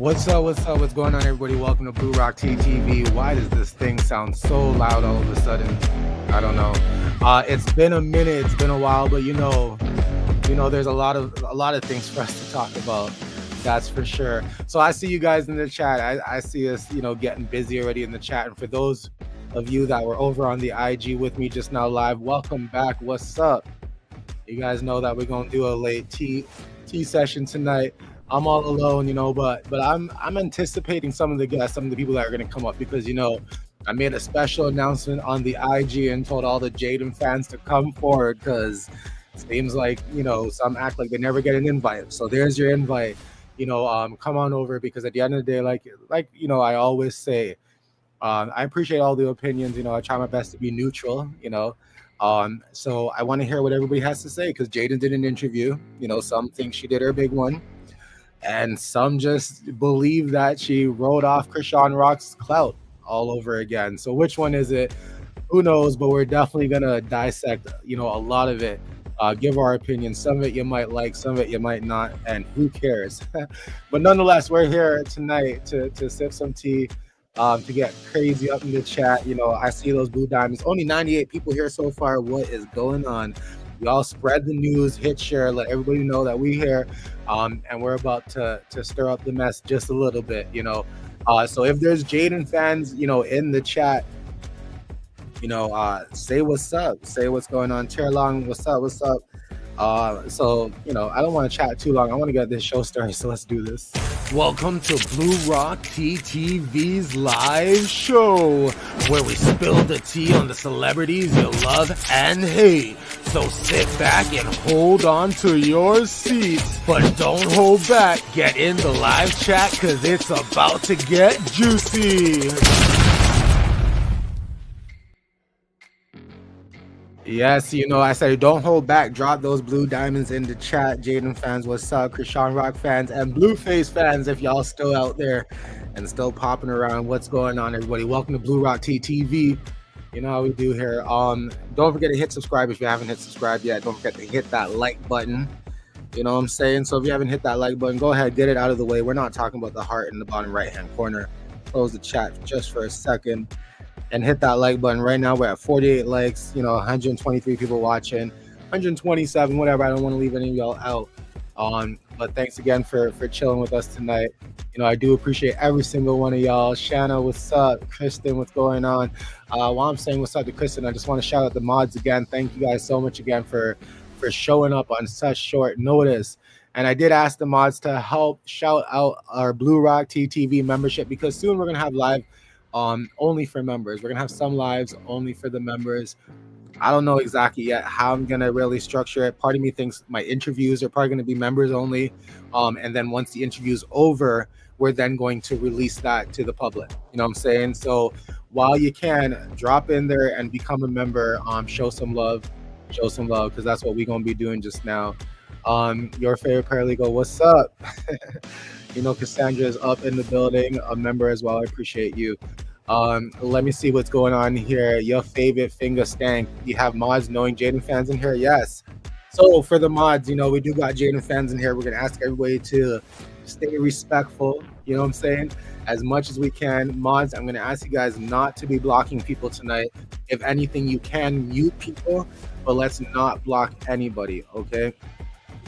What's up? What's up? What's going on, everybody? Welcome to Blue Rock TTV. Why does this thing sound so loud all of a sudden? I don't know. It's been a minute. It's been a while, but there's a lot of things for us to talk about. That's for sure. So I see you guys in the chat. I see us, getting busy already in the chat. And for those of you that were over on the IG with me just now live, welcome back. What's up? You guys know that we're gonna do a late tea session tonight. I'm all alone, but I'm anticipating some of the guests, some of the people that are gonna come up because I made a special announcement on the IG and told all the Jaidyn fans to come forward because it seems like some act like they never get an invite. So there's your invite. Come on over because at the end of the day, like I always say, I appreciate all the opinions. I try my best to be neutral. So I want to hear what everybody has to say because Jaidyn did an interview. Some think she did her big one. And some just believe that she wrote off Chrisean Rock's clout all over again. So which one is it? Who knows? But we're definitely gonna dissect, a lot of it. Give our opinion. Some of it you might like, some of it you might not, and who cares? But nonetheless, we're here tonight to sip some tea, to get crazy up in the chat. I see those blue diamonds. Only 98 people here so far. What is going on? Y'all spread the news, hit share, let everybody know that we here, and we're about to stir up the mess just a little bit, So if there's Jaidyn fans, in the chat, say what's up, say what's going on. Long, what's up? So I don't want to chat too long. I want to get this show started, so let's do this. Welcome to Blue Rock TTV's live show, where we spill the tea on the celebrities you love and hate. So sit back and hold on to your seats, but don't hold back. Get in the live chat because it's about to get juicy. Yes, I said don't hold back. Drop those blue diamonds in the chat. Jaidyn fans, what's up? Chrisean Rock fans and Blueface fans, if y'all still out there and still popping around. What's going on, everybody? Welcome to Blue Rock TTV. You know how we do here. Don't forget to hit subscribe if you haven't hit subscribe yet. Don't forget to hit that like button. You know what I'm saying? So if you haven't hit that like button, go ahead, get it out of the way. We're not talking about the heart in the bottom right-hand corner. Close the chat just for a second and hit that like button. Right now we're at 48 likes, 123 people watching, 127, whatever. I don't want to leave any of y'all out. But thanks again for chilling with us tonight. I do appreciate every single one of y'all. Shanna, what's up? Kristen, what's going on? While I'm saying what's up to Kristen, I just want to shout out the mods again. Thank you guys so much again for showing up on such short notice. And I did ask the mods to help shout out our Blue Rock TTV membership because soon we're going to have live only for members. We're going to have some lives only for the members. I don't know exactly yet how I'm going to really structure it. Part of me thinks my interviews are probably going to be members only. And then once the interview's over, we're then going to release that to the public. You know what I'm saying? So while you can, drop in there and become a member, show some love, because that's what we're going to be doing just now. Your favorite paralegal, what's up? Cassandra is up in the building, a member as well. I appreciate you. Let me see what's going on here. Your favorite finger stank. You have mods knowing Jaidyn fans in here? Yes. So for the mods, we do got Jaidyn fans in here. We're going to ask everybody to stay respectful, you know what I'm saying, as much as we can. Mods, I'm going to ask you guys not to be blocking people tonight. If anything, you can mute people, but let's not block anybody, okay?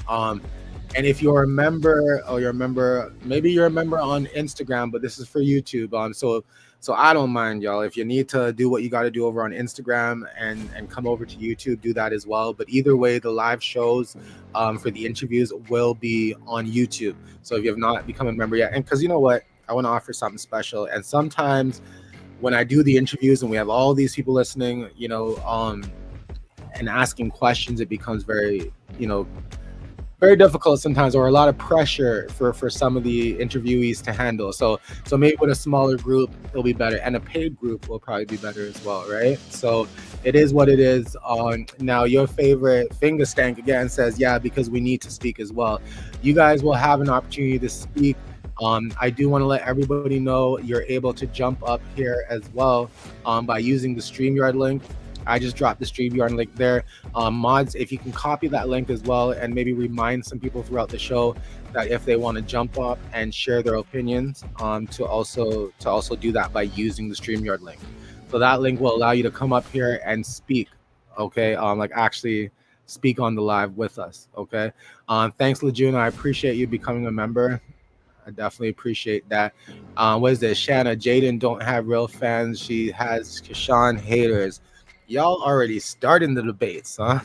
And if you're a member or maybe you're a member on Instagram, but this is for YouTube. So I don't mind, y'all. If you need to do what you got to do over on Instagram and come over to YouTube, do that as well. But either way, the live shows for the interviews will be on YouTube. So if you have not become a member yet, and because you know what, I want to offer something special. And sometimes when I do the interviews and we have all these people listening, and asking questions, it becomes very, very difficult sometimes, or a lot of pressure for some of the interviewees to handle. So maybe with a smaller group, it'll be better. And a paid group will probably be better as well, right? So it is what it is. Now, your favorite finger stank again says, yeah, because we need to speak as well. You guys will have an opportunity to speak. I do want to let everybody know you're able to jump up here as well by using the StreamYard link. I just dropped the StreamYard link there. Mods, if you can copy that link as well, and maybe remind some people throughout the show that if they want to jump up and share their opinions, to also do that by using the StreamYard link. So that link will allow you to come up here and speak. Okay, like actually speak on the live with us. Okay, thanks, Lajuna. I appreciate you becoming a member. I definitely appreciate that. What is this? Shanna, Jaidyn don't have real fans. She has Chrisean haters. Y'all already starting the debates, huh?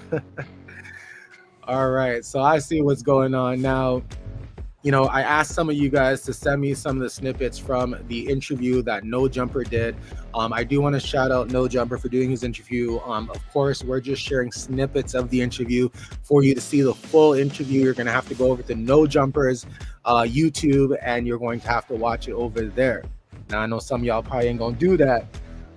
All right. So I see what's going on now. You know, I asked some of you guys to send me some of the snippets from the interview that No Jumper did. I do want to shout out No Jumper for doing his interview. Of course, we're just sharing snippets of the interview. For you to see the full interview, you're going to have to go over to No Jumper's YouTube, and you're going to have to watch it over there. Now, I know some of y'all probably ain't going to do that.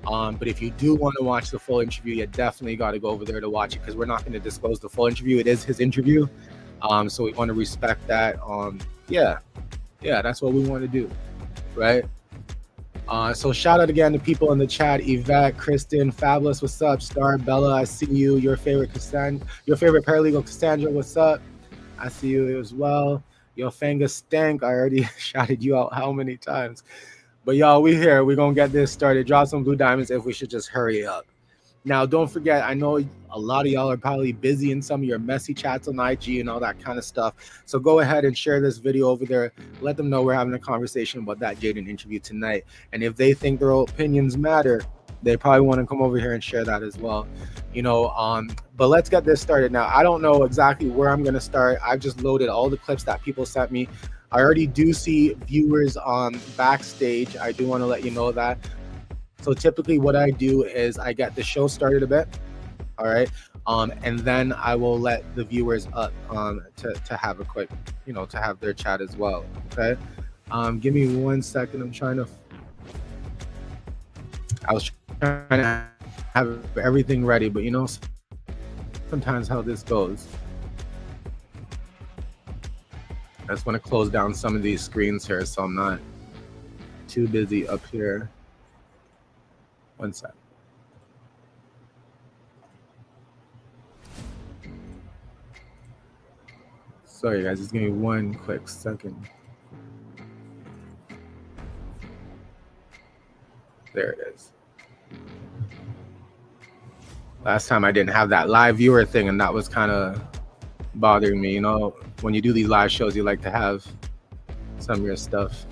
But if you do want to watch the full interview, you definitely got to go over there to watch it, because we're not going to disclose the full interview. It is his interview. So we want to respect that. Yeah, that's what we want to do, right? So shout out again to people in the chat: Yvette, Kristen, Fabulous, what's up? Star, Bella, I see you. Your favorite paralegal, Cassandra, what's up? I see you as well. Yo, Fanga Stank, I already shouted you out how many times? But y'all, we here. We're gonna get this started. Drop some blue diamonds if we should just hurry up. Now, don't forget, I know a lot of y'all are probably busy in some of your messy chats on IG and all that kind of stuff. So go ahead and share this video over there. Let them know we're having a conversation about that Jaidyn interview tonight. And if they think their opinions matter, they probably want to come over here and share that as well. You know, but let's get this started now. I don't know exactly where I'm going to start. I've just loaded all the clips that people sent me. I already do see viewers on backstage. I do want to let you know that. So typically what I do is I get the show started a bit, all right, and then I will let the viewers up to have a quick, you know, to have their chat as well, okay? Give me 1 second. I was trying to have everything ready, but you know, sometimes how this goes. I just want to close down some of these screens here so I'm not too busy up here. 1 sec. Sorry guys, just give me 1 quick second. There it is. Last time I didn't have that live viewer thing, and that was kind of bothering me. You know, when you do these live shows, you like to have some of your stuff.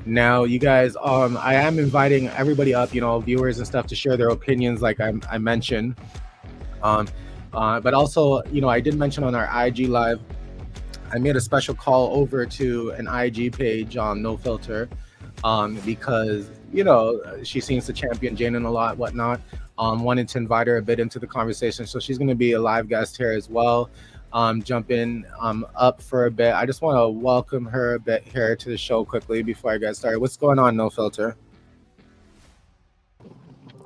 Now, you guys, I am inviting everybody up, you know, viewers and stuff, to share their opinions, like I mentioned. But also, you know, I did mention on our IG live, I made a special call over to an IG page on No Filter, because, you know, she seems to champion Jaidyn a lot, whatnot. Wanted to invite her a bit into the conversation, so she's going to be a live guest here as well. Jump in up for a bit. I just want to welcome her a bit here to the show quickly before I get started. What's going on, No Filter?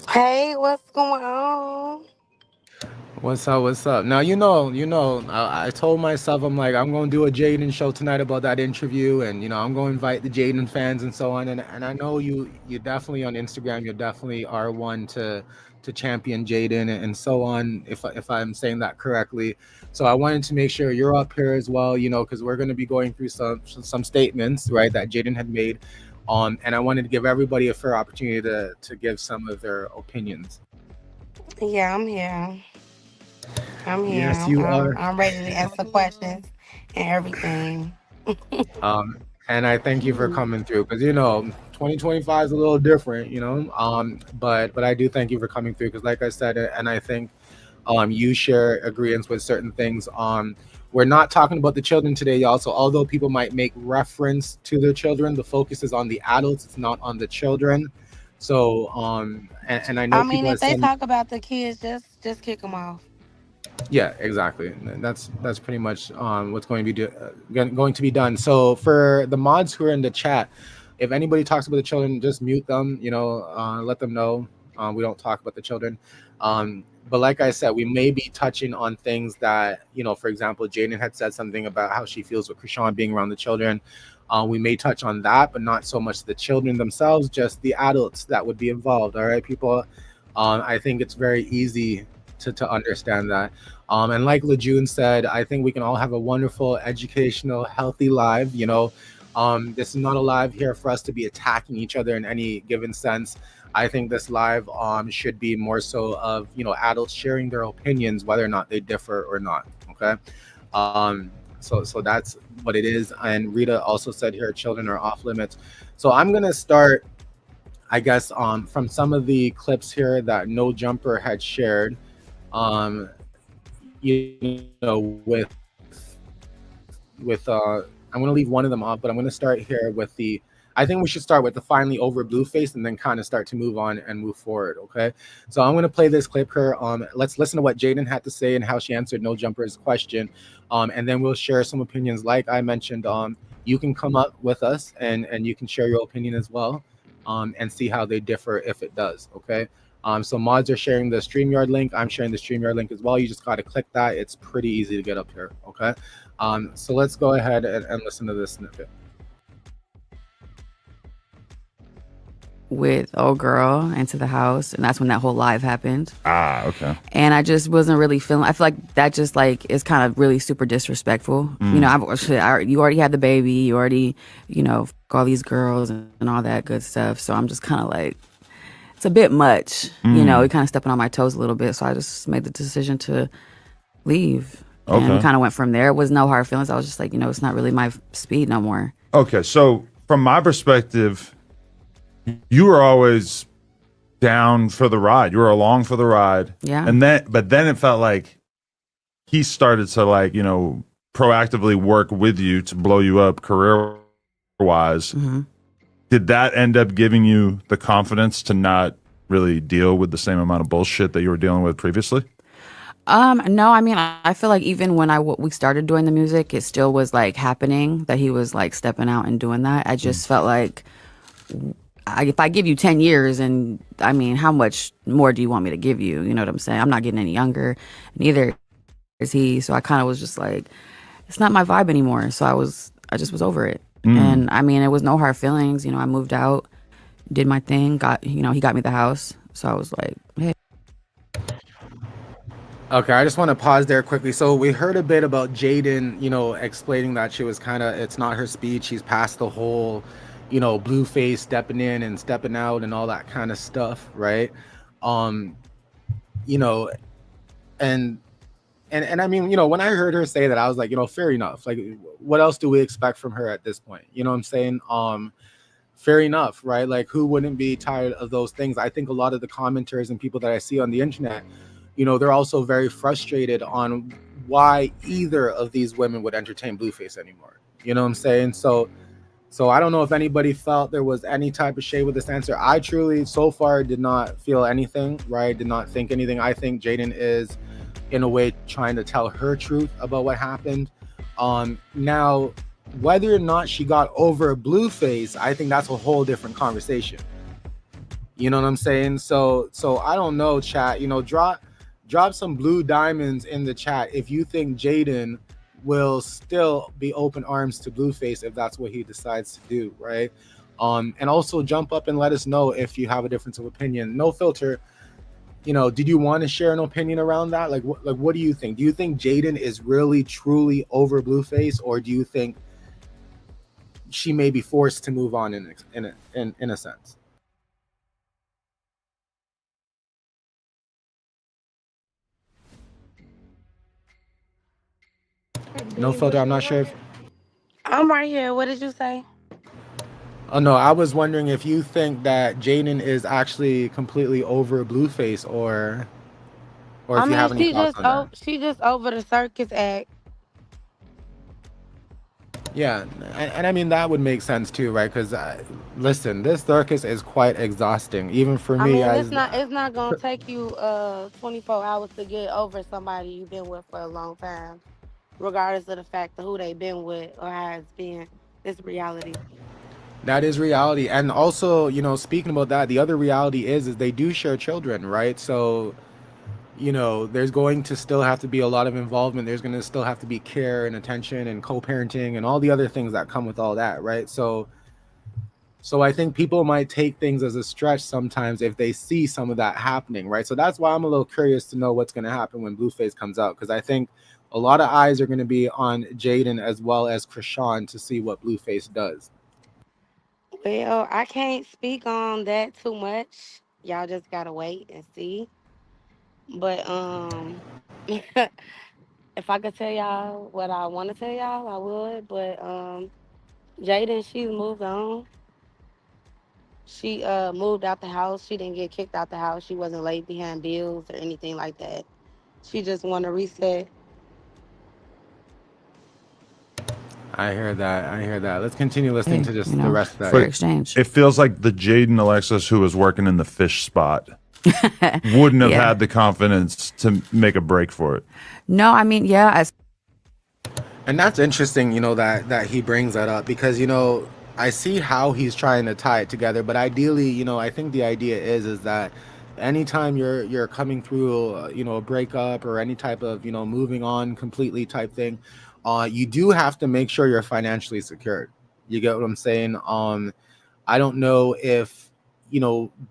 Hey, what's going on? What's up? Now, you know, I told myself, I'm like, I'm going to do a Jaidyn show tonight about that interview, and, you know, I'm going to invite the Jaidyn fans and so on. And I know you definitely on Instagram, you definitely are one to champion Jaidyn and so on, if I'm saying that correctly. So I wanted to make sure you're up here as well, you know, because we're going to be going through some statements, right, that Jaidyn had made. And I wanted to give everybody a fair opportunity to give some of their opinions. Yeah, I'm here. Yes, you are. I'm ready to answer questions and everything. And I thank you for coming through, because, you know, 2025 is a little different, you know, but I do thank you for coming through, because like I said, and I think you share agreements with certain things. We're not talking about the children today, y'all. So although people might make reference to their children, the focus is on the adults. It's not on the children. So and I know I mean, people if they talk about the kids, just kick them off. Yeah, exactly. That's pretty much what's going to be done. So for the mods who are in the chat, if anybody talks about the children, just mute them. You know, let them know. We don't talk about the children. But like I said, we may be touching on things that, for example, Jaidyn had said something about how she feels with Chrisean being around the children. We may touch on that, but not so much the children themselves, just the adults that would be involved. All right, people. I think it's very easy to understand that. And like Lejeune said, I think we can all have a wonderful, educational, healthy life. This is not a live here for us to be attacking each other in any given sense. I think this live should be more so of adults sharing their opinions, whether or not they differ or not. Okay, so that's what it is. And Rita also said here, children are off limits. So I'm gonna start, I guess, from some of the clips here that No Jumper had shared. With I'm gonna leave one of them off, but I'm gonna start here with the. I think we should start with the finally over Blueface and then kind of start to move on and move forward. Okay, so I'm gonna play this clip here. Let's listen to what Jaidyn had to say and how she answered No Jumper's question, and then we'll share some opinions. Like I mentioned, you can come up with us and you can share your opinion as well, and see how they differ if it does. Okay. So mods are sharing the StreamYard link. I'm sharing the StreamYard link as well. You just got to click that. It's pretty easy to get up here. Okay. So let's go ahead and listen to this snippet. With old girl into the house, and that's when that whole live happened. Okay. And I just wasn't really feeling. I feel like that just like is kind of really super disrespectful. You already had the baby. You already, all these girls and all that good stuff. So I'm just kind of like, it's a bit much. It kind of stepping on my toes a little bit. So I just made the decision to leave. Okay. And kind of went from there. It was no hard feelings. I was just like, it's not really my speed no more. Okay, so from my perspective, you were always down for the ride. You were along for the ride. Yeah. But then it felt like he started to proactively work with you to blow you up career wise. Mm-hmm. Did that end up giving you the confidence to not really deal with the same amount of bullshit that you were dealing with previously? No, I mean, I feel like even when we started doing the music, it still was happening that he was stepping out and doing that. I just felt like if I give you 10 years, and I mean, how much more do you want me to give you? You know what I'm saying? I'm not getting any younger, neither is he. So I kind of was just like, it's not my vibe anymore. So I just was over it. And I mean, it was no hard feelings. I moved out, did my thing, he got me the house. So I was like, hey. Okay, I just want to pause there quickly. So we heard a bit about Jaidyn, explaining that she was it's not her speed. She's past the whole, Blueface stepping in and stepping out and all that kind of stuff, right? And I mean, when I heard her say that, I was like, fair enough. Like, what else do we expect from her at this point? You know what I'm saying? Fair enough, right? Like, who wouldn't be tired of those things? I think a lot of the commenters and people that I see on the internet, they're also very frustrated on why either of these women would entertain Blueface anymore. You know what I'm saying? So I don't know if anybody felt there was any type of shade with this answer. I truly, so far, did not feel anything, right? Did not think anything. I think Jaidyn is, in a way, trying to tell her truth about what happened. Now, whether or not she got over Blueface, I think that's a whole different conversation. You know what I'm saying? So I don't know, chat. Drop some blue diamonds in the chat if you think Jaidyn will still be open arms to Blueface if that's what he decides to do, right? And also jump up and let us know if you have a difference of opinion. No filter. Did you want to share an opinion around that? Like what do you think? Do you think Jaidyn is really truly over Blueface, or do you think she may be forced to move on in a sense? No filter. I'm not sure if. I'm right here. What did you say? Oh no, I was wondering if you think that Jaidyn is actually completely over Blueface, or if you have any thoughts on that. She just over the circus act. Yeah, and I mean that would make sense too, right? Because listen, this circus is quite exhausting, even for me. It's not gonna take you 24 hours to get over somebody you've been with for a long time, regardless of the fact of who they've been with or how it's been. It's reality. That is reality. And also, speaking about that, the other reality is they do share children, right? So, there's going to still have to be a lot of involvement. There's going to still have to be care and attention and co-parenting and all the other things that come with all that, right? So I think people might take things as a stretch sometimes if they see some of that happening, right? So that's why I'm a little curious to know what's going to happen when Blueface comes out, because I think a lot of eyes are going to be on Jaidyn as well as Chrisean to see what Blueface does. Well, I can't speak on that too much. Y'all just gotta wait and see. But if I could tell y'all what I want to tell y'all, I would. But Jaydyn, she's moved on. She moved out the house. She didn't get kicked out the house. She wasn't laid behind bills or anything like that. She just want to reset. I hear that. I hear that. Let's continue listening to just You the know, rest of that. fair exchange. It feels like the Jaidyn Alexis who was working in the fish spot wouldn't have Yeah. had the confidence to make a break for it. No, I mean, yeah, And that's interesting, that he brings that up because, I see how he's trying to tie it together, but ideally, I think the idea is that anytime you're coming through, a breakup or any type of, moving on completely type thing, you do have to make sure you're financially secured. You get what I'm saying? I don't know if,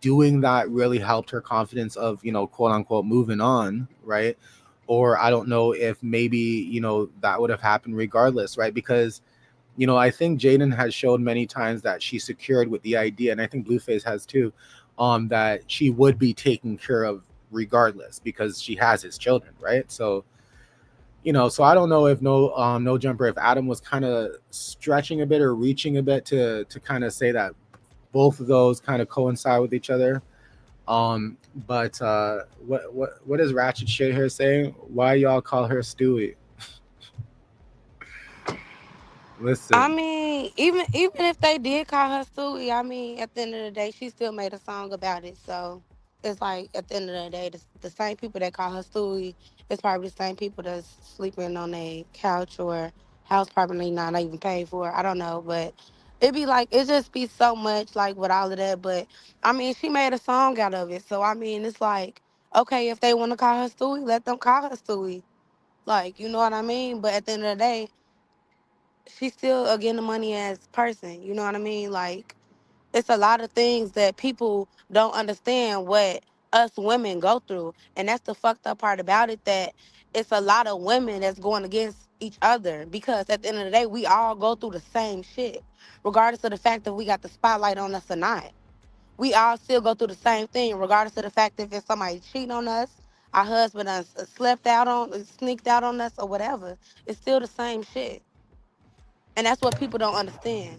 doing that really helped her confidence of, quote unquote, moving on, right? Or I don't know if maybe, that would have happened regardless, right? Because, I think Jaidyn has shown many times that she's secured with the idea, and I think Blueface has too, that she would be taken care of regardless because she has his children, right? So, so I don't know if no jumper, if Adam was kind of stretching a bit or reaching a bit to kind of say that both of those kind of coincide with each other. But what is Ratchet shit here saying? Why y'all call her Stewie? I Listen, mean, even if they did call her Stewie, I mean, at the end of the day, she still made a song about it. So it's like at the end of the day, the same people that call her Stewie is probably the same people that's sleeping on a couch or house probably not even paid for. I don't know, but it be like it just be so much like with all of that. But I mean, she made a song out of it, so I mean, it's like okay, if they want to call her Stewie, let them call her Stewie. Like you know what I mean. But at the end of the day, she's still getting the money as person. You know what I mean? Like it's a lot of things that people don't understand what us women go through, and that's the fucked up part about it. That it's a lot of women that's going against each other because at the end of the day, we all go through the same shit, regardless of the fact that we got the spotlight on us or not. We all still go through the same thing, regardless of the fact if it's somebody cheating on us, our husband done slept out on, sneaked out on us, or whatever. It's still the same shit. And that's what people don't understand.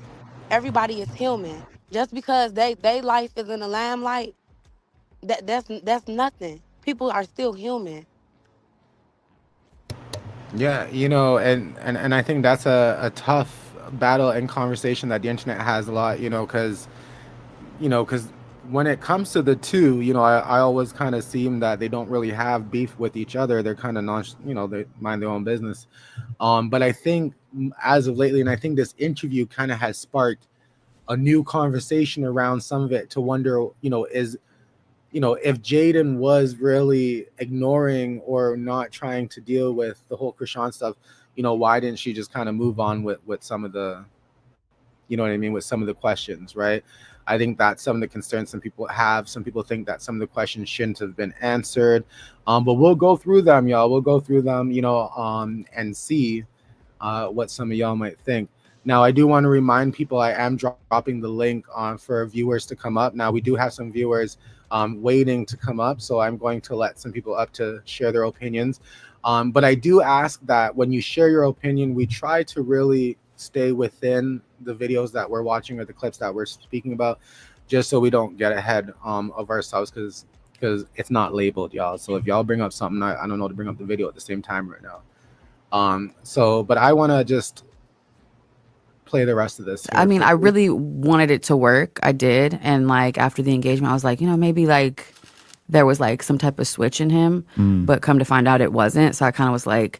Everybody is human. Just because they life is in the limelight, that's nothing. People are still human. yeah, and I think that's a tough battle and conversation that the internet has a lot, because when it comes to the two, I always kind of seem that they don't really have beef with each other. They're kind of non, they mind their own business. But I think as of lately, and I think this interview kind of has sparked a new conversation around some of it to wonder, if Jaidyn was really ignoring or not trying to deal with the whole Chrisean stuff, why didn't she just kind of move on with some of the, you know what I mean, with some of the questions, right? I think that's some of the concerns some people have. Some people think that some of the questions shouldn't have been answered. But we'll go through them, y'all. We'll go through them, and see what some of y'all might think. Now, I do want to remind people I am dropping the link on for viewers to come up. Now, we do have some viewers waiting to come up, so I'm going to let some people up to share their opinions. But I do ask that when you share your opinion, we try to really stay within the videos that we're watching or the clips that we're speaking about, just so we don't get ahead of ourselves, because it's not labeled, y'all. So if y'all bring up something, I don't know to bring up the video at the same time right now. But I want to just play the rest of this here I mean, I quickly. really wanted it to work. I did. And like after the engagement, I was like, maybe like there was like some type of switch in him, but come to find out it wasn't. So I kind of was like,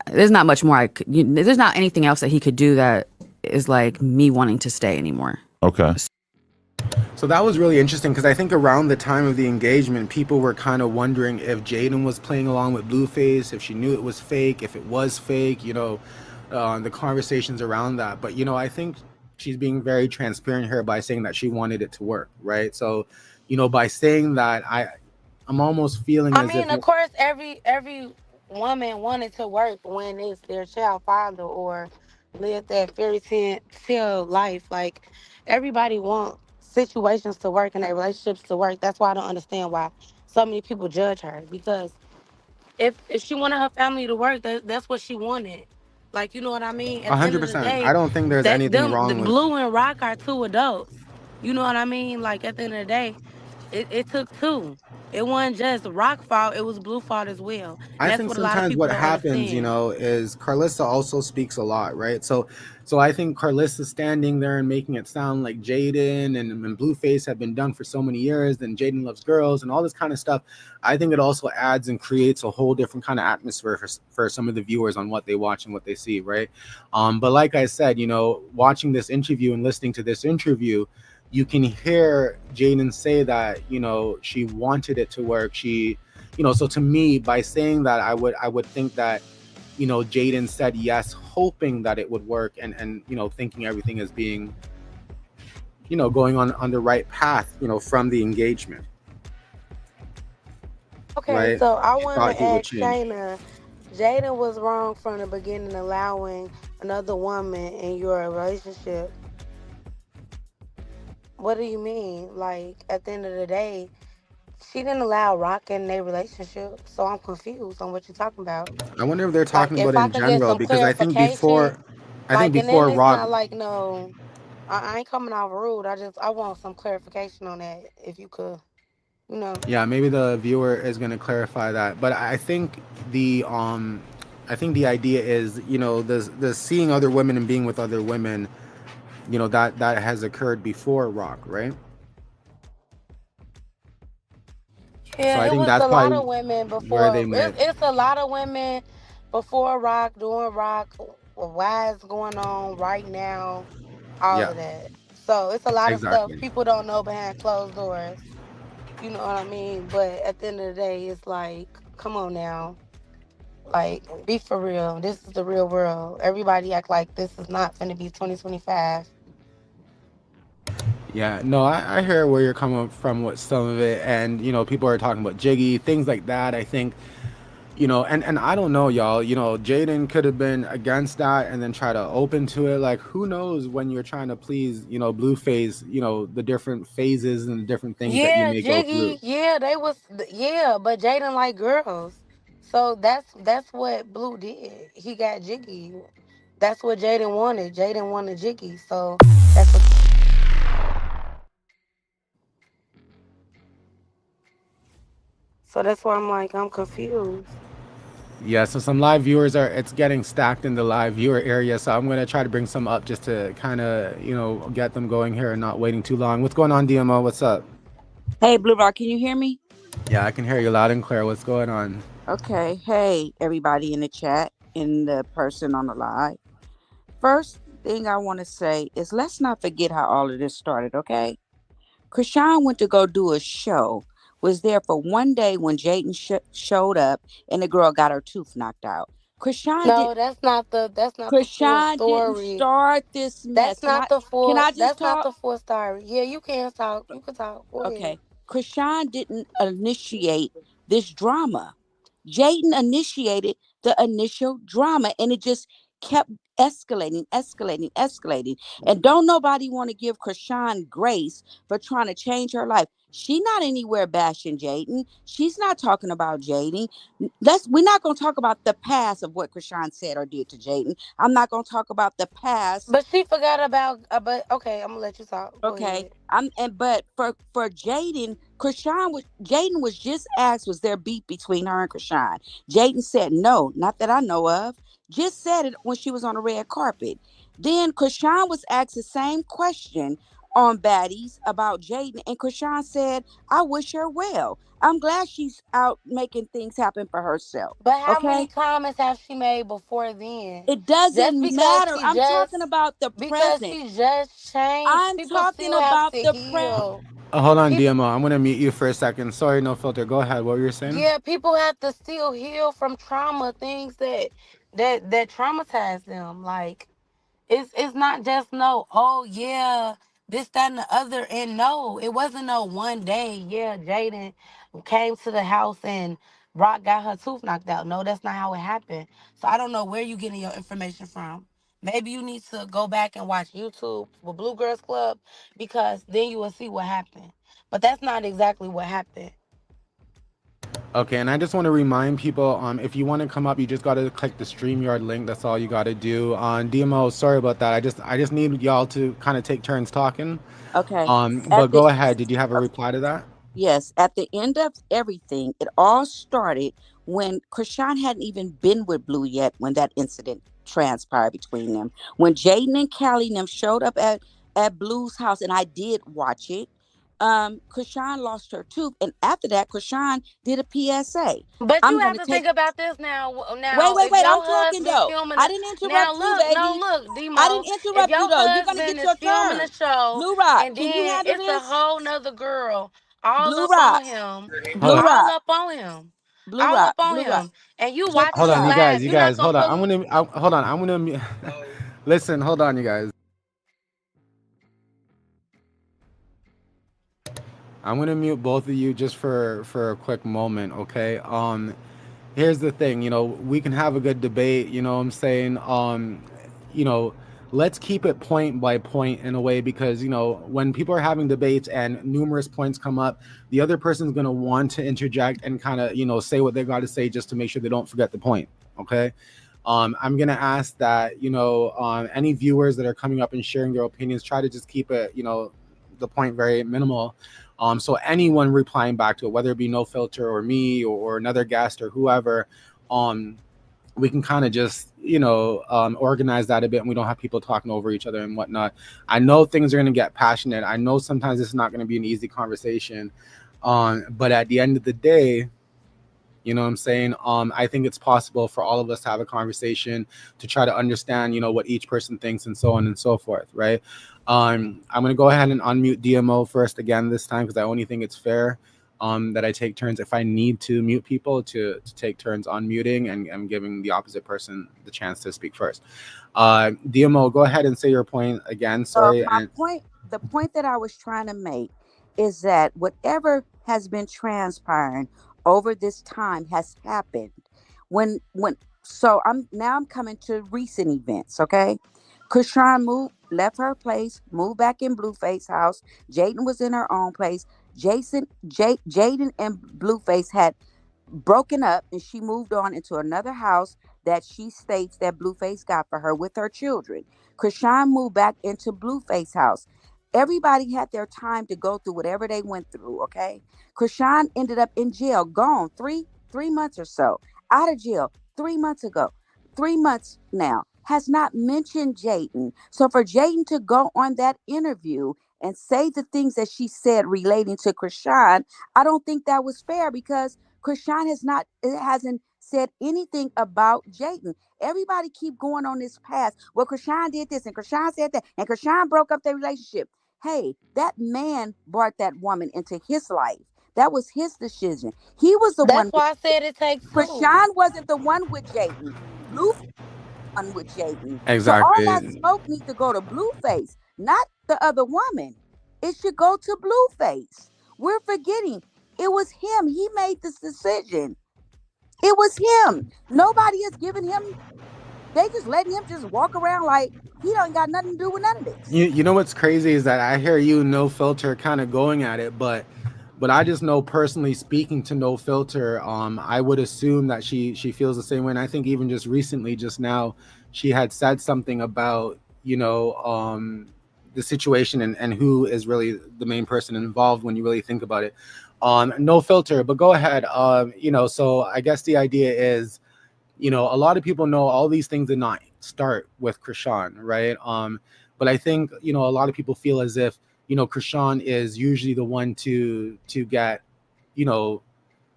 there's not much more there's not anything else that he could do that is like me wanting to stay anymore. Okay. So that was really interesting because I think around the time of the engagement, people were kind of wondering if Jaidyn was playing along with Blueface, if she knew it was fake, if it was fake, the conversations around that. But, I think she's being very transparent here by saying that she wanted it to work, right? So, by saying that, I'm almost feeling I as if, mean, of course, every woman wanted to work when it's their child father or live that fairy tale life. Like everybody want situations to work and their relationships to work. That's why I don't understand why so many people judge her because if she wanted her family to work, that's what she wanted. Like you know what I mean. At the end of the 100%, I day, don't think there's that anything them the wrong with. Blue and Rock are two adults. You know what I mean. Like at the end of the day, it took two. It wasn't just Rock fault. It was Blue fault as well, and I that's think what a lot of sometimes people what don't happens, understand. is Carlissa also speaks a lot, right? So I think Carlissa standing there and making it sound like Jaidyn and Blueface have been done for so many years, and Jaidyn loves girls and all this kind of stuff. I think it also adds and creates a whole different kind of atmosphere for some of the viewers on what they watch and what they see, right? But like I said, watching this interview and listening to this interview, you can hear Jaidyn say that, she wanted it to work. So to me, by saying that, I would think that, Jaidyn said yes, hoping that it would work, and thinking everything is being, going on the right path, from the engagement, Okay, right? so I She want thought to he would ask change. Shayna. Jaden was wrong from the beginning, allowing another woman in your relationship. What do you mean? Like at the end of the day, she didn't allow Rock in their relationship, so I'm confused on what you're talking about. I wonder if they're Like talking if about I in could get general, some because clarification, I think and then before it's Rock. not like no, I ain't coming off rude. I want some clarification on that if you could, you know. Yeah, maybe the viewer is going to clarify that, but the um I think the idea is, the seeing other women and being with other women, that has occurred before Rock, right? So Yeah, I it think was that's a lot probably of women where they before. met. It's a lot of women before Rock, doing Rock, why it's going on right now, all Yeah, of that. So it's a lot of stuff exactly. people don't know behind closed doors. You know what I mean? But at the end of the day, it's like, come on now. Like, be for real. This is the real world. Everybody act like this is not going to be 2025. Yeah, no, I hear where you're coming from with some of it, and people are talking about Jiggy, things like that. I think, and I don't know, y'all. Jaidyn could have been against that and then try to open to it. Like, who knows when you're trying to please, Blueface, the different phases and the different things that you Yeah, may go through. Jiggy. Yeah, yeah, but Jaden like girls. So that's what Blue did. He got Jiggy. That's what Jaden wanted. Jaden wanted Jiggy. So that's what. So that's why I'm like, I'm confused. Yeah, so some live viewers it's getting stacked in the live viewer area. So I'm gonna try to bring some up just to kind of, get them going here and not waiting too long. What's going on, DMO? What's up? Hey, Blue Rock, can you hear me? Yeah, I can hear you loud and clear. What's going on? Okay. Hey, everybody in the chat and the person on the live. First thing I want to say is let's not forget how all of this started, okay? Chrisean went to go do a show, was there for one day when Jaidyns showed up and the girl got her tooth knocked out. Chrisean did No, that's not the full Chrisean didn't story. start this mess. Can I just That's not talk? the full story. Yeah, you can talk. You can talk. Go ahead. Okay. Chrisean didn't initiate this drama. Jaidyn initiated the initial drama and it just kept escalating, escalating, escalating. And don't nobody want to give Chrisean grace for trying to change her life. She not anywhere bashing Jaidyn. She's not talking about Jaidyn. We're not gonna talk about the past of what Chrisean said or did to Jaidyn. I'm not gonna talk about the past. But she forgot about. But okay, I'm gonna let you talk. Go Okay. ahead. But for Jaidyn was just asked, was there beef between her and Chrisean? Jaidyn said no, not that I know of. Just said it when she was on the red carpet. Then Chrisean was asked the same question on baddies about Jaidyn, and Chrisean said, "I wish her well. I'm glad she's out making things happen for herself." But how many Okay, comments have she made before then? it Just doesn't because matter. she I'm talking just about the because present. she just changed, I'm people talking still have about to the present. heal. Hold on, People, DMO. I'm gonna mute you for a second. Sorry, no filter. Go ahead. What were you saying? yeah, people have to still heal from trauma, things that traumatize them. Like it's not just no, oh yeah, this, that, and the other. And no, it wasn't no one day. Yeah, Jaidyn came to the house and Rock got her tooth knocked out. No, that's not how it happened. So I don't know where you getting your information from. Maybe you need to go back and watch YouTube with Blue Girls Club, because then you will see what happened. But that's not exactly what happened. Okay, and I just want to remind people, if you want to come up, you just got to click the StreamYard link. That's all you got to do. On DMO, sorry about that. I just need y'all to kind of take turns talking. Okay. But At the go ahead. Did you have a reply to that? Yes, at the end of everything, it all started when Chrisean hadn't even been with Blue yet when that incident transpired between them. When Jaidyn and Callie and them showed up at Blue's house, and I did watch it, Chrisean lost her tooth. And after that, Chrisean did a PSA. But I'm you going have to to take, think about this now. wait, Now, wait, if wait. your I'm talking husband though. filming I the didn't now interrupt you, look, no baby. look, I Demo, didn't if interrupt you your though. You're going to husband get is your filming the turn. show Blue Rock, and can you then handle it's a this? whole nother girl all Blue up on Rock, him, Hold Blue on. all Rock, up on him, Blue all Rock, up on Blue Rock. him, and you Check watching Hold this it on, you out. guys. live, You you're not guys. gonna Hold on. put. Hold on. I'm gonna listen. Hold on, you guys. I'm gonna mute both of you just for a quick moment, okay? Here's the thing, we can have a good debate, you know what I'm saying? You know, let's keep it point by point in a way, because when people are having debates and numerous points come up, the other person's gonna want to interject and kind of, say what they got to say just to make sure they don't forget the point, okay? I'm gonna ask that, any viewers that are coming up and sharing their opinions, try to just keep it, the point very minimal. So anyone replying back to it, whether it be no filter or me or another guest or whoever, um, we can kind of just organize that a bit, and we don't have people talking over each other and whatnot. I know things are going to get passionate. I know sometimes it's not going to be an easy conversation, but at the end of the day, you know what I'm saying? I think it's possible for all of us to have a conversation to try to understand, what each person thinks and so on and so forth, right? I'm gonna go ahead and unmute DMO first again this time, because I only think it's fair that I take turns if I need to mute people to take turns unmuting and giving the opposite person the chance to speak first. DMO, go ahead and say your point again. Sorry. My And point, the point that I was trying to make is that whatever has been transpiring over this time has happened. So I'm coming to recent events, okay? Chrisean left her place, moved back in Blueface house. Jaidyn was in her own place. Jaidyn and Blueface had broken up, and she moved on into another house that she states that Blueface got for her with her children. Chrisean moved back into Blueface house. Everybody had their time to go through whatever they went through, okay? Chrisean ended up in jail, gone three months or so, out of jail 3 months ago. 3 months now. Has not mentioned Jaidyn. So for Jaidyn to go on that interview and say the things that she said relating to Chrisean, I don't think that was fair, because Chrisean hasn't said anything about Jaidyn. Everybody keep going on this path. Well, Chrisean did this and Chrisean said that, and Chrisean broke up their relationship. Hey, that man brought that woman into his life. That was his decision. He was the That's one with why I said it takes two. Chrisean, wasn't the one with Jaidyn. Blue one with Jaidyn. So all that exactly. smoke needs to go to Blueface, not the other woman. It should go to Blueface. We're forgetting it was him. He made this decision. It was him. Nobody is giving him. They just letting him just walk around like he don't got nothing to do with none of this. You know what's crazy is that I hear you, no filter, kind of going at it, but I just know, personally speaking to no filter, I would assume that she feels the same way. And I think even just recently, just now, she had said something about the situation and who is really the main person involved when you really think about it. No filter, but go ahead. So I guess the idea is, a lot of people know all these things did not start with Chrisean, right? But I think, a lot of people feel as if, Chrisean is usually the one to get, you know,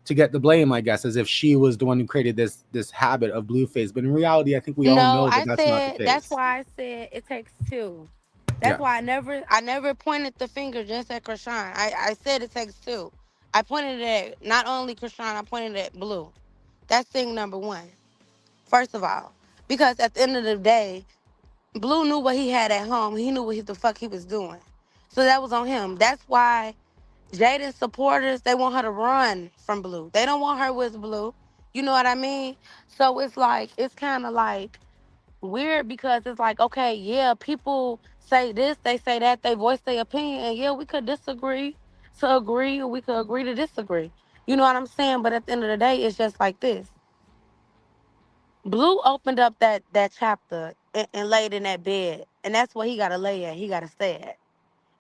to get the blame, I guess, as if she was the one who created this habit of Blueface. But in reality, I think we all No, know that I that's not the said that's case. why I said it takes two. That's Yeah. why I never pointed the finger just at Krishan. I said it takes two. I pointed at not only Krishan, I pointed at Blue. That's thing number one. First of all, because at the end of the day, Blue knew what he had at home. He knew what the fuck he was doing. So that was on him. That's why Jaidyn's supporters, they want her to run from Blue. They don't want her with Blue. You know what I mean? So it's like, it's kind of like weird because it's like, okay, yeah, people say this, they say that, they voice their opinion, and yeah, we could disagree to agree, or we could agree to disagree. You know what I'm saying? But at the end of the day, it's just like this. Blue opened up that chapter and laid in that bed, and that's where he gotta lay at. He gotta stay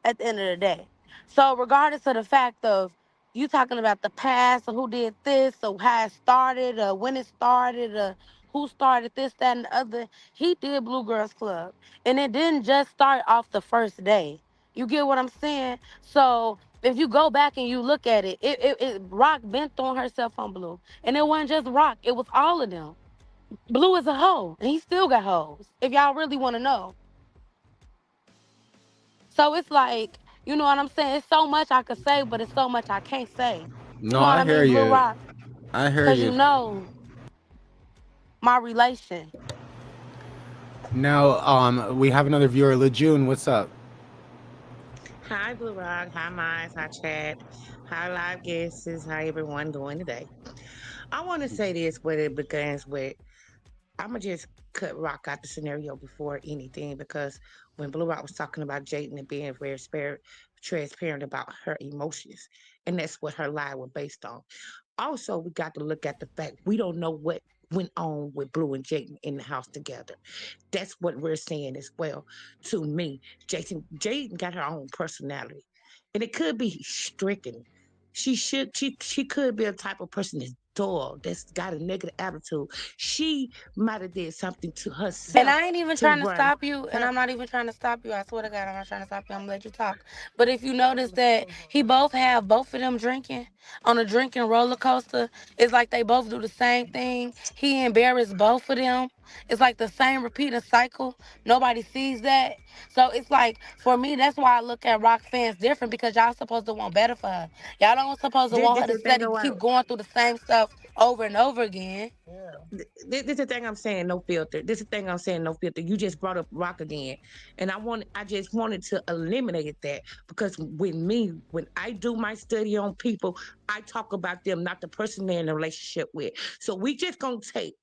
at the end of the day. So regardless of the fact of you talking about the past or who did this or how it started or when it started or who started this, that, and the other, he did Blue Girls Club. And it didn't just start off the first day. You get what I'm saying? So if you go back and you look at it, Rock been throwing herself on Blue. And it wasn't just Rock, it was all of them. Blue is a hoe, and he still got hoes, if y'all really want to know. So it's like, you know what I'm saying? It's so much I could say, but it's so much I can't say. You No, know what I I hear mean, Blue you. Rock? I hear Because you. you know my relation. Now, we have another viewer, Lejeune. What's up? Hi, Blue Rock. Hi, Miles. Hi, Chat. Hi, live guests. How everyone doing today? I want to say this, but it begins with I'm gonna just cut Rock out the scenario before anything because when Blue Rock was talking about Jaidyn and being very transparent about her emotions, and that's what her lie was based on. Also, we got to look at the fact we don't know what went on with Blue and Jaidyn in the house together. That's what we're saying as well. To me, Jaidyn got her own personality, and it could be stricken. She could be a type of person that's dull, that's got a negative attitude. She might have did something to And herself I ain't even to trying to run stop you, and her. I'm not even trying to stop you. I swear to God, I'm not trying to stop you. I'm gonna let you talk. But if you notice that he both have both of them drinking on a drinking roller coaster, it's like they both do the same thing. He embarrassed both of them. It's like the same repeating cycle. Nobody sees that. So it's like for me, that's why I look at rock fans different because y'all supposed to want better for her. Y'all don't supposed to want This her to is the thing steady about keep going through the same stuff over and over again. this is the thing I'm saying, no filter. This is the thing I'm saying, no filter. You just brought up rock again, and I just wanted to eliminate that because with me, when I do my study on people, I talk about them, not the person they're in a relationship with. So we just gonna take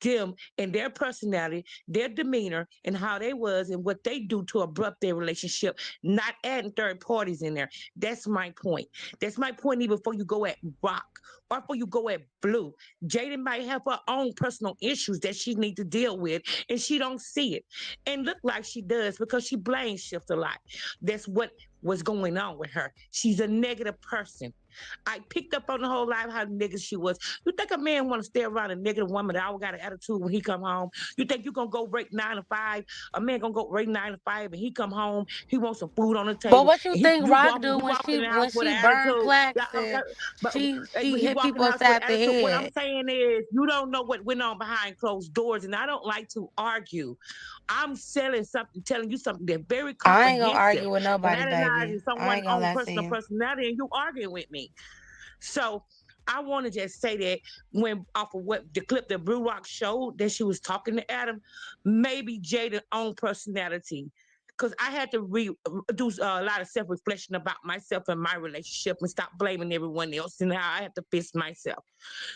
them and their personality, their demeanor, and how they was and what they do to abrupt their relationship, not adding third parties in there. That's my point. That's my point even before you go at Rock or before you go at Blue. Jaidyn might have her own personal issues that she need to deal with and she don't see it. And look like she does because she blame shifts a lot. That's what was going on with her. She's a negative person. I picked up on the whole life how nigga she was. You think a man want to stay around a negative woman that always got an attitude when he come home? You think you gonna go break 9 to 5? A man gonna go break 9 to 5 and he come home, he wants some food on the But table, what you and think Rock do you when walk in she the house when with she an burned attitude. Yeah, plaques and but she he hit walk in people the house with upside an the attitude. What I'm head? saying is you don't know what went on behind closed doors, and I don't like to argue. I'm selling something, telling you something that's very I ain't gonna comprehensive argue with and nobody, baby. analyzing I someone's ain't gonna own lie to personal you. personality, and you arguing with me. So I want to just say that when off of what the clip that Blue Rock showed that she was talking to Adam, maybe Jaden's own personality. Because I had to do a lot of self reflection about myself and my relationship and stop blaming everyone else and how I have to fix myself.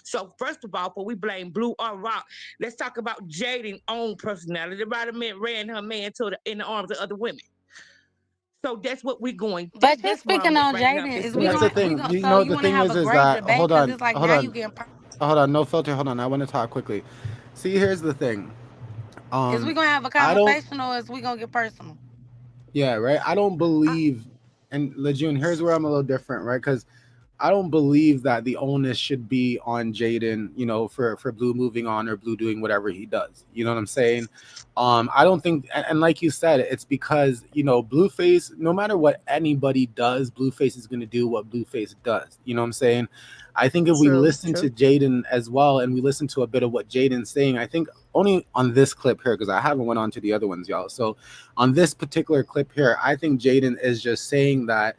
So, first of all, before we blame Blue or Rock, let's talk about Jaden's own personality. The right man ran her man in the arms of other women. So that's what we're going. But you That's where speaking I'm at on right now. Jaden, This is But we that's the gonna scenario. we thing. gonna You so know, you the wanna thing have a is great that debate because it's like hold now you on, getting no filter. Hold on, I want to talk quickly. See, here's the thing. is we gonna have a I don't. conversation or is we gonna get personal? Yeah, right. I don't I, believe. And Lejeune, here's where I'm a little different, right? Because I don't believe that the onus should be on Jaidyn, you know, for Blue moving on or Blue doing whatever he does. You know what I'm saying? I don't think, and like you said, it's because, you know, Blueface, no matter what anybody does, Blueface is going to do what Blueface does. You know what I'm saying? I think if we True, listen true. to Jaidyn as well, and we listen to a bit of what Jaden's saying, I think only on this clip here, because I haven't went on to the other ones, y'all. So on this particular clip here, I think Jaidyn is just saying that,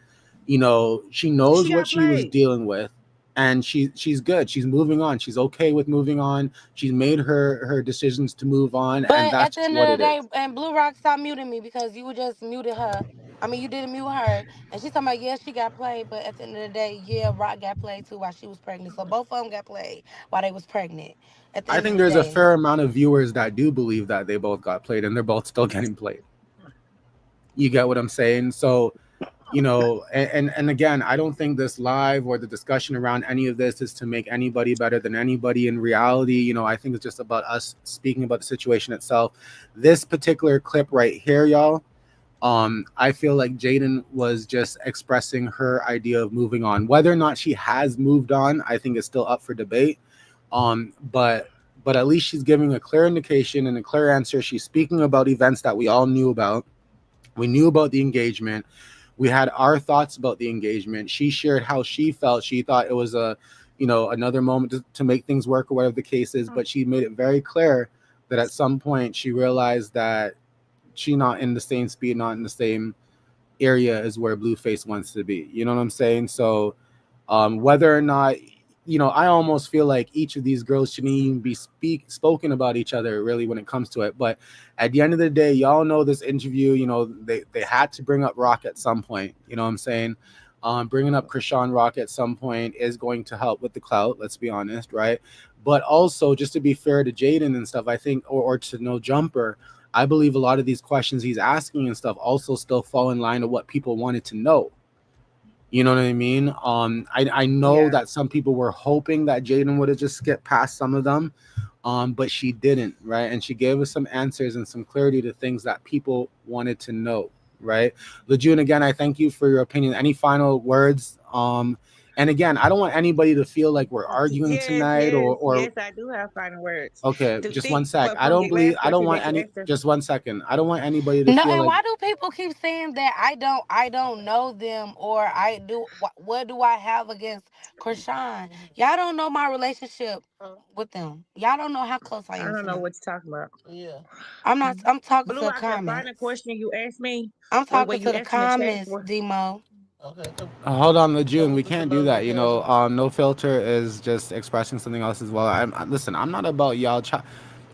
you know, she knows She what got she was played. dealing with, and she's good. She's moving on. She's okay with moving on. She's made her decisions to move on, and But that's at the just end what of it the day, is. and Blue Rock stopped muting me because you just muted her. I mean, you didn't mute her, and she's talking about yeah, she got played, but at the end of the day, yeah, Rock got played too while she was pregnant. So both of them got played while they was pregnant. At the I end of think the there's a day, fair amount of viewers that do believe that they both got played, and they're both still getting played. You get what I'm saying? So, you know, and again, I don't think this live or the discussion around any of this is to make anybody better than anybody. In reality, you know, I think it's just about us speaking about the situation itself. This particular clip right here, y'all, I feel like Jaidyn was just expressing her idea of moving on. Whether or not she has moved on, I think is still up for debate. But at least she's giving a clear indication and a clear answer. She's speaking about events that we all knew about. We knew about the engagement. We had our thoughts about the engagement. She shared how she felt. She thought it was a, you know, another moment to make things work or whatever the case is. But she made it very clear that at some point she realized that she not in the same speed, not in the same area as where Blueface wants to be. You know what I'm saying? So whether or not, you know, I almost feel like each of these girls shouldn't even be spoken about each other really when it comes to it. But at the end of the day, y'all know this interview, you know, they had to bring up Rock at some point. You know what I'm saying? Bringing up Chrisean Rock at some point is going to help with the clout. Let's be honest, right? But also, just to be fair to Jaidyn and stuff, I think, or to No Jumper, I believe a lot of these questions he's asking and stuff also still fall in line of what people wanted to know. You know what I mean? I know Yeah. that some people were hoping that Jaidyn would have just skipped past some of them, but she didn't, right? And she gave us some answers and some clarity to things that people wanted to know, right? Lejeune, again, I thank you for your opinion. Any final words? And again, I don't want anybody to feel like we're arguing Yes, tonight yes, or yes. I do have final words. okay, To just think one sec. I from don't the believe last I don't question want that you any asked her. just 1 second. I don't want anybody to no. feel And like why do people keep saying that I don't know them or I do? What do I have against Krishan? Y'all don't know my relationship with them. Y'all don't know how close I I am don't to know them. what you're talking about. I'm not. I'm talking to Blue the out the final comments. question you asked me. I'm Where talking you to the asked in the chat comments, for. Demo. hold on, Lejeune. We can't do that. You know, no filter is just expressing something else as well. Listen. I'm not about y'all.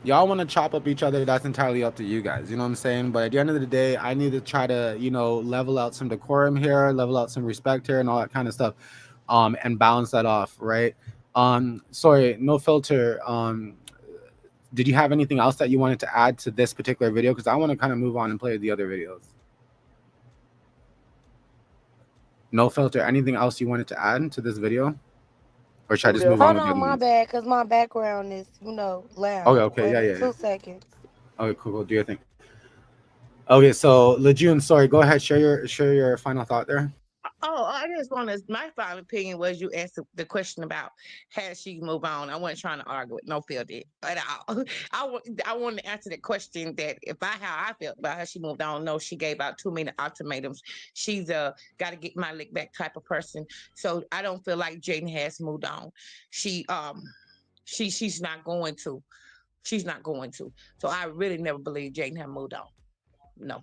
Y'all want to chop up each other. That's entirely up to you guys. You know what I'm saying? But at the end of the day, I need to try to, you know, level out some decorum here, level out some respect here, and all that kind of stuff, and balance that off, right? Sorry, no filter. Did you have anything else that you wanted to add to this particular video? Because I want to kind of move on and play the other videos. No filter. Anything else you wanted to add to this video, or should I just move on Hold with the on, other my ones? bad, cause my background is, Okay, loud. okay, Wait yeah, a yeah, yeah. 2 seconds. Okay, cool. Do your thing. Okay, so Lejeune, sorry, go ahead. Share your final thought there. Oh, I just want to. My final opinion was you asked the question about has she moved on. I wasn't trying to argue with no field at all. I wanted to answer the question that if I how I felt about how she moved on. No, she gave out too many ultimatums. She's a got to get my lick back type of person. So I don't feel like Jaidyn has moved on. She she's not going to. She's not going to. So I really never believe Jaidyn had moved on. No.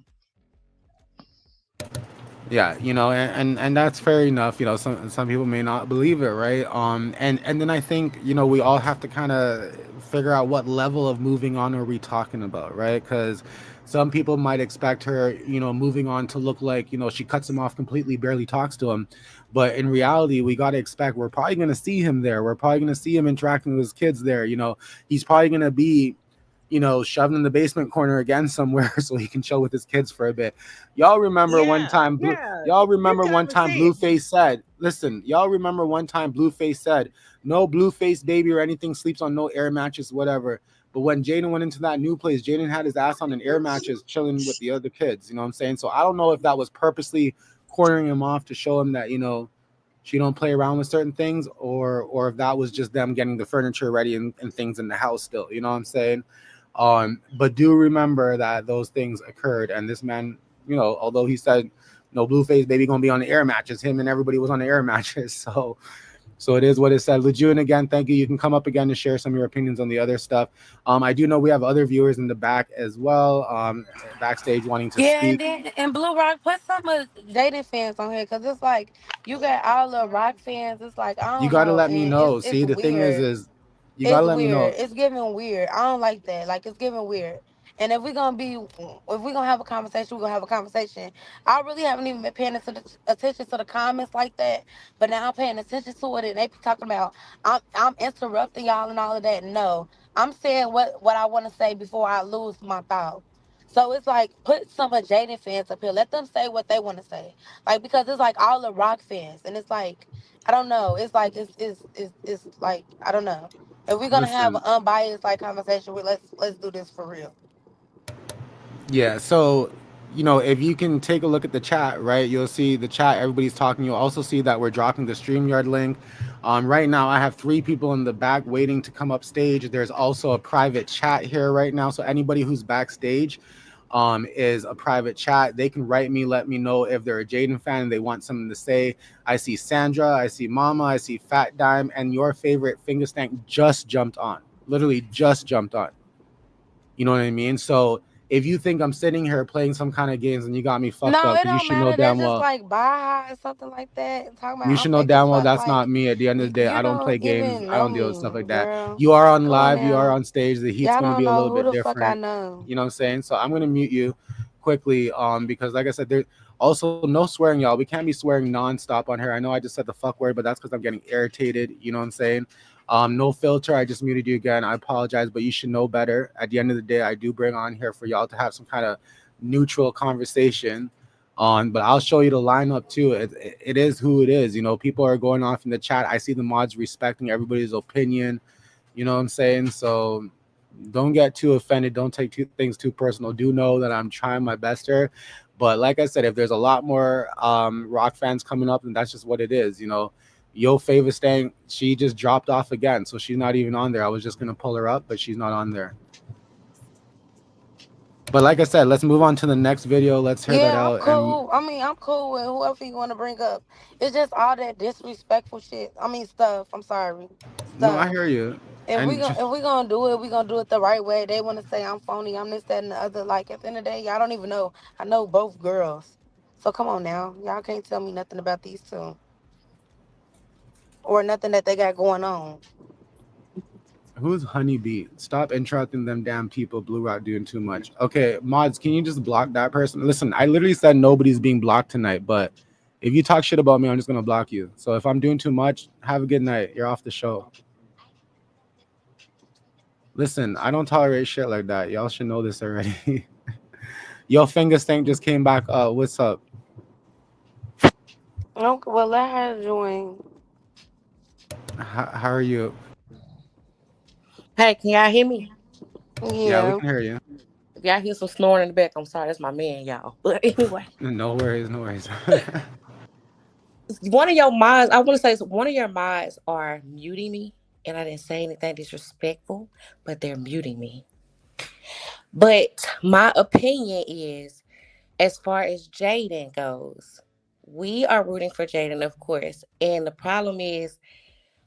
Yeah, you know, and that's fair enough. You know, some people may not believe it, right? And then I think, you know, we all have to kind of figure out what level of moving on are we talking about, right? Because some people might expect her, you know, moving on to look like, you know, she cuts him off completely, barely talks to him, but in reality, we got to expect we're probably going to see him there. We're probably going to see him interacting with his kids there. You know, he's probably going to be, you know, shoved in the basement corner again somewhere so he can chill with his kids for a bit. Y'all remember one Yeah, time yeah. y'all This remember one common time sense. Blueface said, listen, y'all remember one time Blueface said, no Blueface baby or anything sleeps on no air mattress, whatever. But when Jaidyn went into that new place, Jaidyn had his ass on an air mattress chilling with the other kids. You know what I'm saying? So I don't know if that was purposely cornering him off to show him that, you know, she don't play around with certain things, or if that was just them getting the furniture ready and things in the house still. You know what I'm saying? But do remember that those things occurred, and this man, although he said no Blueface baby gonna be on the air matches, him and everybody was on the air matches. So it is what it said. Lejeune, again, thank you. You can come up again to share some of your opinions on the other stuff. I do know we have other viewers in the back as well, backstage wanting to Yeah, and speak. then in Blue Rock, put some of Jaden fans on here, cause it's like you got all the rock fans. It's like I You don't got to know, let me and know. it's See, the thing weird. is you got to It's let me know. weird. It's giving weird. I don't like that. Like it's giving weird. And if we're gonna have a conversation, we're gonna have a conversation. I really haven't even been paying attention to the comments like that, but now I'm paying attention to it, and they be talking about I'm interrupting y'all and all of that. No, I'm saying what I want to say before I lose my thought. So it's like put some of Jaden fans up here. Let them say what they want to say. Like because it's like all the rock fans, and it's like I don't know. It's like it's like I don't know. If we're gonna have an Listen, unbiased like conversation, let's do this for real. yeah, so if you can take a look at the chat, right, you'll see the chat, everybody's talking. You'll also see that we're dropping the StreamYard link. Right now, I have 3 people in the back waiting to come up stage. There's also a private chat here right now. So anybody who's backstage is a private chat. They can write me, let me know if they're a Jaidyn fan and they want something to say. I see Sandra, I see Mama, I see Fat Dime, and your favorite finger stank just jumped on. Literally just jumped on. You know what I mean? So if you think I'm sitting here playing some kind of games and you got me fucked No, up, it because don't matter. That's just like Baja or something like that. Talking you about I'm should know fake as damn well fuck. that's Like not me. At the end of the day, you I don't play don't games. even I know don't deal with me, stuff like that. girl. You are on Come on live. You are now. on stage. The heat's Y'all going to be don't a know little who bit the fuck I different. know. You know what I'm saying? So I'm going to mute you quickly because like I said, there's also no swearing, y'all. We can't be swearing nonstop on here. I know I just said the fuck word, but that's because I'm getting irritated. You know what I'm saying? No filter. I just muted you again. I apologize, but you should know better. At the end of the day, I do bring on here for y'all to have some kind of neutral conversation on, but I'll show you the lineup too. It is who it is. People are going off in the chat. I see the mods respecting everybody's opinion. You know what I'm saying? So don't get too offended. Don't take things too personal. Do know that I'm trying my best here. But like I said, if there's a lot more rock fans coming up, then that's just what it is. Yo favor staying, she just dropped off again, so she's not even on there. I was just gonna pull her up, but she's not on there. But like I said, let's move on to the next video. Let's hear that Yeah, I'm out. And cool. I mean, I'm cool with whoever you want to bring up. It's just all that disrespectful shit. I mean, stuff. I'm sorry, no, I stuff. hear you. If we And gonna just, if we gonna do it, we gonna do it the right way. They want to say I'm phony, I'm this, that, and the other. Like at the end of the day, y'all don't even know. I know both girls, so come on now, y'all can't tell me nothing about these two or nothing that they got going on. who's Honeybee? Stop interrupting them damn people. Blue Rock doing too much. Okay, mods, can you just block that person? Listen, I literally said nobody's being blocked tonight, but if you talk shit about me, I'm just gonna block you. So if I'm doing too much, have a good night. You're off the show. Listen, I don't tolerate shit like that. Y'all should know this already. Yo, finger stank just came back. What's up? Okay, well let her join. How are you? Hey, can y'all hear me? Yeah, we Yeah. can hear you. If y'all hear some snoring in the back, I'm sorry, that's my man, y'all. But anyway, No worries, no worries. one of your mods, I want to say one of your mods are muting me, and I didn't say anything disrespectful, but they're muting me. But my opinion is, as far as Jaidyn goes, we are rooting for Jaidyn, of course. And the problem is,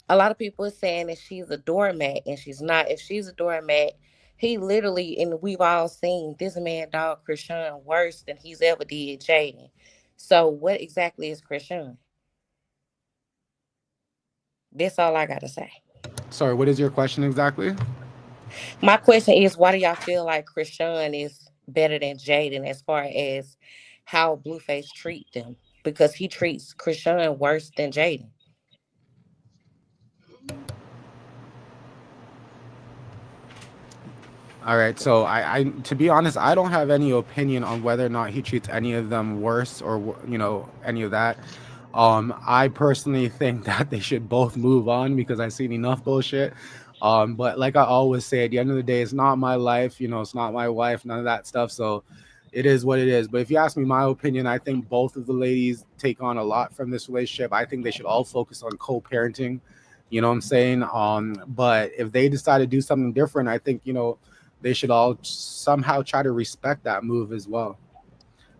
a lot of people are saying that she's a doormat, and she's not. If she's a doormat, he literally, and we've all seen this man dog Chrisean worse than he's ever did Jaidyn. So what exactly is Chrisean? That's all I gotta say. Sorry, what is your question exactly? My question is, why do y'all feel like Chrisean is better than Jaidyn as far as how Blueface treat them? Because he treats Chrisean worse than Jaidyn. All right, so to be honest, I don't have any opinion on whether or not he treats any of them worse or any of that. I personally think that they should both move on because I've seen enough bullshit. But like I always say, at the end of the day, it's not my life, it's not my wife, none of that stuff. So it is what it is. But if you ask me my opinion, I think both of the ladies take on a lot from this relationship. I think they should all focus on co-parenting. You know what I'm saying? But if they decide to do something different, I think, they should all somehow try to respect that move as well.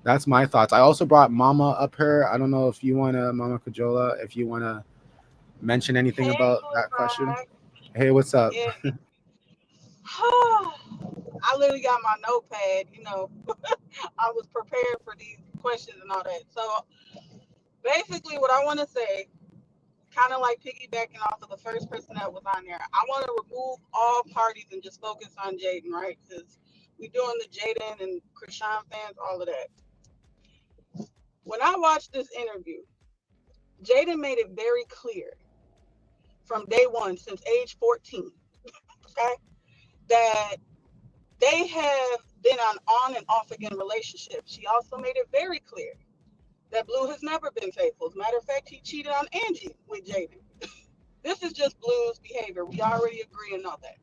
That's my thoughts. I also brought Mama up here. I don't know if you wanna, Mama Kajola, if you wanna mention anything Hey, about Blue that question. Flag. Hey, what's up? Yeah. I literally got my notepad. I was prepared for these questions and all that. So basically, what I want to say, kind of like piggybacking off of the first person that was on there, I want to remove all parties and just focus on Jaidyn, right? Because we doing the Jaidyn and Chrisean fans, all of that. When I watched this interview, Jaidyn made it very clear from day one, since age 14, okay, that they have been on and off again relationships. She also made it very clear that Blue has never been faithful. As a matter of fact, he cheated on Angie with Jaidyn. This is just Blue's behavior. We already agree and know that.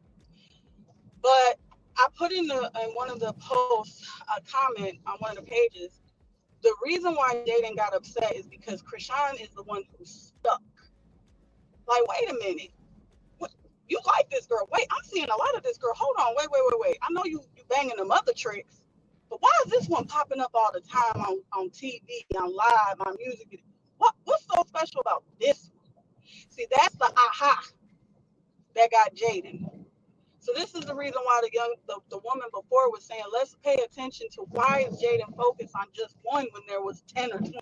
But I put in one of the posts a comment on one of the pages. The reason why Jaidyn got upset is because Chrisean is the one who's stuck. Like, wait a minute. What, you like this girl? Wait, I'm seeing a lot of this girl. Hold on, wait. I know you banging them other tricks, but why is this one popping up all the time on TV, on live, on music? What's so special about this one? See, that's the aha that got Jaidyn. So this is the reason why the woman before was saying, let's pay attention to why is Jaidyn focused on just one when there was 10 or 20.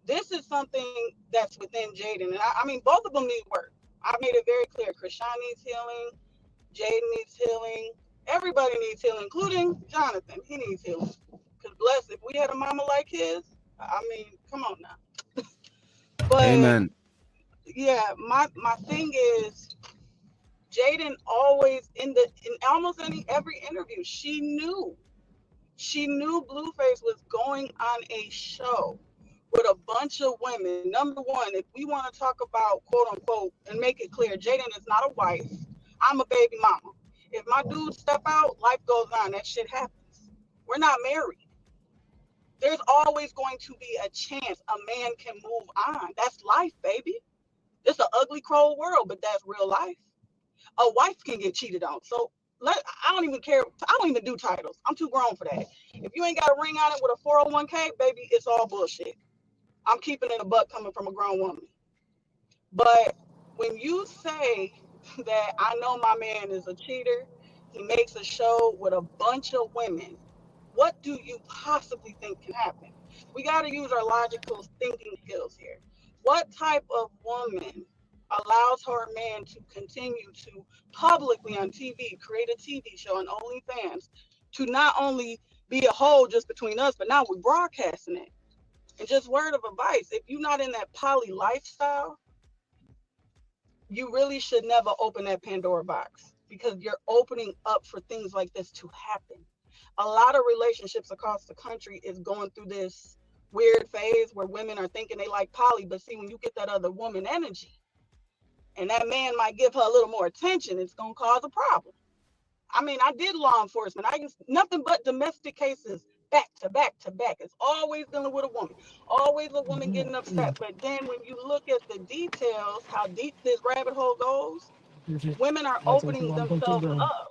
This is something that's within Jaidyn. And I mean, both of them need work. I made it very clear. Chrisean needs healing. Jaidyn needs healing. Everybody needs healing, including Jonathan. He needs healing. Because bless, if we had a mama like his, I mean, come on now. But Amen. yeah, my thing is, Jaidyn always in almost every interview, she knew Blueface was going on a show with a bunch of women. Number one, if we want to talk about quote unquote and make it clear, Jaidyn is not a wife. I'm a baby mama. If my dude step out, life goes on. That shit happens. We're not married. There's always going to be a chance a man can move on. That's life, baby. It's an ugly, cold world, but that's real life. A wife can get cheated on. So I don't even care. I don't even do titles. I'm too grown for that. If you ain't got a ring on it with a 401k, baby, it's all bullshit. I'm keeping it a buck coming from a grown woman. But when you say that I know my man is a cheater, he makes a show with a bunch of women, what do you possibly think can happen? We got to use our logical thinking skills here. What type of woman allows her man to continue to publicly on TV create a TV show on OnlyFans to not only be a hole just between us, but now we're broadcasting it? And just word of advice, if you're not in that poly lifestyle, you really should never open that Pandora box because you're opening up for things like this to happen. A lot of relationships across the country is going through this weird phase where women are thinking they like poly, but see, when you get that other woman energy and that man might give her a little more attention, it's going to cause a problem. I mean, I did law enforcement. I used nothing but domestic cases back to back to back. It's always dealing with a woman, always a woman getting upset. But then when you look at the details, how deep this rabbit hole goes, women are opening themselves up.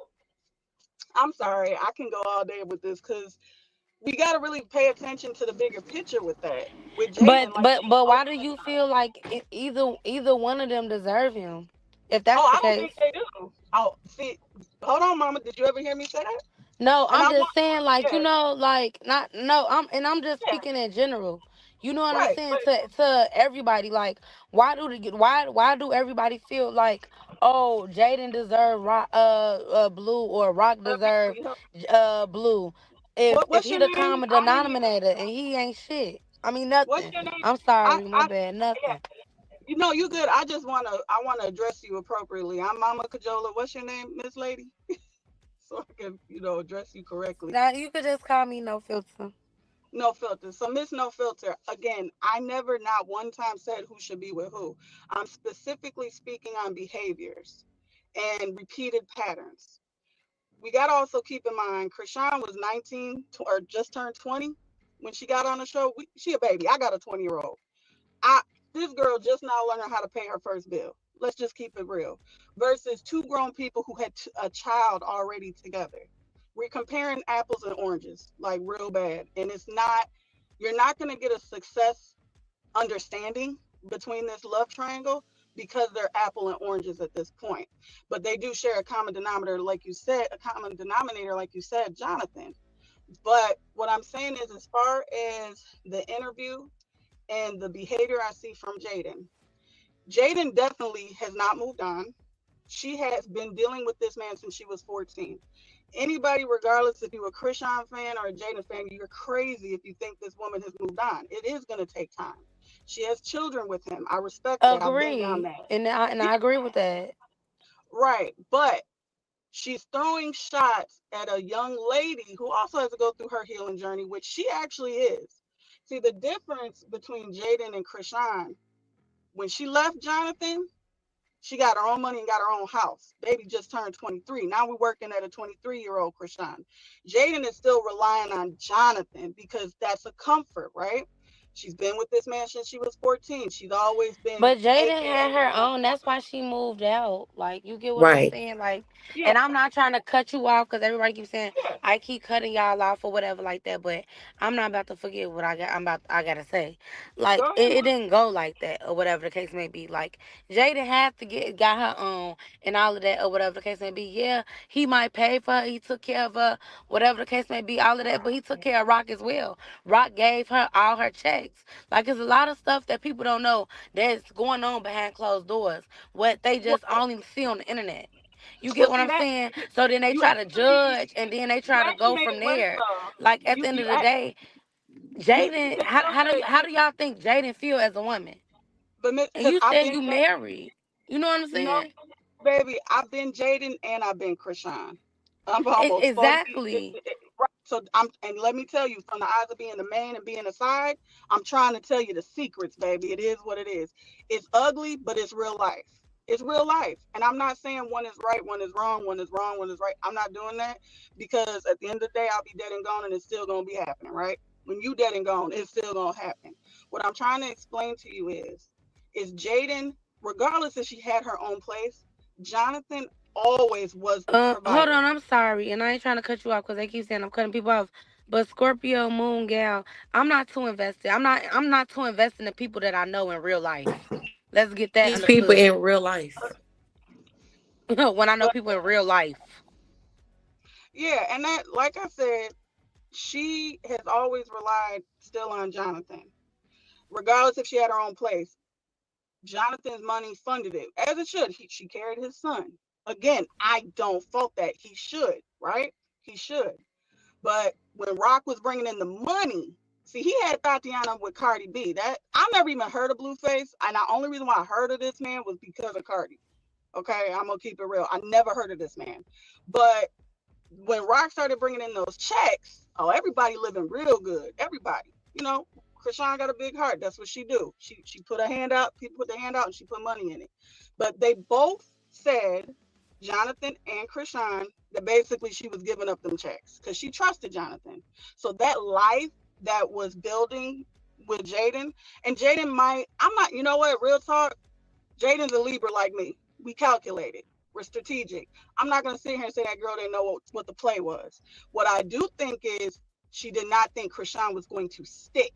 I'm sorry, I can go all day with this because we got to really pay attention to the bigger picture with that. With But Jaidyn, like but she's but why do opening. you feel like either one of them deserve him? If that's Oh, the I don't case. think they do. Oh, see, hold on, Mama. Did you ever hear me say that? No, And I'm I just want, saying, like, yeah, like, not, no, I'm just yeah, speaking in general. You know what I'm right. saying, But to everybody. Like, why do everybody feel like, oh, Jaden deserve rock, Blue, or Rock deserve Blue, if what's he your the name? common I didn't even. denominator and he ain't shit. I mean What's nothing. your name? I'm I, sorry, my I, bad, yeah, nothing. you good. I wanna address you appropriately. I'm Mama Cajola. What's your name, Miss Lady? So I can, address you correctly. Now you could just call me No Filter. No filter. So Miss No Filter. Again, I never, not one time, said who should be with who. I'm specifically speaking on behaviors and repeated patterns. we got to also keep in mind Chrisean was 19 or just turned 20 when she got on the show. She a baby. I got a 20-year-old. I This girl just now learning how to pay her first bill. Let's just keep it real. Versus two grown people who had a child already together. We're comparing apples and oranges like real bad, and it's not. You're not going to get a success understanding between this love triangle because they're apple and oranges at this point. But they do share a common denominator, like you said, Jonathan. But what I'm saying is, as far as the interview and the behavior I see from Jaidyn definitely has not moved on. She has been dealing with this man since she was 14. Anybody, regardless if you're a Chrisean fan or a Jaidyn fan, you're crazy if you think this woman has moved on. It is going to take time. She has children with him. I respect that. I've been down Agree, that. and Yeah, I agree with that. right. But she's throwing shots at a young lady who also has to go through her healing journey, which she actually is. See, the difference between Jaidyn and Chrisean, when she left Jonathan, she got her own money and got her own house. Baby just turned 23. Now we're working at a 23-year-old Chrisean. Jaidyn is still relying on Jonathan because that's a comfort, right? She's been with this man since she was 14. She's always been But Jaden AKA, had her own. That's why she moved out. Like, you get what I'm Right. saying? Like, yeah, and I'm not trying to cut you off because everybody keeps saying yeah, I keep cutting y'all off or whatever like that. But I'm not about to forget what I gotta say. go Like, ahead, it ma. didn't go like that or whatever the case may be. Like, Jaden had to got her own and all of that or whatever the case may be. Yeah, he might pay for her. He took care of her, whatever the case may be. All of that, but he took care of Rock as well. Rock gave her all her checks. Like, it's a lot of stuff that people don't know that's going on behind closed doors, what they Well, just only see on the internet. You get well, what see I'm that saying? So then they you try to actually judge and then they you try to actually go made from it worse there. though. Like at You the end you of the day, you Jaden, can still say how do y'all think Jaden feel as a woman? but And because you I've said been you married. You know what I'm no, saying? baby, I've been Jaden and I've been Chrisean. I'm almost 40. Exactly. Right. So and let me tell you, from the eyes of being the man and being the side, I'm trying to tell you the secrets, baby. It is what it is. It's ugly, but it's real life. It's real life. And I'm not saying one is right, one is wrong, one is wrong, one is right. I'm not doing that because at the end of the day, I'll be dead and gone and it's still going to be happening, right? When you dead and gone, it's still going to happen. What I'm trying to explain to you is Jaden, regardless if she had her own place, Jonathan always was the Hold provider. on, I'm sorry, and I ain't trying to cut you off because they keep saying I'm cutting people off. But Scorpio Moon Gal, I'm not too invested. I'm not too invested in the people that I know in real life. Let's get that These people understood. in real life. When I know But people in real life. yeah, and that, like I said, she has always relied still on Jonathan, regardless if she had her own place. Jonathan's money funded it, as it should. She carried his son. Again, I don't fault that. He should, right? He should. But when Rock was bringing in the money, see, he had Tatiana with Cardi B. That I never even heard of Blueface, and the only reason why I heard of this man was because of Cardi. Okay, I'm gonna keep it real. I never heard of this man, but when Rock started bringing in those checks, oh, everybody living real good. Everybody, Chrisean got a big heart. That's what she do. She put her hand out. People put their hand out, and she put money in it. But they both said, Jonathan and Chrisean, that basically she was giving up them checks because she trusted Jonathan. So that life that was building with Jaidyn, and Jaidyn might, I'm not, you know what, real talk, Jaden's a Libra like me. We calculated. We're strategic. I'm not going to sit here and say that girl didn't know what the play was. What I do think is she did not think Chrisean was going to stick.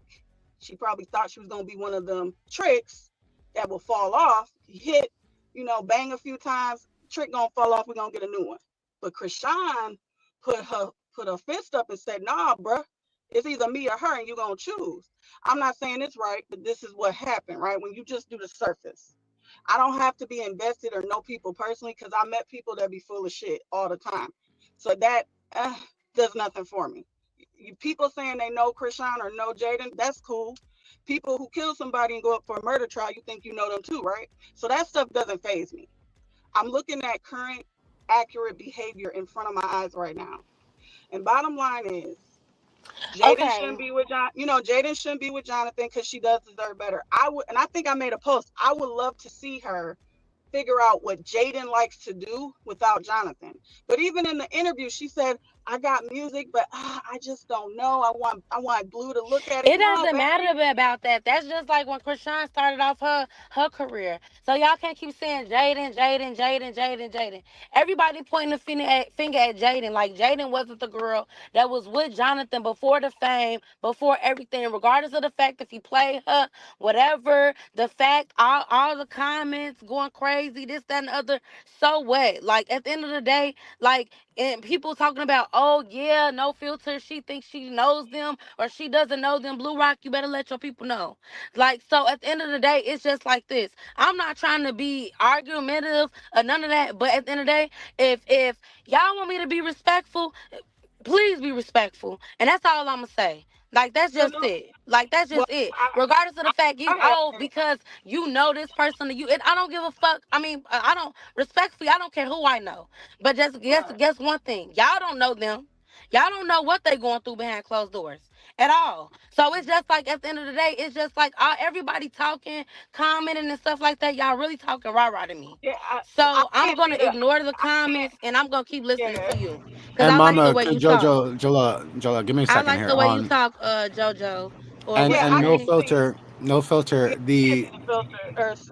She probably thought she was going to be one of them tricks that will fall off. Hit, bang a few times. Trick going to fall off. We're going to get a new one. But Chrisean put her fist up and said, nah, bruh. It's either me or her, and you're going to choose. I'm not saying it's right, but this is what happened, right? When you just do the surface. I don't have to be invested or know people personally because I met people that be full of shit all the time. So that does nothing for me. People saying they know Chrisean or know Jaidyn, that's cool. People who kill somebody and go up for a murder trial, you think you know them too, right? So that stuff doesn't faze me. I'm looking at current accurate behavior in front of my eyes right now. And bottom line is, Jaidyn shouldn't Okay. be with John. Jaidyn shouldn't be with Jonathan because she does deserve better. I would, and I think I made a post. I would love to see her figure out what Jaidyn likes to do without Jonathan. But even in the interview, she said, "I got music, but I just don't know. I want Blue to look at it." It No, doesn't matter baby. about that. That's just like when Chrisean started off her career. So y'all can't keep saying Jaidyn, Jaidyn, Jaidyn, Jaidyn, Jaidyn. Everybody pointing the finger at Jaidyn. Like Jaidyn wasn't the girl that was with Jonathan before the fame, before everything, regardless of the fact if he played her, whatever. The fact, all the comments going crazy, this, that, and the other. So what? Like at the end of the day, like and people talking about, oh yeah, no filter. She thinks she knows them or she doesn't know them. Blue Rock, you better let your people know. Like, so at the end of the day, it's just like this. I'm not trying to be argumentative or none of that, but at the end of the day, if y'all want me to be respectful, please be respectful. And that's all I'm gonna say. Like that's No, just no. it. Like that's Well, just it. Regardless of the fact you I because you know this person, I don't give a fuck. I mean, I don't respectfully. I don't care who I know. But just right. guess one thing. Y'all don't know them. Y'all don't know what they going through behind closed doors at all. So it's just like at the end of the day, it's just like everybody talking, commenting and stuff like that. Y'all really talking rah-rah to me. Yeah, I So I'm can't gonna be the. ignore the I can't. comments and I'm gonna keep listening to Yeah. you because And I like the Mama, way you talk. Jola, give me a I second like here. the way you talk, JoJo, or And what's Yeah, his and I no can name? see. filter, no Yeah, filter. you can't The see the filter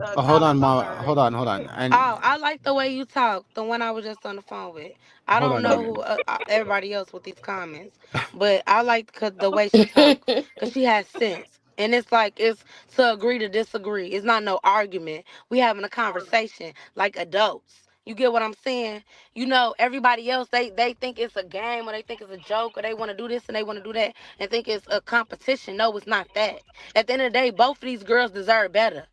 or hold on, comments. I'm Mama, sorry. hold on, and Oh, I like the way you talk. The one I was just on the phone with. I hold don't on, know Jaden. who everybody else with these comments, but I like the way she talk because she has sense. And it's like it's to agree to disagree. It's not no argument. We having a conversation like adults. You get what I'm saying? You know, everybody else they think it's a game or they think it's a joke or they want to do this and they want to do that and think it's a competition. No, it's not that. At the end of the day, both of these girls deserve better.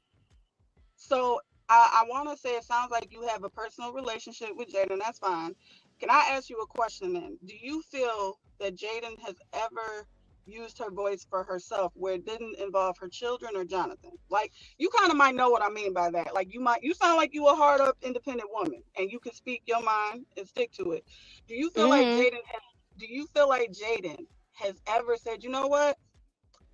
So I want to say it sounds like you have a personal relationship with Jaden. That's fine. Can I ask you a question then? Do you feel that Jaden has ever used her voice for herself where it didn't involve her children or Jonathan? Like you kind of might know what I mean by that. Like you sound like you a hard up independent woman and you can speak your mind and stick to it. Do you feel like Mhm. Jaden has ever said, you know what?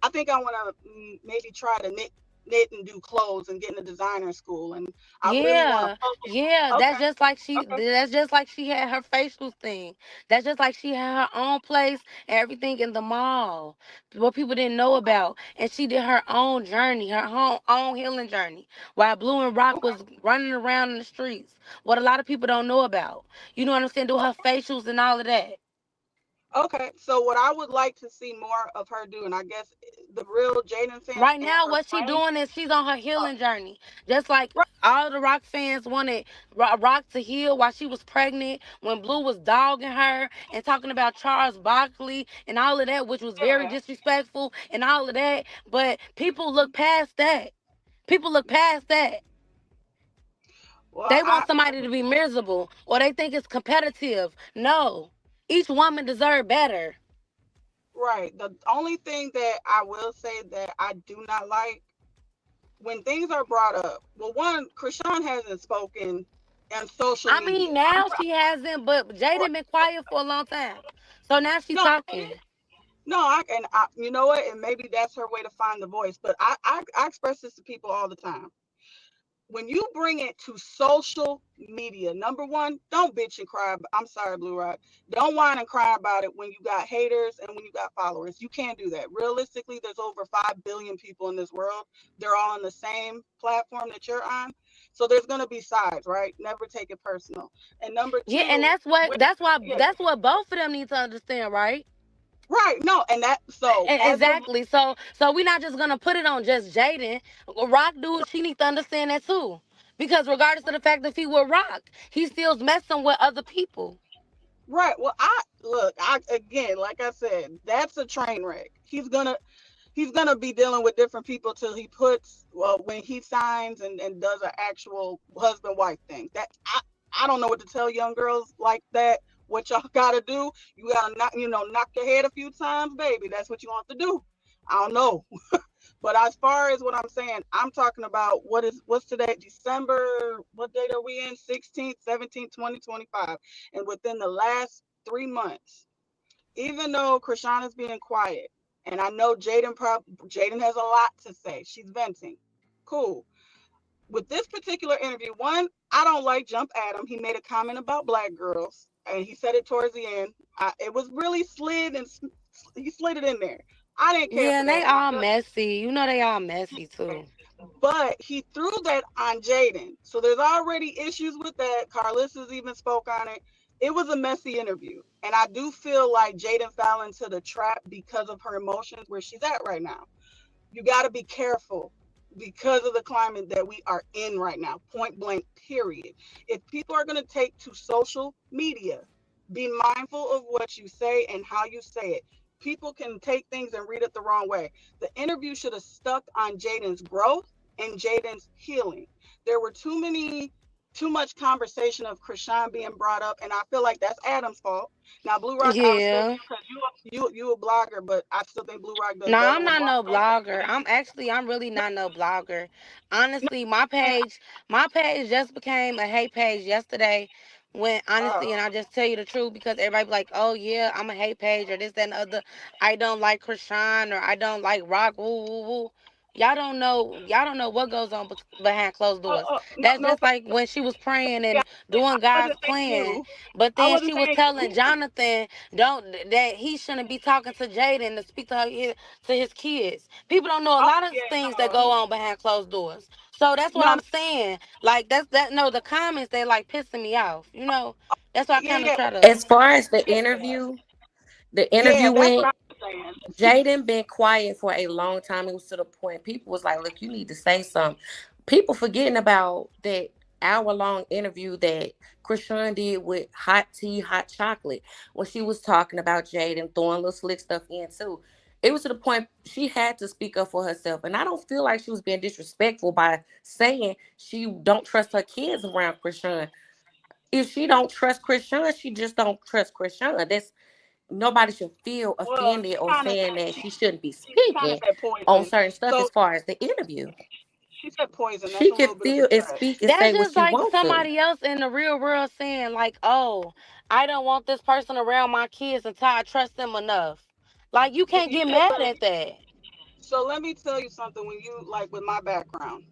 I think I want to maybe try to knit and do clothes and get into designer school, and I really want to Yeah, focus. yeah. Okay, okay, That's just like she had her facial thing. That's just like she had her own place and everything in the mall. What people didn't know about. And she did her own journey, her own healing journey. While Blue and Rock okay, was running around in the streets. What a lot of people don't know about. You know what I'm saying? Do her facials and all of that. okay. So what I would like to see more of her do, and I guess the real Jaden fans Right and now, her what she friends, doing is she's on her uh, healing journey. Just like right? all the Rock fans wanted Rock to heal while she was pregnant, when Blue was dogging her and talking about Charles Barkley and all of that, which was very Yeah. disrespectful and all of that. But people look past that. People look past that. Well, They want somebody to be miserable or they think it's competitive. No. Each woman deserves better. right. The only thing that I will say that I do not like when things are brought up. Well, one, Krishan hasn't spoken on social I media. mean, now she hasn't, but Jaden been quiet for a long time. So now she No, talking. no, you know what? And maybe that's her way to find the voice. But I express this to people all the time. When you bring it to social media, number one, don't bitch and cry. I'm sorry, Blue Rock. Don't whine and cry about it when you got haters and when you got followers. You can't do that. Realistically, there's over 5 billion people in this world. They're all on the same platform that you're on. So there's going to be sides, right? Never take it personal. And number Yeah, and two, yeah, that's what both of them need to understand, right? right. No, and that, so as of, Exactly. So we're not just gonna put it on just Jaden. Rock dude, she needs to understand that too. Because regardless of the fact that he will rock, he still's messing with other people. right. Well, again, like I said, that's a train wreck. He's gonna be dealing with different people till he puts, well, when he signs and does an actual husband wife thing. That I don't know what to tell young girls like that. What y'all gotta do? You gotta knock your head a few times, baby. That's what you want to do. I don't know. But as far as what I'm saying, I'm talking about what's today, December, what date are we in? 16th, 17th, 2025. And within the last 3 months, even though Krishan is being quiet, and I know Jaidyn has a lot to say. She's venting. Cool. With this particular interview, one, I don't like Jump Adam. He made a comment about black girls, and he said it towards the end. It was really slid, and he slid it in there. I didn't care Yeah, for and that, they and I all feel messy. You know they all messy too. but he threw that on Jaidyn. So there's already issues with that. Carlissa's even spoke on it. It was a messy interview. And I do feel like Jaidyn fell into the trap because of her emotions where she's at right now. You got to be careful because of the climate that we are in right now, point blank, period. If people are going to take to social media, be mindful of what you say and how you say it. People can take things and read it the wrong way. The interview should have stuck on Jaidyn's growth and Jaidyn's healing. There were too much conversation of Chrisean being brought up, and I feel like that's Adam's fault. Now, Blue Rock, I respect Yeah. you because you a blogger, but I still think Blue Rock does No, better I'm when not no bloggers. blogger. I'm really not no blogger. No, Honestly, my page just became a hate page yesterday. When honestly, and I just tell you the truth because everybody be like, "Oh yeah, I'm a hate page or this that, and the other." I don't like Chrisean or I don't like Rock. Woo woo woo. Y'all don't know what goes on behind closed doors. no, That's no, just like when she was praying yeah, and doing I God's wasn't saying plan. you. But I then wasn't she was saying telling you. Jonathan don't that he shouldn't be talking to Jaidyn to speak to her to his kids. People don't know a Oh lot of yeah, things that go on behind closed doors. So that's what no, I'm saying. Like no, the comments they like pissing me off. That's why I yeah, kind of yeah, try to. As far as the yeah. interview That's what went, I was saying. Jaidyn been quiet for a long time. It was to the point people was like, "Look, you need to say something." People forgetting about that hour-long interview that Chrisean did with Hot Tea, Hot Chocolate, when she was talking about Jaidyn throwing little slick stuff in too. It was to the point she had to speak up for herself, and I don't feel like she was being disrespectful by saying she don't trust her kids around Chrisean. If she don't trust Chrisean, she just don't trust Chrisean. That's nobody should feel Well, offended or saying that she shouldn't be she kind of speaking said on poison. certain stuff So as far as the interview. she said poison. That's She a can little bit of a feel and stretch. speak and That's say what just she like wants to. somebody else in the real world saying like, "Oh, I don't want this person around my kids until I trust them enough." Like you Yeah, can't get mad at that. so let me tell you something. When you like with my background,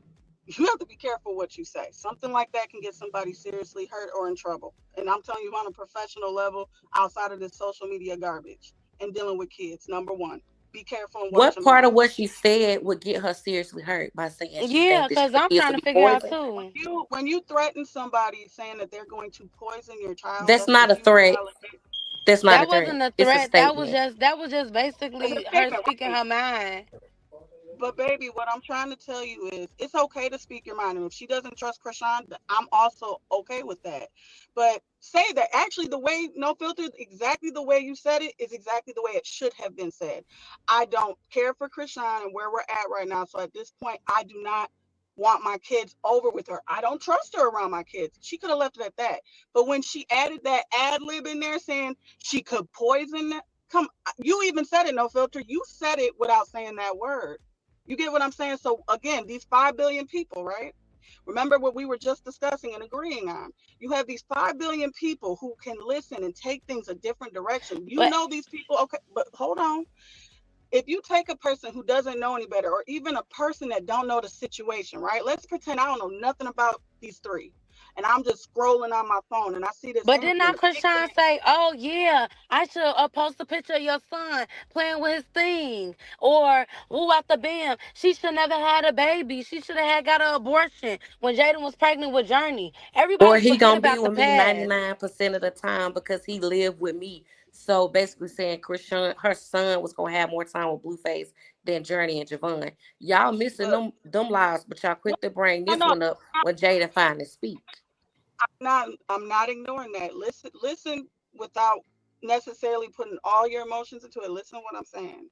you have to be careful what you say. Something like that can get somebody seriously hurt or in trouble. And I'm telling you on a professional level, outside of this social media garbage and dealing with kids. Number one, be careful and watch What your part mouth. of what she said would get her seriously hurt by saying she Yeah, think that because her I'm kids trying will to be figure out poisoned? too. When you threaten somebody saying that they're going to poison your child, That's that's a not a huge threat. allegation. That's not a That threat. wasn't a It's a threat. statement. That was just It's a basically her statement, speaking right? her mind. But baby, what I'm trying to tell you is it's okay to speak your mind. And if she doesn't trust Chrisean, I'm also okay with that. But say that actually the way no filter, exactly the way you said it is exactly the way it should have been said. I don't care for Chrisean and where we're at right now. So at this point, I do not want my kids over with her. I don't trust her around my kids. She could have left it at that. But when she added that ad lib in there saying she could poison them, come, you even said it, no filter. You said it without saying that word. You get what I'm saying? So again, these 5 billion people, right? Remember what we were just discussing and agreeing on. You have these 5 billion people who can listen and take things a different direction. You But know these people, okay, but hold on. If you take a person who doesn't know any better, or even a person that don't know the situation, right? Let's pretend I don't know nothing about these three. And I'm just scrolling on my phone and I see this But did interview and not the picture. Krishan say, "Oh yeah, I should post a picture of your son playing with his thing," or "Woo out the bam, she should never had a baby. She should have had got an abortion when Jaidyn was pregnant with Journey." Or Everybody he forget gonna be about the with me past. 99% of the time because he lived with me. So basically saying Chrisean, her son was gonna have more time with Blueface than Journey and Javon. Y'all missing But them lives, but y'all quick to bring no, this no, one up when Jada finally speak. I'm not ignoring that. Listen without necessarily putting all your emotions into it. Listen to what I'm saying.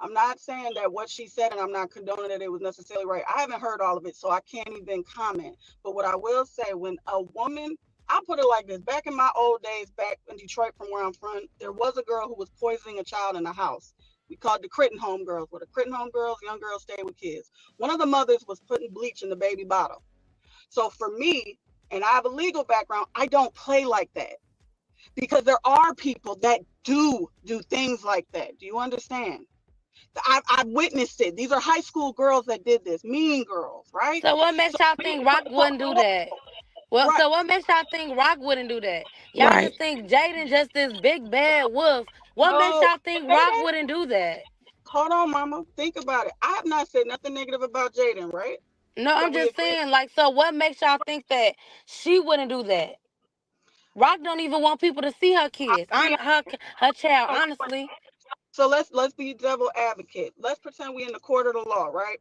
I'm not saying that what she said, and I'm not condoning that it was necessarily right. I haven't heard all of it, so I can't even comment. But what I will say, when a woman, I'll put it like this: back in my old days, back in Detroit, from where I'm from, there was a girl who was poisoning a child in the house. We called the Critton Home Girls. Where the Critton Home Girls, young girls stay with kids. One of the mothers was putting bleach in the baby bottle. So for me, and I have a legal background, I don't play like that because there are people that do things like that. Do you understand? I've witnessed it. These are high school girls that did this, mean girls, right? So what So, makes y'all think Rock wouldn't do that? Well, Right. so what makes y'all think Rock wouldn't do that? Y'all Right. just think Jaidyn just this big bad wolf. What makes No, y'all think Rock Jaden, wouldn't do that? hold on, mama. Think about it. I have not said nothing negative about Jaden, right? No, Can I'm we just agree? saying, like, so what makes y'all think that she wouldn't do that? Rock don't even want people to see her I kids, agree. her child. Honestly, So let's be devil advocate. Let's pretend we in the court of the law, right?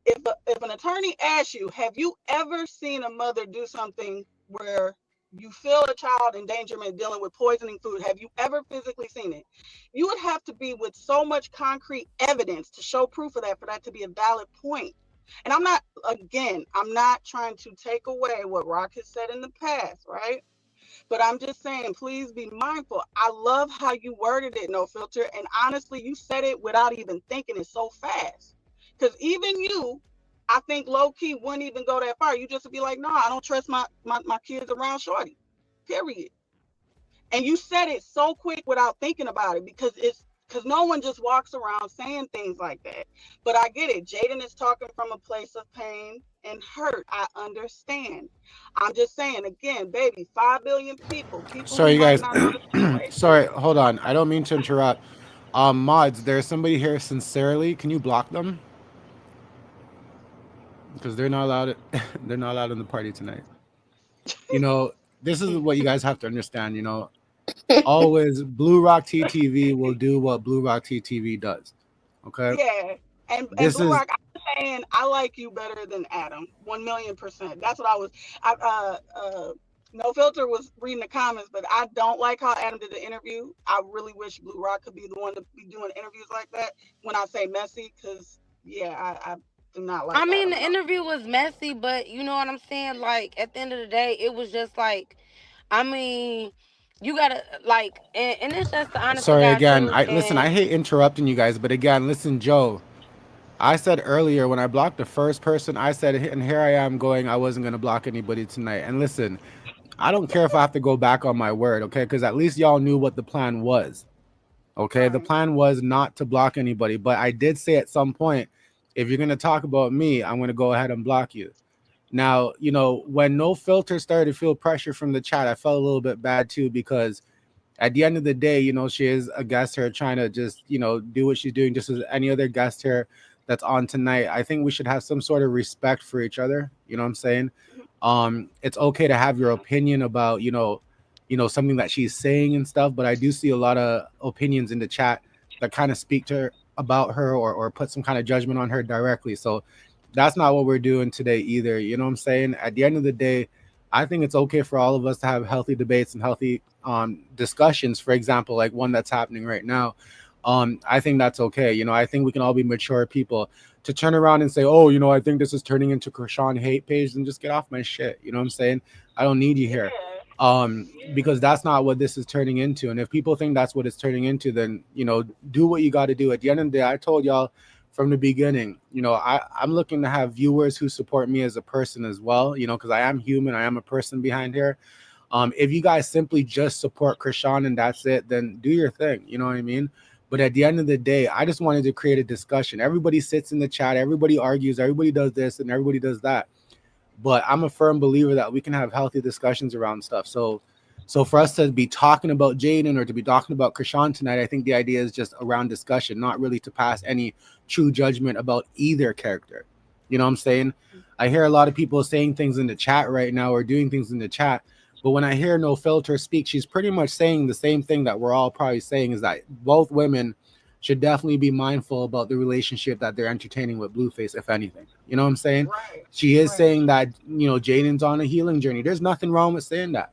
If an attorney asks you, have you ever seen a mother do something where you feel a child endangerment dealing with poisoning food? Have you ever physically seen it? You would have to be with so much concrete evidence to show proof of that for that to be a valid point. And I'm not trying to take away what Rock has said in the past, right? But I'm just saying, please be mindful. I love how you worded it, no filter. And honestly, you said it without even thinking it so fast. Because even you, I think low key wouldn't even go that far. You just would be like, no, I don't trust my kids around Shorty. Period. And you said it so quick without thinking about it because no one just walks around saying things like that. But I get it. Jaidyn is talking from a place of pain and hurt. I understand. I'm just saying again, baby, 5 billion people who Sorry, you might guys. not know the situation. Sorry, hold on. I don't mean to interrupt. Mods, there's somebody here sincerely. Can you block them? Because they're not allowed. They're not allowed in the party tonight. You know, this is what you guys have to understand. You know, always Blue Rock TTV will do what Blue Rock TTV does. Okay, Yeah. And this Blue is Rock, I'm saying I like you better than Adam. 1,000,000%. That's what I was. No filter was reading the comments, but I don't like how Adam did the interview. I really wish Blue Rock could be the one to be doing interviews like that. When I say messy, because yeah, I do not I like mean, Adam the at all. interview was messy, but you know what I'm saying. Like at the end of the day, it was just like, I mean, you gotta like, and it's just the honest to sorry God again. truth. I listen. I And hate interrupting you guys, but again, listen, Joe. I said earlier when I blocked the first person, I said, and here I am going, I wasn't going to block anybody tonight. And listen, I don't care if I have to go back on my word, okay? Because at least y'all knew what the plan was, okay? The Right. plan was not to block anybody. But I did say at some point, if you're going to talk about me, I'm going to go ahead and block you. Now, you know, when No Filter started to feel pressure from the chat, I felt a little bit bad too because at the end of the day, you know, she is a guest here trying to just, you know, do what she's doing just as any other guest here that's on tonight. I think we should have some sort of respect for each other. You know what I'm saying? It's okay to have your opinion about, something that she's saying and stuff, but I do see a lot of opinions in the chat that kind of speak to her about her or put some kind of judgment on her directly. So that's not what we're doing today either. You know what I'm saying? At the end of the day, I think it's okay for all of us to have healthy debates and healthy discussions. For example, like one that's happening right now. I think that's okay. You know, I think we can all be mature people. To turn around and say, "Oh, you know, I think this is turning into Chrisean hate page," and just get off my shit. You know what I'm saying? I don't need you here, Yeah. because that's not what this is turning into. And if people think that's what it's turning into, then do what you got to do. At the end of the day, I told y'all from the beginning, I'm looking to have viewers who support me as a person as well, because I am human, I am a person behind here. If you guys simply just support Chrisean and that's it, then do your thing, you know what I mean? But at the end of the day, I just wanted to create a discussion. Everybody sits in the chat, everybody argues, everybody does this and everybody does that. But I'm a firm believer that we can have healthy discussions around stuff. So for us to be talking about Jaidyn or to be talking about Chrisean tonight, I think the idea is just around discussion, not really to pass any true judgment about either character. You know what I'm saying? I hear a lot of people saying things in the chat right now or doing things in the chat. But when I hear No Filter speak, she's pretty much saying the same thing that we're all probably saying, is that both women should definitely be mindful about the relationship that they're entertaining with Blueface, if anything. You know what I'm saying? Right. She is Right. saying that, Jaidyn's on a healing journey. There's nothing wrong with saying that.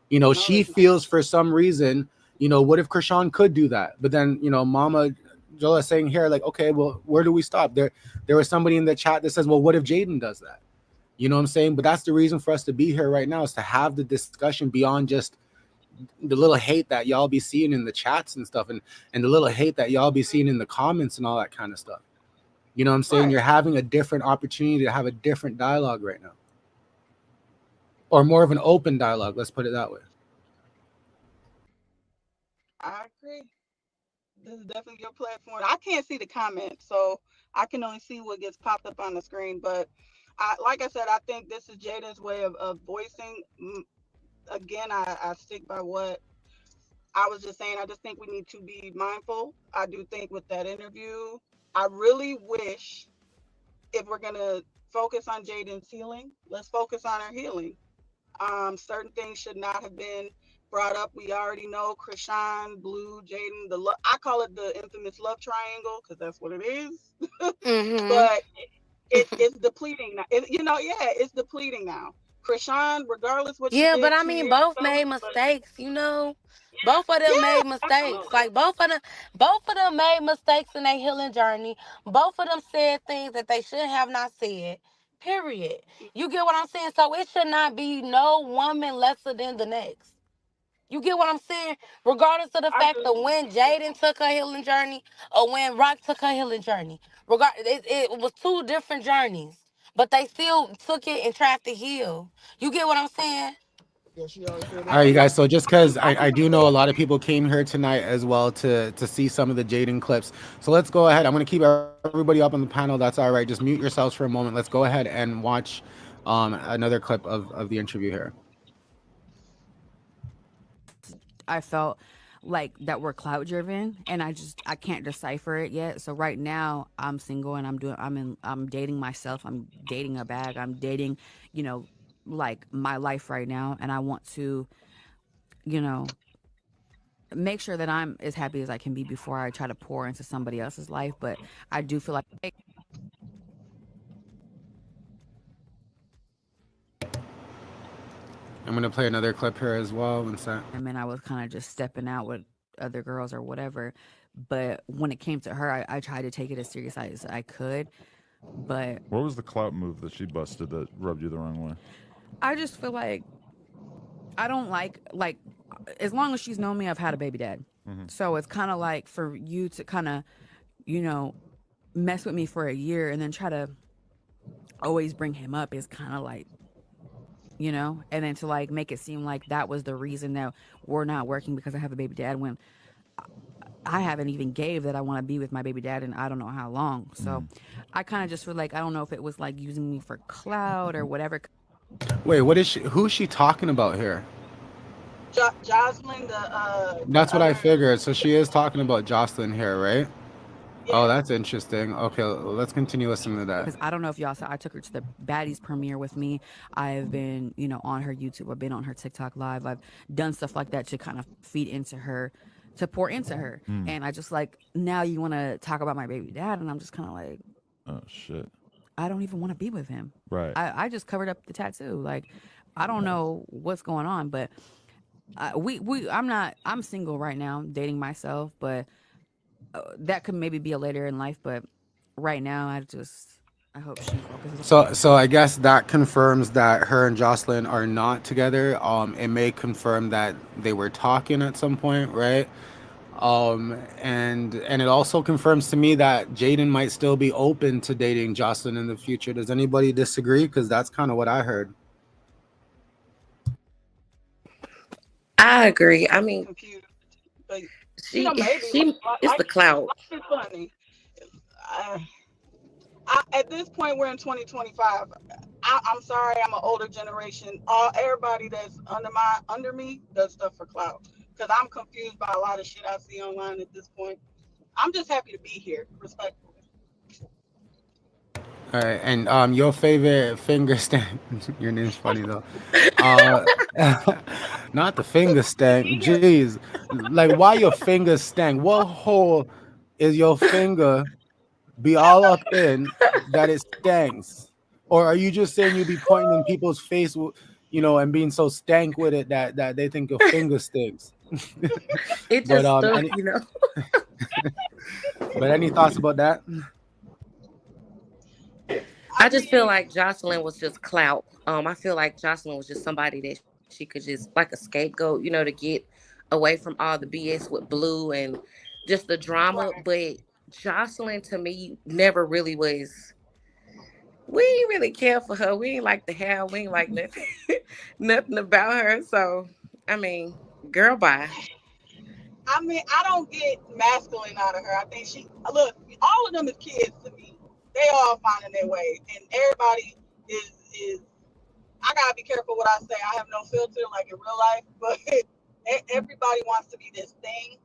No, She there's not. feels for some reason, what if Chrisean could do that? But then, Mama Jola is saying here, like, okay, well, where do we stop? There was somebody in the chat that says, well, what if Jaidyn does that? You know what I'm saying? But that's the reason for us to be here right now, is to have the discussion beyond just the little hate that y'all be seeing in the chats and stuff, and the little hate that y'all be seeing in the comments and all that kind of stuff. You know what I'm saying? Right. You're having a different opportunity to have a different dialogue right now, or more of an open dialogue. Let's put it that way. I agree. This is definitely your platform. I can't see the comments, so I can only see what gets popped up on the screen. But like I said, I think this is Jaden's way of voicing. Again, I stick by what I was just saying. I just think we need to be mindful. I do think with that interview, I really wish, if we're gonna focus on Jaden's healing, let's focus on her healing. Certain things should not have been brought up. We already know Chrisean, Blue, Jaidyn. I call it the infamous love triangle because that's what it is. Mm-hmm. But it's depleting now. It's depleting now. Chrisean, regardless what she Yeah, but did I two mean, years both ago, made but mistakes. yeah, Both of them yeah, made mistakes. absolutely. Like both of them made mistakes in their healing journey. Both of them said things that they should have not said. Period. You get what I'm saying? So it should not be no woman lesser than the next. You get what I'm saying? Regardless of the I fact do. of when Jaidyn took her healing journey or when Rock took her healing journey. It was two different journeys. But they still took it and tried to heal. You get what I'm saying? All right, you guys. So just because I I do know completely a lot of agree. people came here tonight as well to see some of the Jaden clips. So let's go ahead. I'm going to keep everybody up on the panel. That's all right. Just mute yourselves for a moment. Let's go ahead and watch another clip of the interview here. I felt like that we're clout driven, and I can't decipher it yet. So right now I'm single and I'm dating myself. I'm dating a bag. I'm dating, you know, like my life right now, and I want to, you know, make sure that I'm as happy as I can be before I try to pour into somebody else's life. But I do feel like I'm going to play another clip here as well. One sec. I mean, I was kind of just stepping out with other girls or whatever. But when it came to her, I tried to take it as serious as I could. But What was the clout move that she busted that rubbed you the wrong way? I just feel like I don't like as long as she's known me, I've had a baby dad. Mm-hmm. So it's kind of like for you to kind of, you know, mess with me for a year and then try to always bring him up is kind of like, and then to like make it seem like that was the reason that we're not working because I have a baby dad when I haven't even gave that I want to be with my baby dad and I don't know how long. So I kind of just feel like I don't know if it was like using me for clout or whatever. Wait, what is she? Who's she talking about here? Jocelyn, the That's what I other, figured. So she is talking about Jocelyn here, right? Oh, yeah. that's interesting. Okay, let's continue listening to that. Because I don't know if y'all saw, I took her to the Baddies premiere with me. I've been, on her YouTube. I've been on her TikTok live. I've done stuff like that to kind of feed into her, to pour into her. And I just like, now you want to talk about my baby dad. And I'm just kind of like, Oh shit! I don't even want to be with him. Right. I just covered up the tattoo. Like, I don't know what's going on, but I'm single right now, dating myself, but that could maybe be a later in life. But right now, I hope she focuses. So I guess that confirms that her and Jocelyn are not together. It may confirm that they were talking at some point, right? And it also confirms to me that Jaidyn might still be open to dating Jocelyn in the future. Does anybody disagree? Because that's kind of what I heard. I agree. I I'm mean, confused, but she maybe she it's the clout. life is funny. I, at this point, we're in 2025. I'm sorry, I'm an older generation. Everybody that's under me does stuff for clout because I'm confused by a lot of shit I see online at this point. I'm just happy to be here, respectfully. All right, and your favorite finger stank. Your name's funny though. Uh, not the finger stank. Jeez, like why your finger stank? What hole is your finger be all up in that it stanks? Or are you just saying you be pointing in people's face, and being so stank with it that they think your finger stinks? It But just stuck, any but any thoughts about that? I I just feel mean, like Jocelyn was just clout. I feel like Jocelyn was just somebody that she could just like a scapegoat, to get away from all the BS with Blue and just the drama. right. But Jocelyn to me never really was. We ain't really care for her. We ain't like the hair. We ain't like nothing, nothing about her. So I mean, girl, bye. I mean, I don't get masculine out of her. I think all of them is kids to me. They all finding their way, and everybody is I gotta be careful what I say. I have no filter like in real life, but everybody wants to be this thing,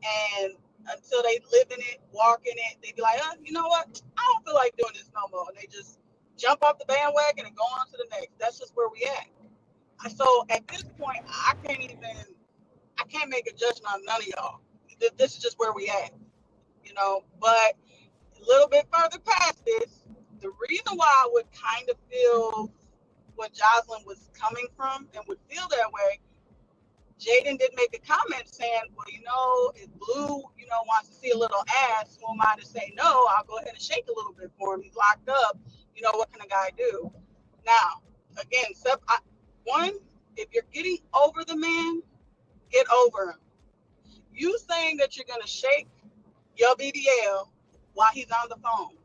and until they live in it, walk in it, they be like, you know what? I don't feel like doing this no more, and they just jump off the bandwagon and go on to the next. That's just where we at. So at this point, I can't make a judgment on none of y'all. This is just where we at, you know. But a little bit further past this, the reason why I would kind of feel what Jocelyn was coming from and would feel that way, Jaidyn did make a comment saying, well, you know, if Blue, you know, wants to see a little ass, who am I to say no? I'll go ahead and shake a little bit for him. He's locked up. You know, what can a guy do? Now, again, one, if you're getting over the man, get over him. You saying that you're going to shake your BBL while he's on the phone.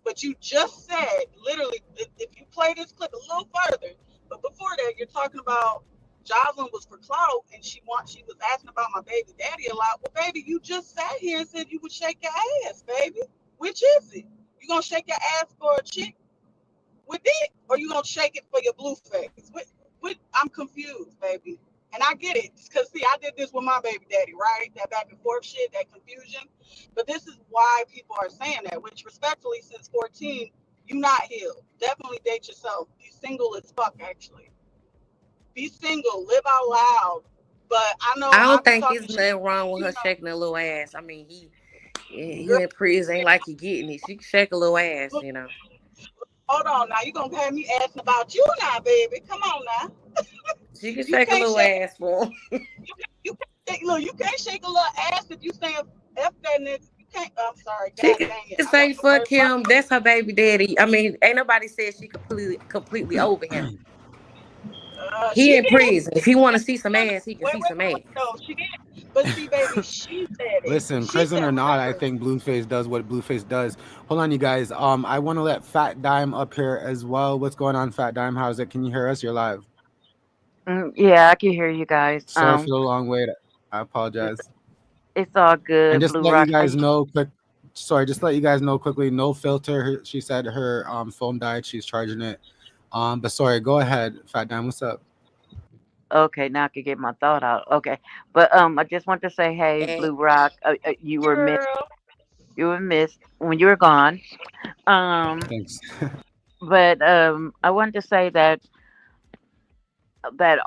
But you just said, literally, if you play this clip a little further, but before that, you're talking about Jocelyn was for clout and she was asking about my baby daddy a lot. Well, baby, you just sat here and said you would shake your ass, baby. Which is it? You gonna shake your ass for a chick with it, or you gonna shake it for your blue face? I'm confused, baby. And I get it, because see, I did this with my baby daddy, right? That back and forth shit, that confusion. But this is why people are saying that, which respectfully, since 14, you not healed. Definitely date yourself. Be single as fuck, actually. Be single, live out loud. But I know I I don't be think talking there's shit, nothing wrong with you her know, shaking a little ass. I mean, he girl, in prison, ain't like he getting it. She can shake a little ass, look, you know. hold on now. You gonna have me asking about you now, baby. Come on now. She can You shake a can't little shake ass for him. you can't shake, look, you can't shake a little ass if you saying F that nigga. You can't, I'm sorry, She god can dang it. I say got the fuck worst my him. That's her baby daddy. I mean, ain't nobody said she completely over him. He she in did. prison. If he want to see some ass, he can Wait, see wait, some wait, wait. ass. No, she did. But see, baby, she said it. Listen, She prison said, or not, I remember, think Blueface does what Blueface does. Hold on, you guys. I want to let Fat Dime up here as well. What's going on, Fat Dime? How's it? Can you hear us? You're live. Yeah, I can hear you guys. Sorry for the long wait. I It's, apologize. it's all And good, just to Blue let you Rock. guys know, quick. Sorry, just to let you guys know quickly. No filter. She said her phone died. She's charging it. But sorry. Go ahead, Fat Dime. What's up? Okay, now I can get my thought out. Okay, but I just want to say, hey, And Blue Rock, you were missed. girl, You were missed when you were gone. Um, Thanks. but I wanted to say that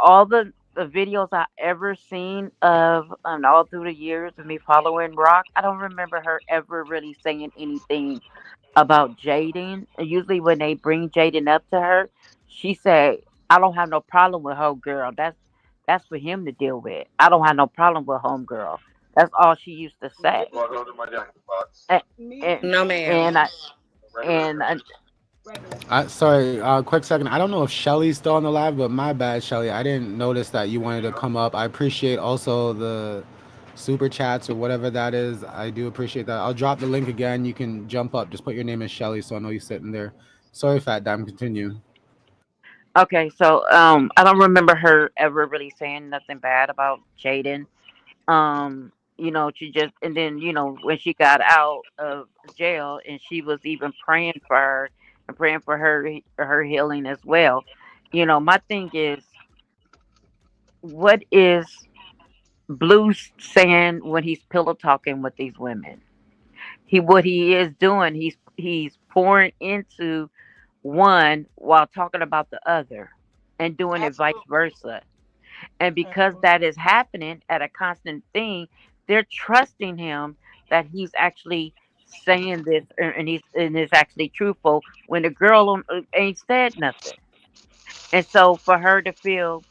all the videos I ever seen of and all through the years of me following Rock, I don't remember her ever really saying anything about Jaidyn. Usually when they bring Jaidyn up to her, she said, "I don't have no problem with homegirl. That's for him to deal with. I don't have no problem with homegirl." That's all she used to say. And me, and, no, ma'am. and I and regular. Sorry, quick second. I don't know if Shelly's still on the live, but my bad, Shelly. I didn't notice that you wanted to come up. I appreciate also the super chats or whatever that is. I do appreciate that. I'll drop the link again. You can jump up. Just put your name as Shelly, so I know you're sitting there. Sorry, Fat Dime. Continue. okay, so I don't remember her ever really saying nothing bad about Jaden. She just and then when she got out of jail and she was even praying for her and praying for her healing as well. My thing is, what is Blue saying when he's pillow talking with these women? What he is doing, he's pouring into one while talking about the other and doing it vice Absolutely, versa. And because absolutely. that is happening at a constant thing, they're trusting him that he's actually saying this and is actually truthful when the girl ain't said nothing. And so for her to feel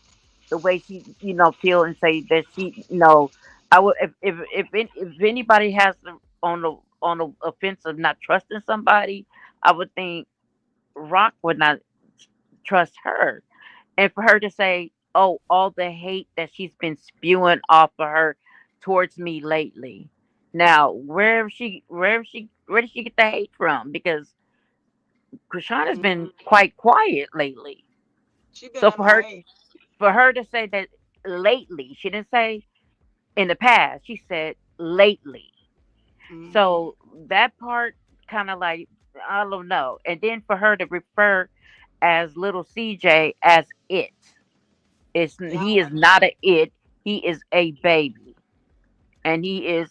the way she, feel and say that she, I would if anybody has on the offense of not trusting somebody, I would think Rock would not trust her. And for her to say, "Oh, all the hate that she's been spewing off of her towards me lately." Now, where did she get the hate from? Because Krishan has Mm-hmm. been quite quiet lately. She been So MIA. for her to say that lately, she didn't say in the past. She said lately. Mm-hmm. So that part kind of like, I don't know. And then for her to refer as little CJ as it. He is not a it. He is a baby, and he is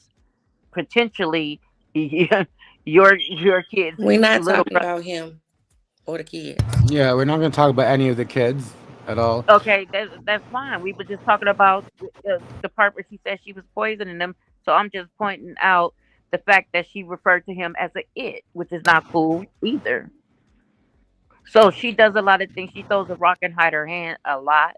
potentially your kid's We're not little talking brother. about him or the kids. Yeah, we're not going to talk about any of the kids at all. Okay, that's fine. We were just talking about the part where she said she was poisoning them. So I'm just pointing out the fact that she referred to him as a it, which is not cool either. So she does a lot of things. She throws a rock and hide her hand a lot.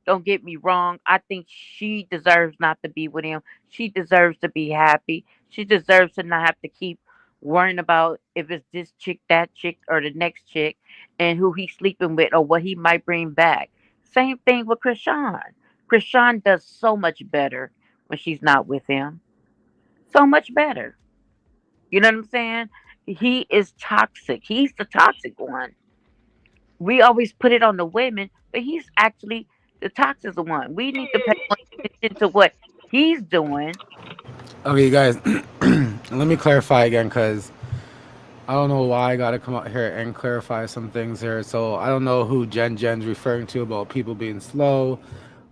Don't get me wrong. I think she deserves not to be with him. She deserves to be happy. She deserves to not have to keep worrying about if it's this chick, that chick, or the next chick, and who he's sleeping with or what he might bring back. Same thing with Chrisean. Chrisean does so much better when she's not with him. So much better. You know what I'm saying? He is toxic. He's the toxic one. We always put it on the women, but he's actually the toxic one. We need to pay more attention to what he's doing. Okay, you guys, let me clarify again because I don't know why I got to come out here and clarify some things here. So I don't know who Jen's referring to about people being slow.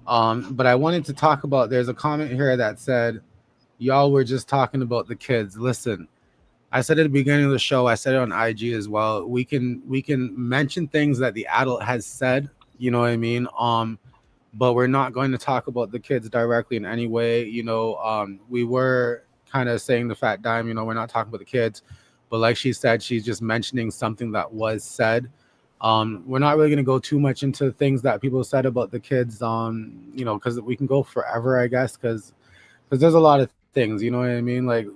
But I wanted to talk about, there's a comment here that said, y'all were just talking about the kids. Listen, I said at the beginning of the show, I said it on IG as well. We can mention things that the adult has said, you know what I mean? But we're not going to talk about the kids directly in any way. We were kind of saying the fat dime, we're not talking about the kids, but like she said, she's just mentioning something that was said. We're not really going to go too much into things that people said about the kids, because we can go forever, I guess, because there's a lot of things, you know what I mean? Like,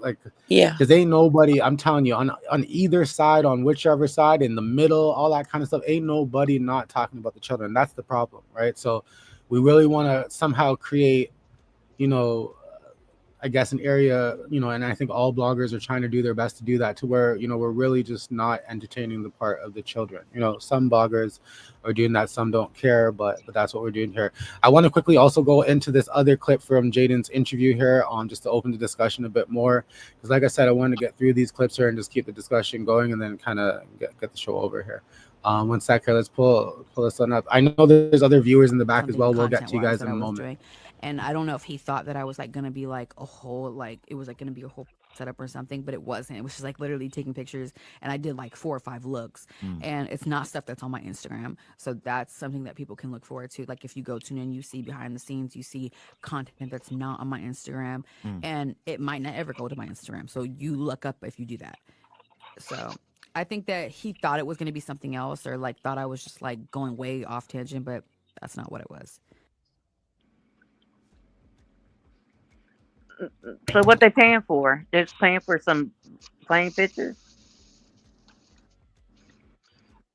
Yeah. because ain't nobody, I'm telling you, on either side, on whichever side, in the middle, all that kind of stuff, ain't nobody not talking about the children. That's the problem, right? So we really want to somehow create, you know, I guess an area, and I think all bloggers are trying to do their best to do that, to where, we're really just not entertaining the part of the children. Some bloggers are doing that, some don't care, but that's what we're doing here. I want to quickly also go into this other clip from Jaidyn's interview here, just to open the discussion a bit more. Because like I said, I wanted to get through these clips here and just keep the discussion going and then kind of get the show over here. One sec here, let's pull this one up. I know there's other viewers in the back as well. We'll get to you guys in a moment. And I don't know if he thought that I was like gonna be like a whole, like it was like gonna be a whole setup or something, but it wasn't. It was just like literally taking pictures, and I did like 4 or 5 looks, and it's not stuff that's on my Instagram. So that's something that people can look forward to. Like if you go tune in, you see behind the scenes, you see content that's not on my Instagram, and it might not ever go to my Instagram. So you look up if you do that. So I think that he thought it was gonna be something else, or like thought I was just like going way off tangent, but that's not what it was. So what they paying for? They're just paying for some plain pictures.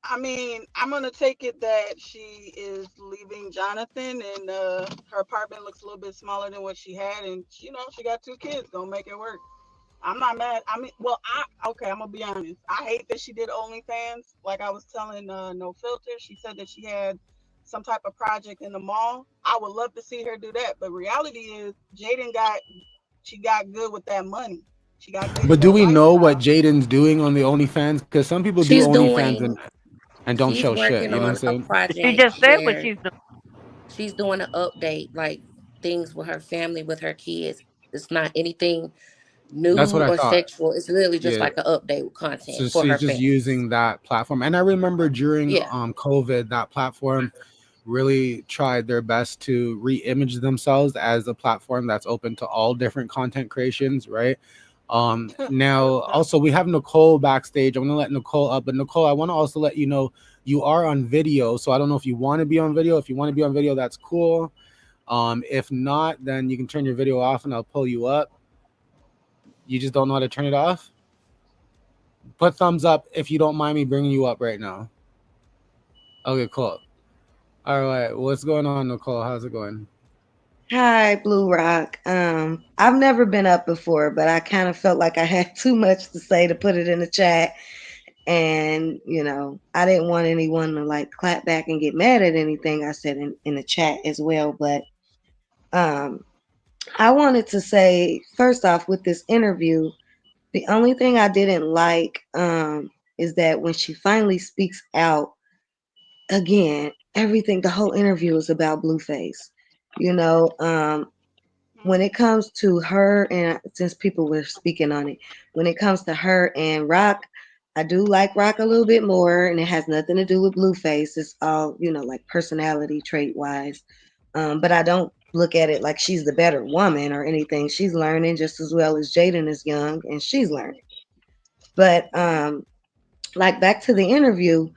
I mean, I'm gonna take it that she is leaving Jonathan, and her apartment looks a little bit smaller than what she had, and she got 2 kids. Gonna make it work. I'm not mad. I mean, well, okay. I'm gonna be honest. I hate that she did OnlyFans. Like I was telling No Filter, she said that she had some type of project in the mall. I would love to see her do that, but reality is, she got good with that money. She got good But with do that we know what lifestyle. Jaidyn's doing on the OnlyFans? Because some people do She's OnlyFans doing and don't she's show shit. working You know what I'm on a saying? She project just said what where she's doing. she's doing an update, like things with her family, with her kids. It's not anything That's what new I or thought. sexual. It's literally just Yeah. like an update with content So for her she's just fans. using that platform. And I remember during Yeah. COVID, that platform really tried their best to re-image themselves as a platform that's open to all different content creations, right? Now also we have Nicole backstage. I'm gonna let Nicole up, but Nicole, I want to also let you know you are on video. So I don't know if you want to be on video. If you want to be on video, that's cool. If not, then you can turn your video off and I'll pull you up. You just don't know how to turn it off? Put thumbs up if you don't mind me bringing you up right now. Okay, cool. All right, what's going on, Nicole? How's it going? Hi, Blue Rock. I've never been up before, but I kind of felt like I had too much to say to put it in the chat. And, I didn't want anyone to like clap back and get mad at anything I said in the chat as well. But I wanted to say, first off, with this interview, the only thing I didn't like is that when she finally speaks out, again, everything, the whole interview is about Blueface. You know, when it comes to her, and since people were speaking on it, when it comes to her and Rock, I do like Rock a little bit more, and it has nothing to do with Blueface. It's all, like personality trait wise. But I don't look at it like she's the better woman or anything. She's learning just as well as Jaidyn is young and she's learning. But like back to the interview,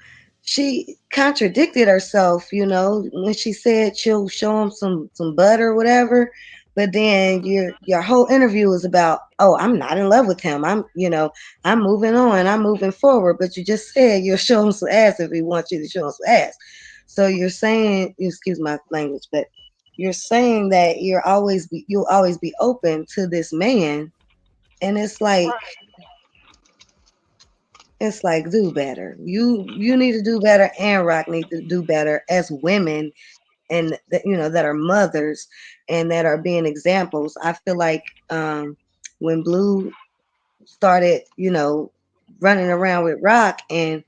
she contradicted herself, when she said she'll show him some butt or whatever. But then your whole interview is about, oh, I'm not in love with him. I'm moving on. I'm moving forward. But you just said you'll show him some ass if he wants you to show him some ass. So you're saying, excuse my language, but you're saying that you'll always be open to this man, and Right. it's like, do better. You need to do better, and Rock need to do better as women, and that are mothers and that are being examples. I feel like when Blue started, running around with Rock, and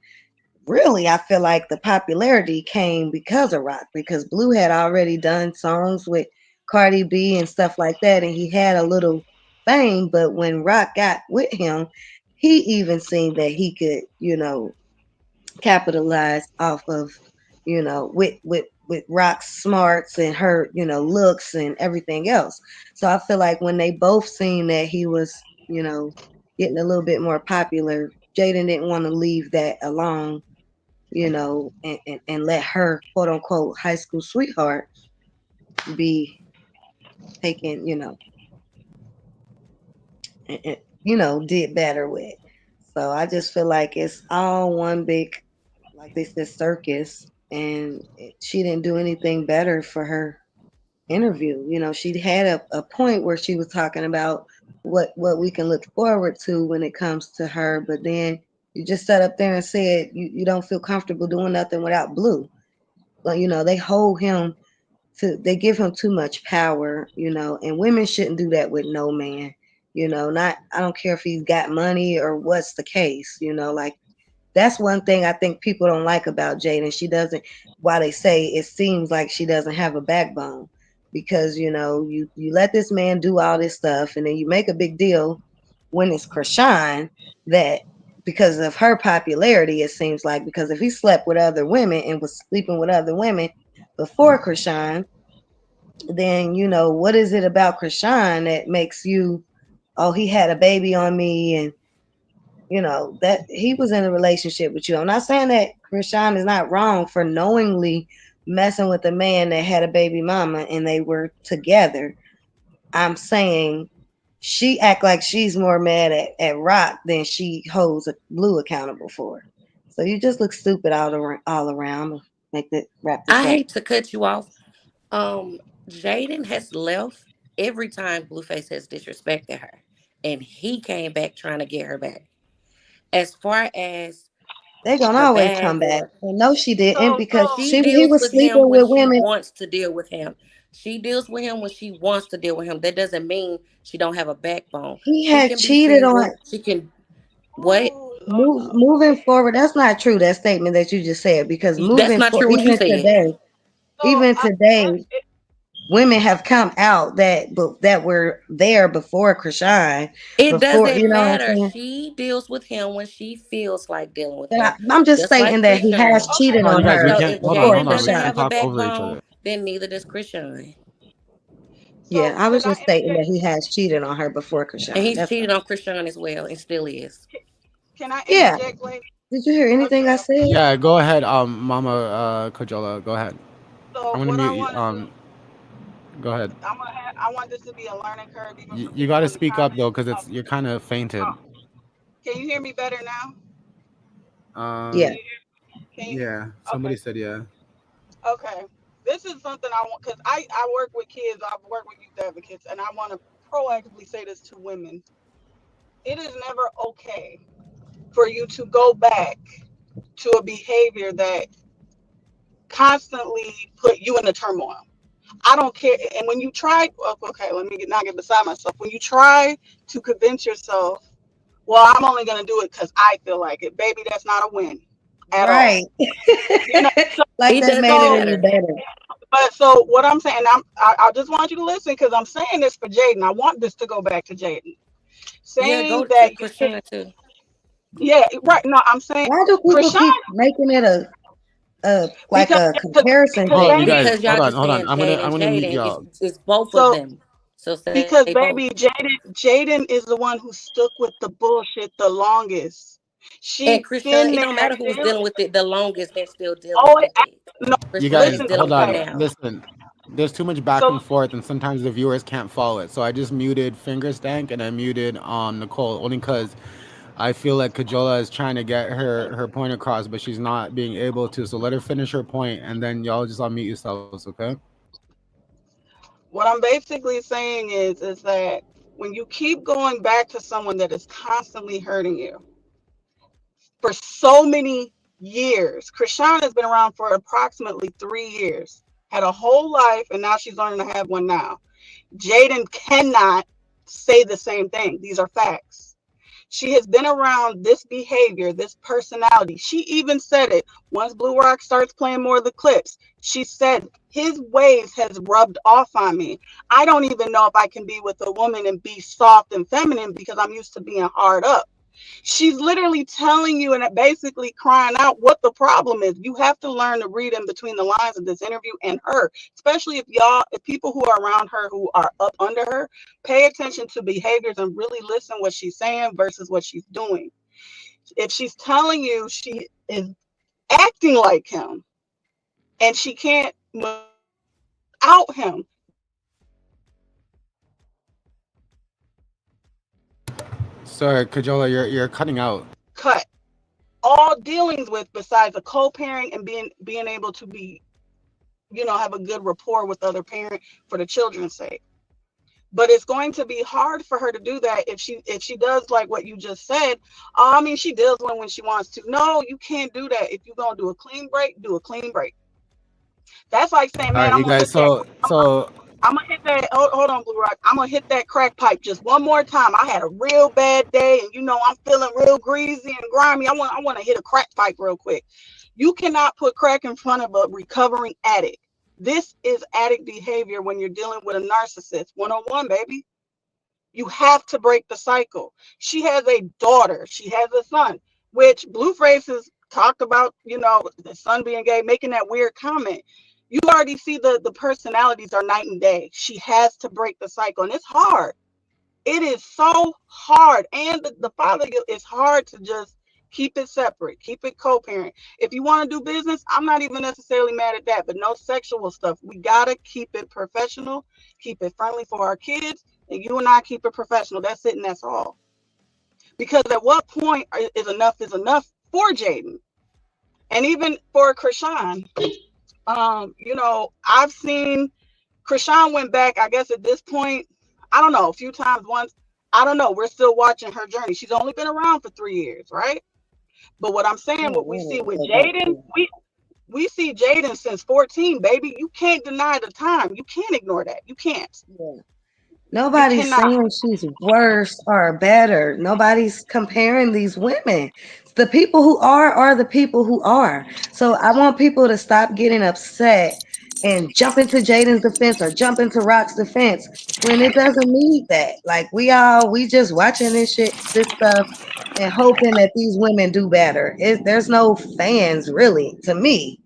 really I feel like the popularity came because of Rock, because Blue had already done songs with Cardi B and stuff like that, and he had a little fame. But when Rock got with him, he even seen that he could, capitalize off of, with Rock's smarts and her, looks and everything else. So I feel like when they both seen that he was, getting a little bit more popular, Jaidyn didn't want to leave that alone, and let her quote unquote high school sweetheart be taken, did better with. So I just feel like it's all one big, like they said, circus, and she didn't do anything better for her interview. She had a point where she was talking about what we can look forward to when it comes to her, but then you just sat up there and said you don't feel comfortable doing nothing without Blue. But they hold him they give him too much power, and women shouldn't do that with no man. Not, I don't care if he's got money or what's the case, like that's one thing I think people don't like about Jaidyn. She doesn't, why they say it seems like she doesn't have a backbone, because you let this man do all this stuff, and then you make a big deal when it's Chrisean, that because of her popularity, it seems like, because if he slept with other women and was sleeping with other women before Chrisean, then what is it about Chrisean that makes you, oh, he had a baby on me, and that he was in a relationship with you. I'm not saying that Chrisean is not wrong for knowingly messing with a man that had a baby mama and they were together. I'm saying she act like she's more mad at Rock than she holds a Blue accountable for. So you just look stupid all around. Wrap I this up. hate to cut you off. Jaidyn has left every time Blueface has disrespected her, and he came back trying to get her back. As far as They're gonna the always come bag back. or And no, she didn't, So because she he deals was with him sleeping when with she women. wants to deal with him. She deals with him when she wants to deal with him. That doesn't mean she don't have a backbone. He She had can be cheated on. single. She can what? oh Lord, Moving okay. forward, that's not true. That statement that you just said, because That's moving not for true what you said. So even I today, women have come out that were there before Krishan, It before, doesn't what I'm matter. saying. She deals with him when she feels like dealing with But him, I'm just just like stating that he has Chrisean. okay. cheated Hold on, on you guys. We her So can't. if Hold on, before Jaden hold on. We doesn't Krishan. can't have a talk over each other. backbone, then neither does Chrisean. Yeah, So I was can I just stating that interject? he has cheated on her before And Krishan. he's That's cheated all. on Chrisean as well and still is. Can I Yeah. interject, lady? Did you hear anything I Okay. said? Yeah, go ahead, Mama Kojola. Go ahead. I'm So gonna what I mute you. want to do, Go ahead. I want this to be a learning curve even You, for you people got to in the speak up though, comments. because it's you're kind of fainted. Oh, can you hear me better now? Yeah. Um, Can you can you yeah. okay. Somebody said yeah. Okay. This is something I want, because I work with kids, I've worked with youth advocates, and I want to proactively say this to women. It is never okay for you to go back to a behavior that constantly put you in a turmoil. I don't care. And when you try, okay, let me not get beside myself. When you try to convince yourself, well, I'm only going to do it because I feel like it, baby, that's not a win. at all. Right. You know, so Like He that does made it it so any better. better. but so what I'm saying, I just want you to listen because I'm saying this for Jaidyn. I want this to go back to Jaidyn. Yeah, Saying go to that you can, Chrisean too. yeah, right. No, I'm saying Why do people Krishan keep making it a like because a comparison Hold on, you thing? guys. Because Hold y'all on, just hold on. saying Jade I'm and gonna mute Jaden. y'all. It's both of so them. So say because both. baby Jaden is the one who stuck with the bullshit the longest. And She's Chrisean, been it there don't matter who was dealing. dealing with it the longest, they're still dealing Oh, with it. no, You Chrisean guys, is listen to dealing hold the with it on. fact. now. Listen, there's too much back So and forth, and sometimes the viewers can't follow it. So I just muted Fingerstank and I muted Nicole only because I feel like Kajola is trying to get her point across, but she's not being able to. So let her finish her point, and then y'all just unmute yourselves, okay? what I'm basically saying is that when you keep going back to someone that is constantly hurting you for so many years, Krishan has been around for approximately 3 years, had a whole life, and now she's learning to have one now. Jaidyn cannot say the same thing. These are facts. She has been around this behavior, this personality. She even said it once Blue Rock starts playing more of the clips. She said his ways has rubbed off on me. I don't even know if I can be with a woman and be soft and feminine because I'm used to being hard up. She's literally telling you and basically crying out what the problem is. You have to learn to read in between the lines of this interview and her, especially if people who are around her who are up under her, pay attention to behaviors and really listen what she's saying versus what she's doing. If she's telling you she is acting like him and she can't out him, Sorry, Kajola, you're cutting out. cut all dealings with besides a co-parent and being able to be, have a good rapport with other parent for the children's sake. But it's going to be hard for her to do that if she does like what you just said. I mean, she does when she wants to. No, you can't do that. If you're gonna do a clean break, do a clean break. That's like saying, All man, right, you guys. I'm gonna hit that. Hold on, Blue Rock. I'm gonna hit that crack pipe just one more time. I had a real bad day, and I'm feeling real greasy and grimy. I want to hit a crack pipe real quick. You cannot put crack in front of a recovering addict. This is addict behavior when you're dealing with a narcissist. 101, baby. You have to break the cycle. She has a daughter. She has a son, which Blueface has talked about, the son being gay, making that weird comment. You already see the personalities are night and day. She has to break the cycle, and it's hard. It is so hard. And the father, it's hard to just keep it separate, keep it co-parent. If you want to do business, I'm not even necessarily mad at that, but no sexual stuff. We got to keep it professional, keep it friendly for our kids, and you and I keep it professional. That's it, and that's all. Because at what point is enough for Jaidyn? And even for Chrisean, I've seen Chrisean went back, I guess at this point, I don't know, a few times once. I don't know. We're still watching her journey. She's only been around for 3 years, right? But what I'm saying, what we see with Jaidyn, we see Jaidyn since 14, baby. You can't deny the time. You can't ignore that. You can't. Yeah. You Nobody's cannot. saying she's worse or better. Nobody's comparing these women. The people who are the people who are. So I want people to stop getting upset and jump into Jaden's defense or jump into Rock's defense when it doesn't need that. Like we just watching this stuff and hoping that these women do better. There's no fans really to me.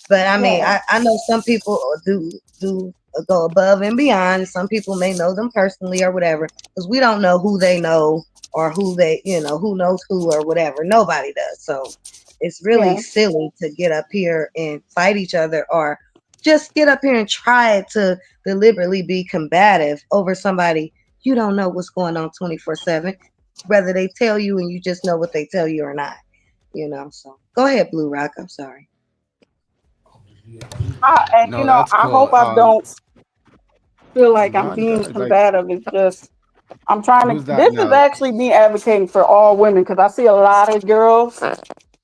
But I mean, Yeah. I know some people do go above and beyond. Some people may know them personally or whatever, because we don't know who they know or who they, who knows who or whatever. Nobody does. So it's really Yeah. silly to get up here and fight each other or just get up here and try to deliberately be combative over somebody you don't know what's going on 24/7, whether they tell you and you just know what they tell you or not. So go ahead, Blue Rock. I'm sorry. And No, that's I cool. hope I don't feel like I'm Not being like combative. It's just I'm trying who's to. that This is now? actually me advocating for all women because I see a lot of girls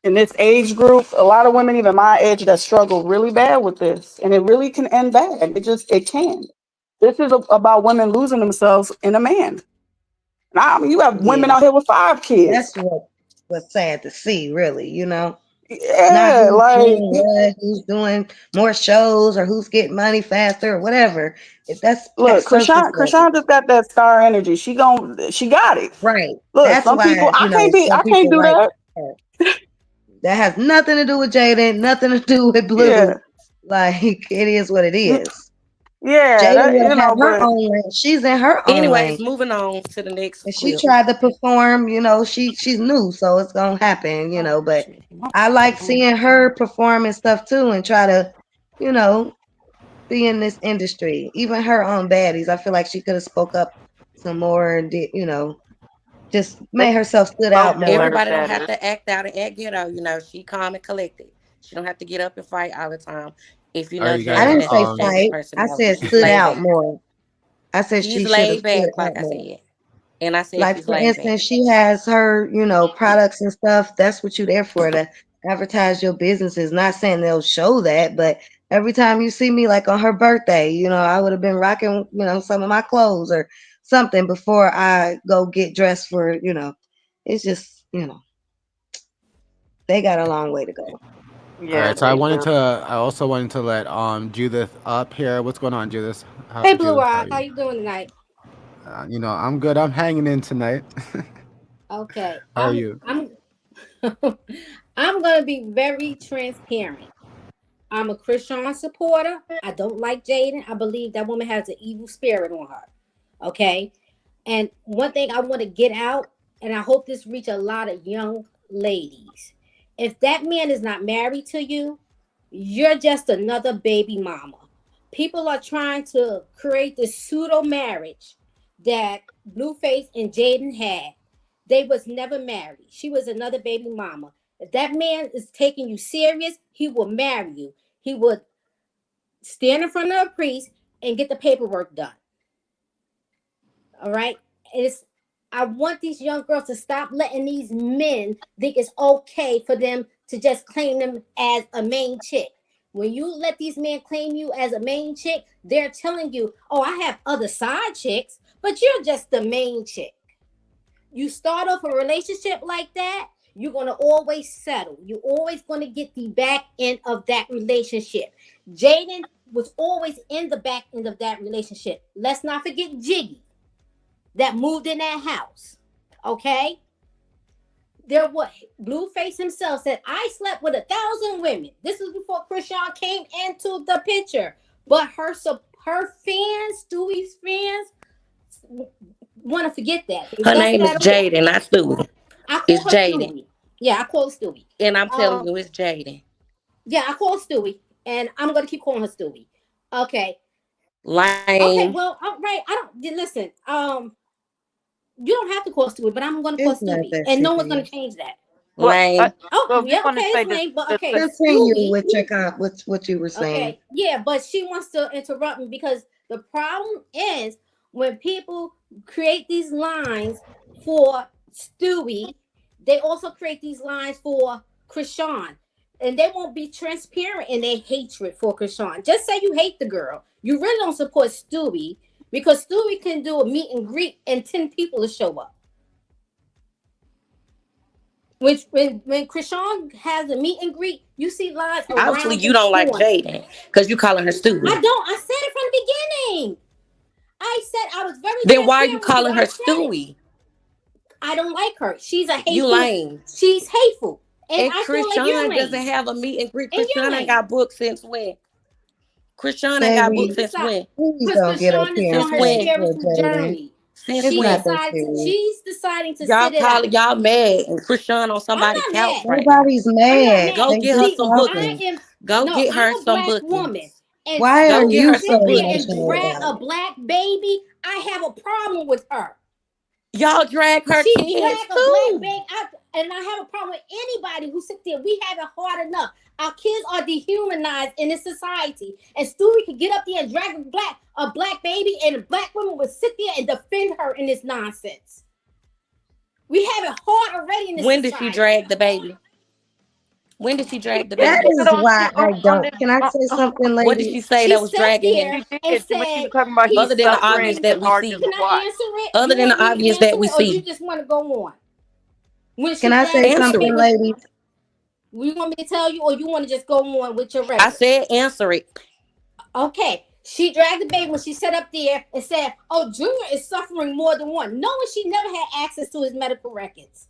in this age group, a lot of women even my age that struggle really bad with this, and it really can end bad. It can. This is about women losing themselves in a man. And I mean, you have women Yeah, out here with 5 kids. that's what was sad to see, really. Not Yeah, who's like doing what, who's doing more shows, or who's getting money faster, or whatever. That's look, surface level. Chrisean just got that star energy. She got it. Right. Look, That's some people why, I some can't people do like that. her. That has nothing to do with Jaidyn, nothing to do with Yeah. Blue. Like, it is what it is. Yeah, Jaidyn that would have her but own lane. She's in her own lane. Anyways, moving on to the next And she clip. tried to perform, she's new, so it's gonna happen, but I like seeing her perform and stuff too, and try to, you know, be in this industry. Even her own baddies, I feel like she could have spoke up some more and did, just made herself stood out Spoken more. word Everybody don't have better. to act out and act ghetto. She calm and collected. She don't have to get up and fight all the time. If you Are know you I guys Jaden, didn't that's say just his fight. I personality. said She's stood laid out back. more. I said She's she should have laid stood back, like out I more. said. And I said Like, she's for laid back. instance, she has her, products and stuff. That's what you're there for, to advertise your businesses. Not saying they'll show that, but every time you see me, like on her birthday, I would have been rocking, some of my clothes or something before I go get dressed for, it's just, they got a long way to go. All Yeah, right, so they do. I also wanted to let Judith up here. What's going on, Judith? Hey, Blue Judith, how are Rock, how you? you doing tonight? I'm good. I'm hanging in tonight. Okay, How are you? I'm I'm gonna be very transparent. I'm a Chrisean supporter. I don't like Jaidyn. I believe that woman has an evil spirit on her. Okay, and one thing I want to get out, and I hope this reach a lot of young ladies. If that man is not married to you, you're just another baby mama. People are trying to create this pseudo marriage that Blueface and Jaidyn had. They was never married. She was another baby mama. If that man is taking you serious, he will marry you. He would stand in front of a priest and get the paperwork done. All right. It's I want these young girls to stop letting these men think it's okay for them to just claim them as a main chick. When you let these men claim you as a main chick, they're telling you, oh, I have other side chicks, but you're just the main chick. You start off a relationship like that, you're going to always settle. You're always going to get the back end of that relationship. Jaidyn was always in the back end of that relationship. Let's not forget Jiggy that moved in that house. Okay? Blueface himself said, I slept with 1,000 women. This was before Chrisean came into the picture. But her fans, Stewie's fans, want to forget that. Her name is Jaidyn, not Stewie. I call It's her Jaidyn. Stewie. Yeah, I call her Stewie. And I'm telling you, it's Jaidyn. Yeah, I call her Stewie. And I'm going to keep calling her Stewie. Okay. Lame. Okay, well, all right. I don't, listen, you don't have to call Stewie, but I'm going to call Stewie. And no one's going to change that. Lame. Oh, yeah, okay, it's lame, but okay. Continue with what you were saying. Okay, yeah, but she wants to interrupt me because the problem is when people create these lines for Stewie, they also create these lines for Chrisean. And they won't be transparent in their hatred for Chrisean. Just say you hate the girl. You really don't support Stewie because Stewie can do a meet and greet and 10 people to show up. Which when Chrisean has a meet and greet, you see lines around. Obviously, you don't like Jaidyn because you calling her Stewie. I don't. I said it from the beginning. I said I was very. Then why are you calling her Stewie? I don't like her. She's a hateful. You lame. She's hateful. And Chrisean doesn't have a meet and greet. Chrisean ain't got booked since when? Chrisean ain't got booked since when? Because Chrisean is on her spiritual journey. She's deciding to y'all sit it calling out. y'all mad and Chrisean on somebody's couch right now. Nobody's mad. Go get her some bookings. Go get her some bookings. Woman. And why are you so emotional and drag a black baby? I have a problem with her. Y'all drag her she kids drag too. A black baby and I have a problem with anybody who sits there. We have it hard enough. Our kids are dehumanized in this society. And Stewie could get up there and drag a black baby, and a black woman would sit there and defend her in this nonsense. We have it hard already in this When society. Did she drag the baby? When did she drag the baby? That is why I don't. Can I say something, lady? What did she say that was dragging him? And said, other than the obvious that we see. Can I answer it? Other than the obvious that we see. Or you just want to go on? Can I say something, ladies? You want me to tell you, or you want to just go on with your I rhetoric? said answer it. Okay. She dragged the baby when she sat up there and said, "Oh, Junior is suffering more than one," knowing she never had access to his medical records,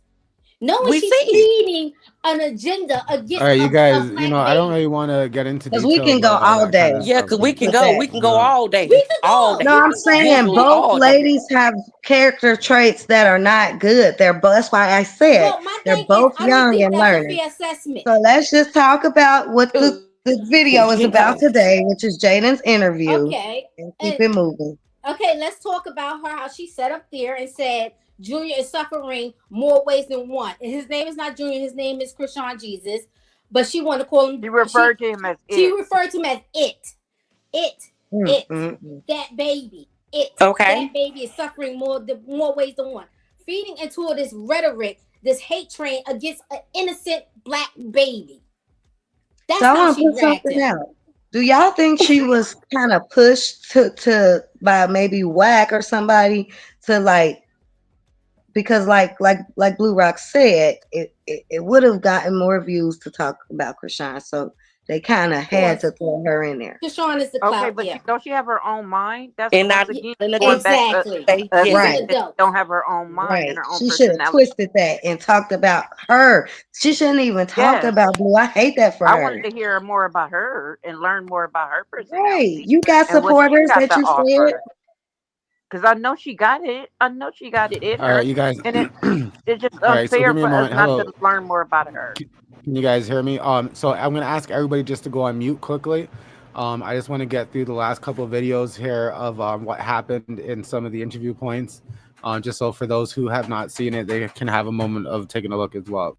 knowing We she's see. feeding an agenda All against right, you a guys, black I don't baby. really want to get into Because we details can go about all all that kind day of Yeah, stuff. because we can with go. that. We can go all day. We can All go. day. No, We I'm can go. saying Literally both all day. ladies have character traits that are not good. That's why I said Well, my they're thing is, both I don't young think and that's a learning. fair assessment. So let's just talk about what the video is You about know. today, which is Jaden's interview, Okay. and keep And it moving. okay, let's talk about her, how she sat up there and said Junior is suffering more ways than one. And his name is not Junior, his name is Chrisean Jesus. But she wanted to call him, She referred to him as she it. referred to him as it. It. Mm, It. mm, mm. That baby. It. Okay. That baby is suffering more ways than one. Feeding into this rhetoric, this hate train against an innocent black baby. That's So I how want to she put dragged something him. out. Do y'all think she was kind of pushed to by maybe Whack or somebody to like, because like Blue Rock said, it would have gotten more views to talk about Krishan, so they kind of Of had course. to throw her in there. Krishan is the Okay, clout, but yeah. don't she have her own mind? That's And once not again an going adult. back Exactly. She's Yes. an Right, admitting that she adult. don't have her own mind and right. her own She should have personality. twisted that and talked about her. She shouldn't even talked Yes, about Blue. I hate that for I wanted her. to hear more about her and learn more about her Right. personality You got and what she supporters got that to you said. offer. Because I know she got it. I know she got it in All right, her, you guys. and All it's just right, so give unfair me a for us moment. not to Hello, learn more about her. can you guys hear me? So I'm gonna ask everybody just to go on mute quickly. I just want to get through the last couple of videos here of what happened in some of the interview points. Just so for those who have not seen it, they can have a moment of taking a look as well.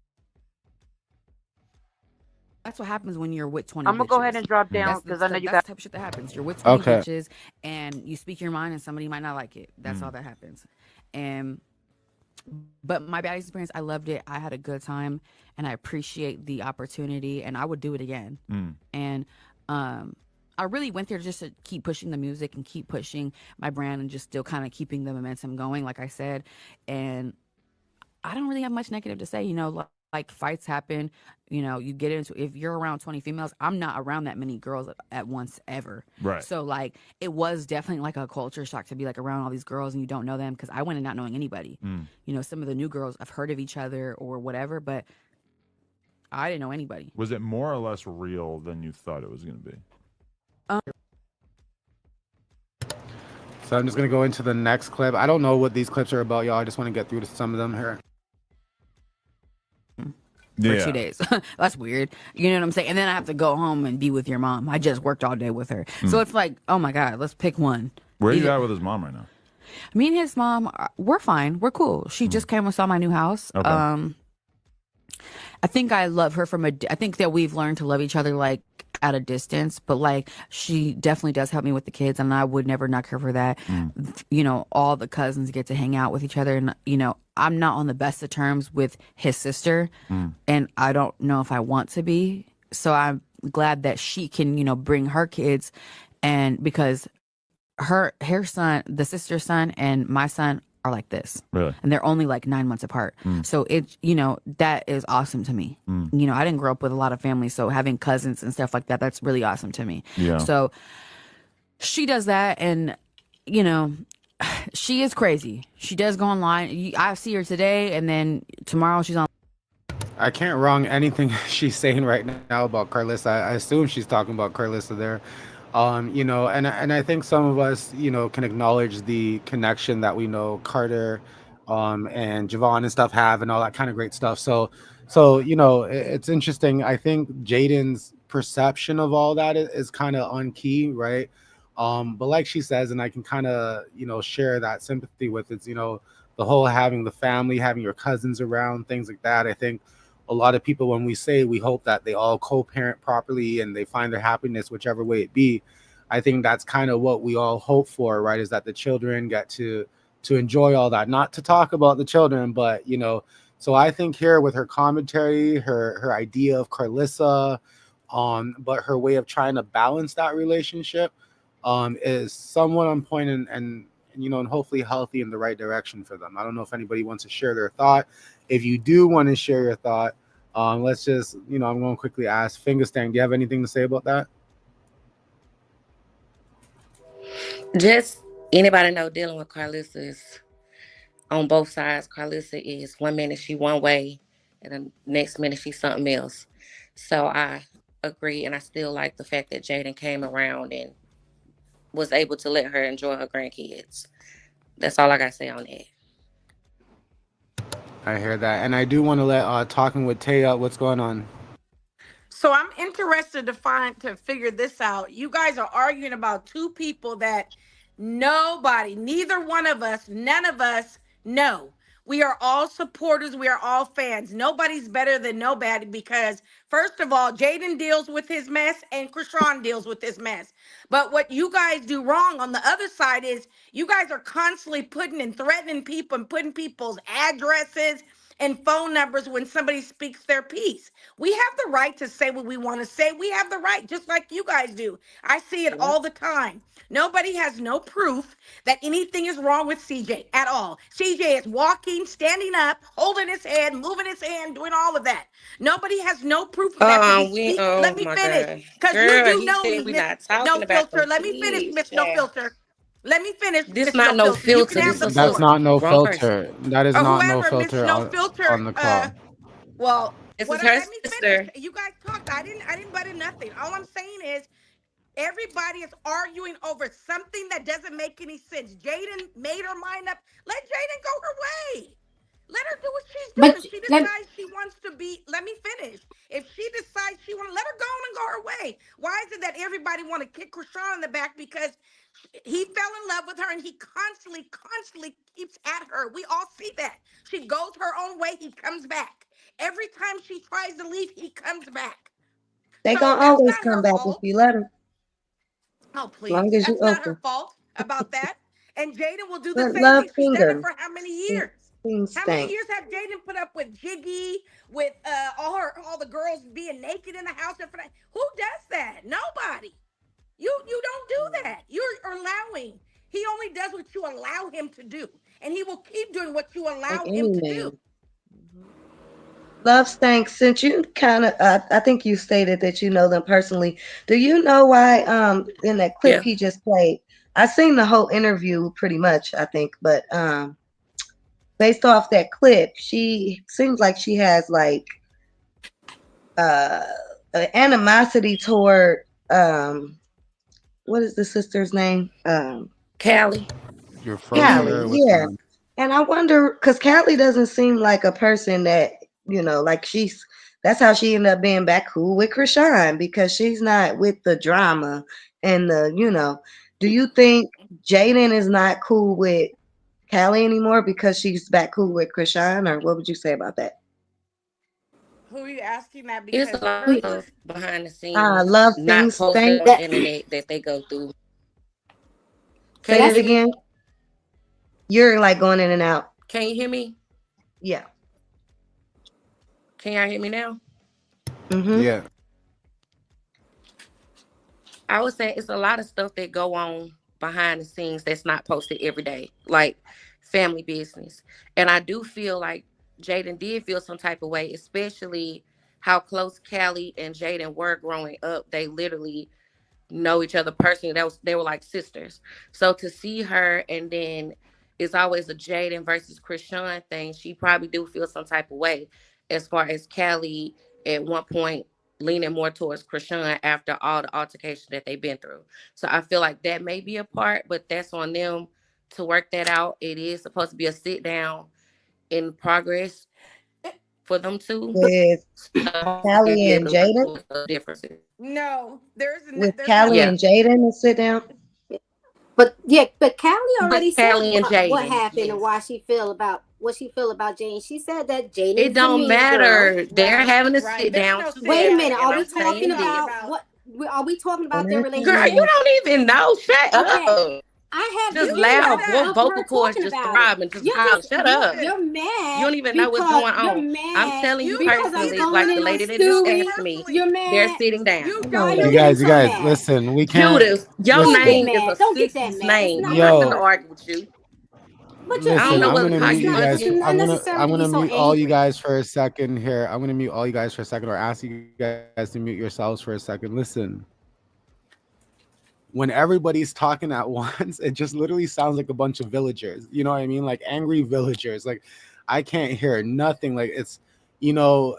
That's what happens when you're with 20 I'm gonna go ahead bitches. and drop down That's because I know you that's got. the type of shit that happens. You're with 20 Okay. bitches and you speak your mind and somebody might not like it. That's all that happens. And but my bad experience, I loved it. I had a good time and I appreciate the opportunity and I would do it again. And I really went there just to keep pushing the music and keep pushing my brand and just still kind of keeping the momentum going, like I said. And I don't really have much negative to say. Like fights happen. You get into, if you're around 20 females, I'm not around that many girls at once ever. Right. So like it was definitely like a culture shock to be like around all these girls and you don't know them, because I went in not knowing anybody. Some of the new girls I've heard of each other or whatever, but I didn't know anybody. Was it more or less real than you thought it was going to be? So I'm just gonna go into the next clip. I don't know what these clips are about, y'all. I just want to get through to some of them here. For 2 days. That's weird. You know what I'm saying? And then I have to go home and be with your mom. I just worked all day with her. So it's like, oh my God, let's pick one. Where are you at with his mom right now? Me and his mom, we're fine. We're cool. She just came and saw my new house. Okay. I think I love her I think that we've learned to love each other like at a distance, but like she definitely does help me with the kids and I would never knock her for that. All the cousins get to hang out with each other and I'm not on the best of terms with his sister and I don't know if I want to be. So I'm glad that she can, bring her kids, and because her son, the sister's son and my son are like this. Really? And they're only like 9 months apart. So that is awesome to me. I didn't grow up with a lot of families, so having cousins and stuff like that, that's really awesome to me. Yeah. So she does that, and she is crazy. She does go online. I see her today, and then tomorrow she's on. I can't wrong anything she's saying right now about Carlissa. I assume she's talking about Carlissa there. And I think some of us, can acknowledge the connection that we know Carter, and Javon and stuff have, and all that kind of great stuff. So it's interesting. I think Jaidyn's perception of all that is kind of on key, right? But like she says, and I can kind of, share that sympathy with it, the whole having the family, having your cousins around, things like that. I think a lot of people, when we say we hope that they all co-parent properly and they find their happiness whichever way it be, I think that's kind of what we all hope for, right? Is that the children get to enjoy all that, not to talk about the children, but so I think here with her commentary, her idea of Carlissa, but her way of trying to balance that relationship is somewhat on point and hopefully healthy in the right direction for them. I don't know if anybody wants to share their thought. If you do want to share your thought, Let's just, I'm going to quickly ask Fingerstank, do you have anything to say about that? Just anybody know dealing with Carlissa is on both sides. Carlissa is one minute she one way, and the next minute she's something else. So I agree, and I still like the fact that Jaidyn came around and was able to let her enjoy her grandkids. That's all I gotta say on that. I hear that. And I do want to let Talking with Taya, what's going on? So I'm interested to figure this out. You guys are arguing about two people that neither one of us, none of us know. We are all supporters. We are all fans. Nobody's better than nobody because, first of all, Jaidyn deals with his mess and Chrisean deals with his mess. But what you guys do wrong on the other side is you guys are constantly putting and threatening people and putting people's addresses and phone numbers when somebody speaks their piece. We have the right to say what we want to say. We have the right, just like you guys do. I see it Yep. all the time. Nobody has no proof that anything is wrong with CJ at all. CJ is walking, standing up, holding his head, moving his hand, doing all of that. Nobody has no proof of that to be We speaking. Let oh me my finish, god. because you Girl, do he know said me, we Miss not talking No about Filter. them Let me finish, kids, Miss No child. Filter. Let me finish, This Miss not No no Filter. You can filter. have This the a That's floor. filter. not no Wrong person. filter. That is Or not no whoever, Miss filter No Filter. on the call. Well, This is what? her Let me finish. sister. You guys talked. I didn't butter nothing. All I'm saying is everybody is arguing over something that doesn't make any sense. Jaidyn made her mind up. Let Jaidyn go her way. Let her do what she's doing. But If she let decides she wants to be, let me finish. If she decides she want to, let her go on and go her way. Why is it that everybody want to kick Chrisean in the back because he fell in love with her and he constantly keeps at her? We all see that. She goes her own way, he comes back. Every time she tries to leave, he comes back. They So gonna that's always not come her back if fault. you let them, Oh, as long please. as you That's not her open. fault about that. And Jaidyn will do the But same love thing. She's done it finger, for how many things years? How many stink. years have Jaidyn put up with Jiggy, with all the girls being naked in the house? Who does that? Nobody. You don't do that. You're allowing. He only does what you allow him to do. And he will keep doing what you Like allow him any to do. man. Love stank. Since you kind of, I think you stated that you know them personally. Do you know why? In that clip Yeah. he just played, I seen the whole interview pretty much. I think, but based off that clip, she seems like she has like uh, an animosity toward what is the sister's name? Callie. You're frozen Callie. there. What's going Yeah, on? and I wonder because Callie doesn't seem like a person that like she's. That's how she ended up being back cool with Chrisean because she's not with the drama and the. Do you think Jaidyn is not cool with Callie anymore because she's back cool with Chrisean, or what would you say about that? Who are you asking that? It's a Because lot of we stuff behind the I scenes, love not things. posted Thank. on the that internet that they go through. Say Can you that that's hear again. me? You're like going in and out. Can you hear me? Yeah. Can y'all hear me now? Mm-hmm. Yeah. I would say it's a lot of stuff that go on behind the scenes that's not posted every day, like family business. And I do feel like Jaidyn did feel some type of way, especially how close Callie and Jaidyn were growing up. They literally know each other personally. They were like sisters. So to see her and then it's always a Jaidyn versus Chrisean thing. She probably do feel some type of way as far as Callie at one point leaning more towards Chrisean after all the altercation that they've been through. So I feel like that may be a part, but that's on them to work that out. It is supposed to be a sit down in progress for them two. With So hopefully they'll be Callie able and to work Jaden. towards those differences. no, With there's Callie Yeah. nothing. and Jaden to sit down. but yeah, but Callie With already said Callie and what Jaden. happened and Yes. why she feel about what she feel about Jane. She said that Jane It is a don't mean girl. matter. They're Right, having to right. sit There's down no sit Wait a down. minute. together, and Are I'm we There's no talking saying talking this. about about. what? Are we talking And about their I Girl, relationship? you think don't even know. Shut Okay, up. I have Just You video loud shut up. vo- of vocal her cords talking just about it. throbbing, just You're hollering. just Shut up. you're You mad don't even know what's because going you're on. I'm mad telling you You don't because I'm need personally, to like take the going it. on lady that You just take it Stewie. asked me, personally. You're they're mad. sitting down. You come on don't You're You need now. to getting guys, you too take guys, it. mad. listen. We can't. Judas, your Don't Listen. get name is a mad. Don't get that 60s mad. It's name. not I'm not gonna going to Yo, work. argue with you. But you, I don't Listen, know I'm you, what gonna how mute it's you you not. guys. It's undo. not necessary I'm to be gonna so mute all you angry. guys for a second here. I'm gonna mute all you guys for a second, or ask you guys to mute yourselves for a second. Listen, when everybody's talking at once, it just literally sounds like a bunch of villagers. You know what I mean? Like angry villagers. Like I can't hear nothing. Like it's, you know,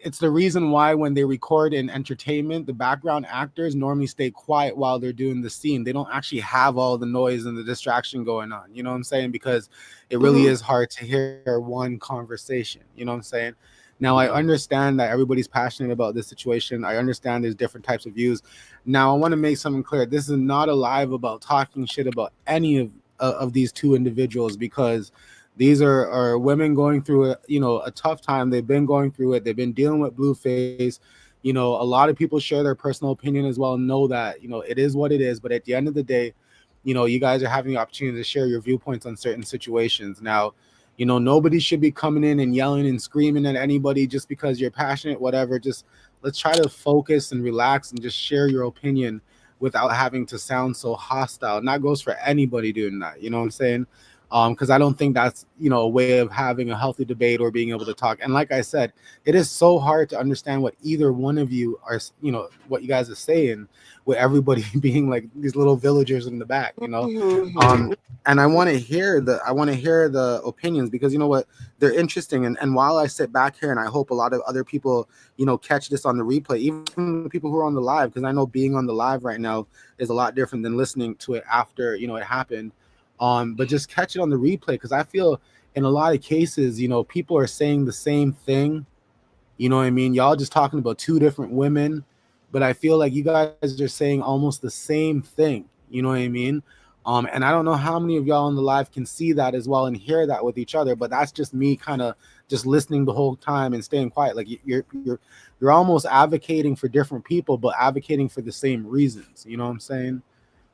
it's the reason why when they record in entertainment, the background actors normally stay quiet while they're doing the scene. They don't actually have all the noise and the distraction going on. You know what I'm saying? Because it really is hard to hear one conversation. You know what I'm saying? Now I understand that everybody's passionate about this situation. I understand there's different types of views. Now I want to make something clear. This is not a live about talking shit about any of these two individuals, because these are women going through a tough time. They've been going through it. They've been dealing with Blueface. A lot of people share their personal opinion as well, and know that it is what it is. But at the end of the day, you guys are having the opportunity to share your viewpoints on certain situations. Now, nobody should be coming in and yelling and screaming at anybody just because you're passionate, whatever. Just let's try to focus and relax and just share your opinion without having to sound so hostile. And that goes for anybody doing that. You know what I'm saying? Because I don't think that's a way of having a healthy debate or being able to talk. And like I said, it is so hard to understand what either one of you are, what you guys are saying, with everybody being like these little villagers in the back. And I want to hear the opinions, because you know what, they're interesting. And while I sit back here, and I hope a lot of other people catch this on the replay, even the people who are on the live, because I know being on the live right now is a lot different than listening to it after it happened. But just catch it on the replay, because I feel in a lot of cases, people are saying the same thing. You know what I mean? Y'all just talking about two different women, but I feel like you guys are saying almost the same thing. You know what I mean? And I don't know how many of y'all on the live can see that as well and hear that with each other, but that's just me kind of just listening the whole time and staying quiet. Like you're almost advocating for different people, but advocating for the same reasons. You know what I'm saying?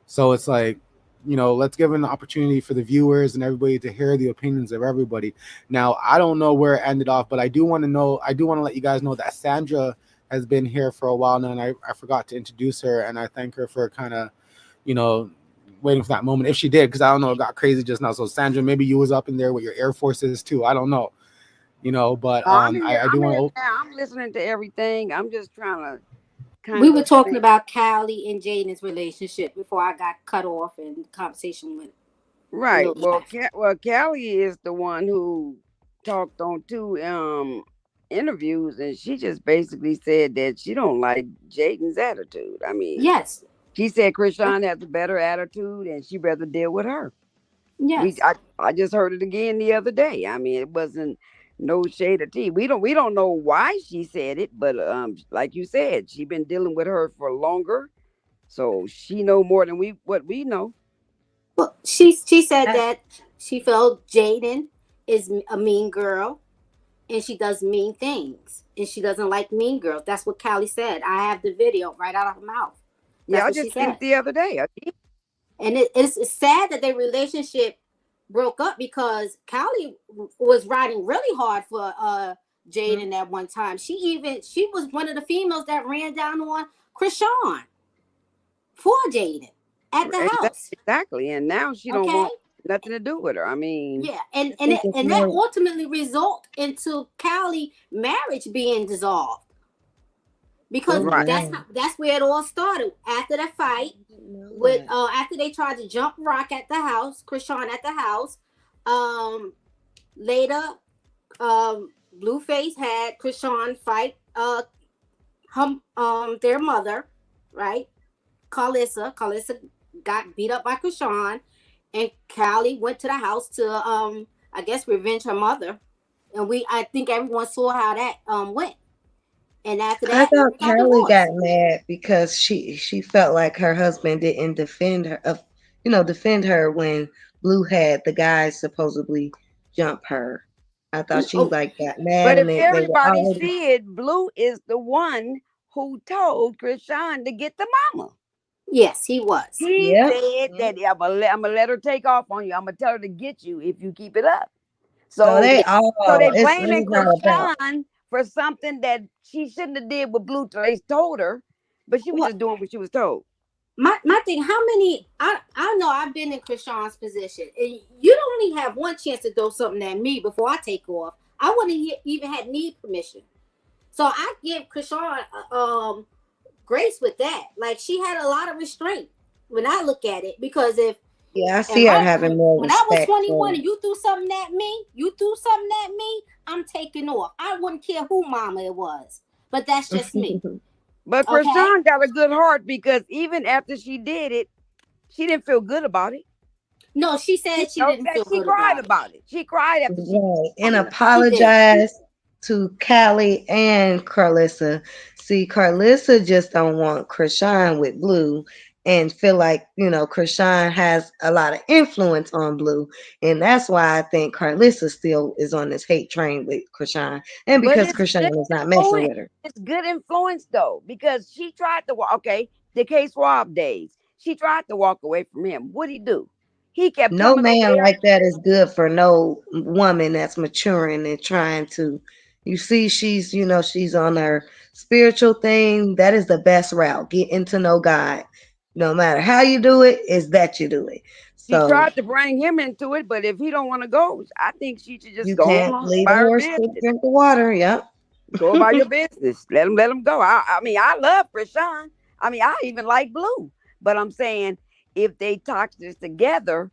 So it's like, let's give an opportunity for the viewers and everybody to hear the opinions of everybody. Now, I don't know where it ended off, but I do want to let you guys know that Sandra has been here for a while now, and I forgot to introduce her, and I thank her for kind of, waiting for that moment. If she did, because I don't know, it got crazy just now. So Sandra, maybe you was up in there with your Air Forces too. I don't know, but I'm here. I do I'm want here to. now. I'm listening to everything. I'm just trying to kind We of were talking think. about Callie and Jaden's relationship before I got cut off and the conversation went a Right. little Well, left. Callie is the one who talked on two interviews, and she just basically said that she don't like Jaden's attitude. I mean, Yes. she said Chrisean has a better attitude, and she'd rather deal with her. We Yes. I just heard it again the other day. I mean, it wasn't no shade of tea. We don't know why she said it, but like you said, she been dealing with her for longer, so she know more than what we know. Well, she said that she felt Jaden is a mean girl and she does mean things and she doesn't like mean girls. That's what Callie said. I have the video right out of her mouth. Yeah, That's I what she just seen said. it the other day. And it's sad that their relationship broke up because Callie was riding really hard for Jaden at one time. She was one of the females that ran down on Chrisean for Jaden at the house. Exactly, and now she don't Okay. want nothing to do with her. I mean, Yeah, I think it's and that more. ultimately result into Callie marriage being dissolved because Oh right, wow, that's where it all started after that fight I didn't know with that. after they tried to jump Rock at the house, Chrisean at the house. Um, later, Blueface had Chrisean fight their mother, right? Carlissa got beat up by Chrisean, and Callie went to the house to I guess revenge her mother. And I think everyone saw how that went. And after I that, thought they got Callie got divorced. mad because she felt like her husband didn't defend her defend her when Blue had the guys supposedly jump her. I thought she Oh, like got mad but and if they were everybody already. see it, Blue is the one who told Chrisean to get the mama. yes, he was. He Yep. said that I'm gonna let her take off on you. I'm gonna tell her to get you if you keep it up. So So they so they all it's blaming all about. Chrisean for something that she shouldn't have did what Blue they told her, but she was What? just doing what she was told. my thing, how many I know I've been in Chrisean's position, and you don't only have one chance to throw something at me before I take off. I wouldn't even had need permission. So I give Chrisean grace with that. Like, she had a lot of restraint when I look at it, because if Yeah, I see her having more when I was respect 21 for and you threw something at me, I'm taking off. I wouldn't care who mama it was. But that's just me. But Okay? Chrisean got a good heart, because even after she did it, she didn't feel good about it. No, she said she didn't feel She good cried about it. about it. She cried after she right, and She did. apologize to Callie and Carlissa. See, Carlissa just don't want Chrisean with Blue, and feel like, you know, Chrisean has a lot of influence on Blue, and that's why I think Carlissa still is on this hate train with Chrisean, and But because it's good Chrisean is not messing influence. with her. It's good influence though, because she tried to walk. Okay, the Case Rob days, she tried to walk away from him. What'd he do? He kept No coming over man there. like that is good for no woman that's maturing and trying to. You see, she's, you know, she's on her spiritual thing. That is the best route. Getting to know God. No matter how you do it, is that you do it. She So tried to bring him into it, but if he don't want to go, I think she should just you go can't on lead by a her horse to business. drink the water. Yep. Go about your business. Let him go. I mean, I love Chrisean. I mean, I even like Blue. But I'm saying, if they talk this together,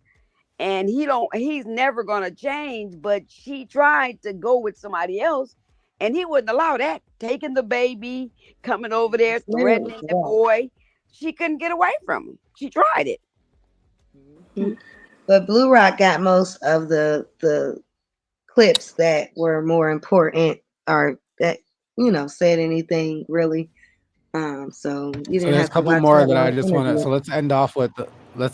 and he's never gonna change. But she tried to go with somebody else, and he wouldn't allow that. Taking the baby, coming over there, Literally, threatening the yeah. boy. She couldn't get away from him. She tried it. Mhm. But Blue Rock got most of the clips that were more important, or that, you know, said anything really. So you So didn't there's a have to couple watch more that that I long just want to. interview. So let's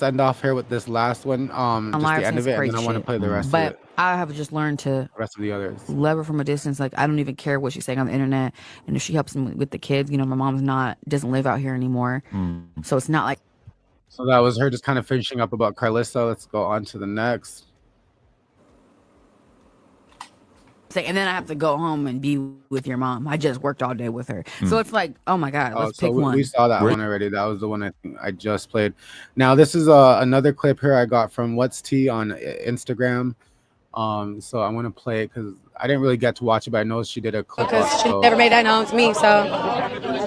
end off here with this last one. Just the Lyra end of sings it, and then crazy I want to shit. play the rest of But it. I have just learned to Rest of the others. love her from a distance. Like, I don't even care what she's saying on the internet. And if she helps me with the kids, you know, my mom's doesn't live out here anymore. So it's not like. So that was her just kind of finishing up about Carlissa. Let's go on to the next. And then I have to go home and be with your mom. I just worked all day with her. So it's like, oh my God, let's pick one. We saw that one already. That was the one I think I just played. Now this is another clip here I got from What's Tea on Instagram. So I want to play it because I didn't really get to watch it, but I know she did a clip. Because she never made that known to me, so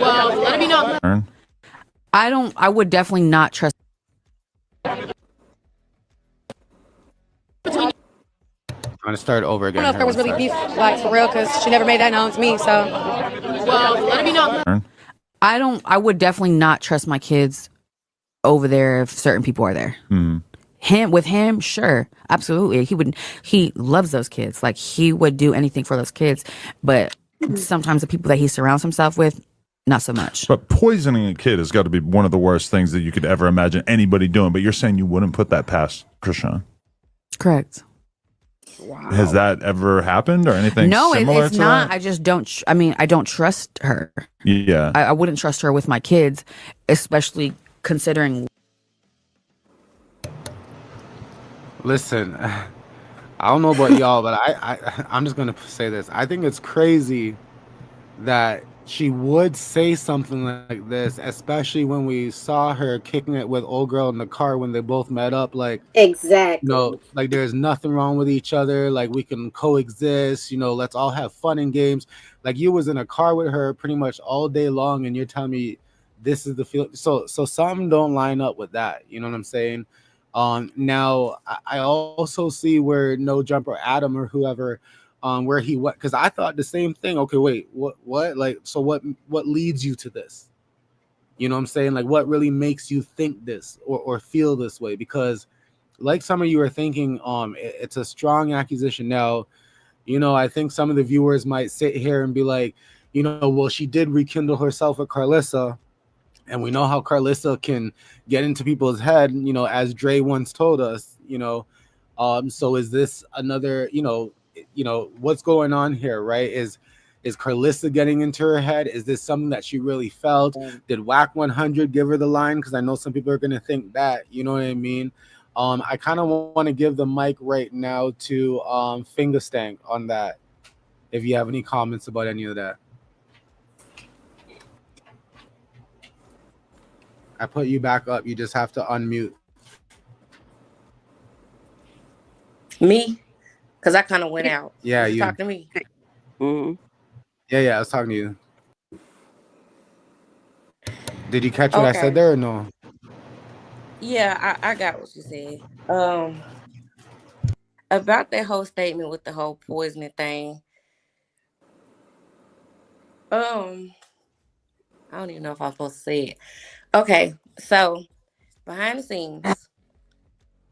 well, let it be known. I would definitely not trust. I'm gonna start over again. I don't know if there was really beef, like, for real, because she never made that known to me, so well, let it be known. I would definitely not trust my kids over there if certain people are there. With him, sure, absolutely. He loves those kids. Like, he would do anything for those kids. But sometimes the people that he surrounds himself with, not so much. But poisoning a kid has got to be one of the worst things that you could ever imagine anybody doing. But you're saying you wouldn't put that past Chrisean? Correct. Wow. Has that ever happened or anything? No, similar it's to not. That? I just don't. I don't trust her. Yeah, I wouldn't trust her with my kids, especially considering. Listen, I don't know about y'all, but I'm just gonna say this. I think it's crazy that she would say something like this, especially when we saw her kicking it with old girl in the car when they both met up. Like, exactly. you know, like there's nothing wrong with each other. Like, we can coexist. You know, let's all have fun and games. Like, you was in a car with her pretty much all day long, and you're telling me this is the feel. So some don't line up with that. You know what I'm saying? Now I also see where No Jumper Adam or whoever, where he went, because I thought the same thing. Okay, wait, what? Like, so what leads you to this? You know what I'm saying? Like, what really makes you think this or feel this way? Because, like some of you are thinking, it's a strong accusation. Now, you know, I think some of the viewers might sit here and be like, you know, well, she did rekindle herself with Carlissa, and we know how Carlissa can get into people's head, you know, as Dre once told us, you know. So is this another, you know, what's going on here, right? Is Carlissa getting into her head? Is this something that she really felt? Did Whack 100 give her the line? Because I know some people are going to think that, you know what I mean? I kind of want to give the mic right now to Fingerstank on that, if you have any comments about any of that. I put you back up. You just have to unmute. Me? Because I kind of went out. Yeah, Was you you. talking to me? Mm-hmm. Yeah, I was talking to you. Did you catch what I said Okay. there or no? Yeah, I got what you said. Um, about that whole statement with the whole poisoning thing. Um, I don't even know if I'm supposed to say it. Okay, so behind the scenes,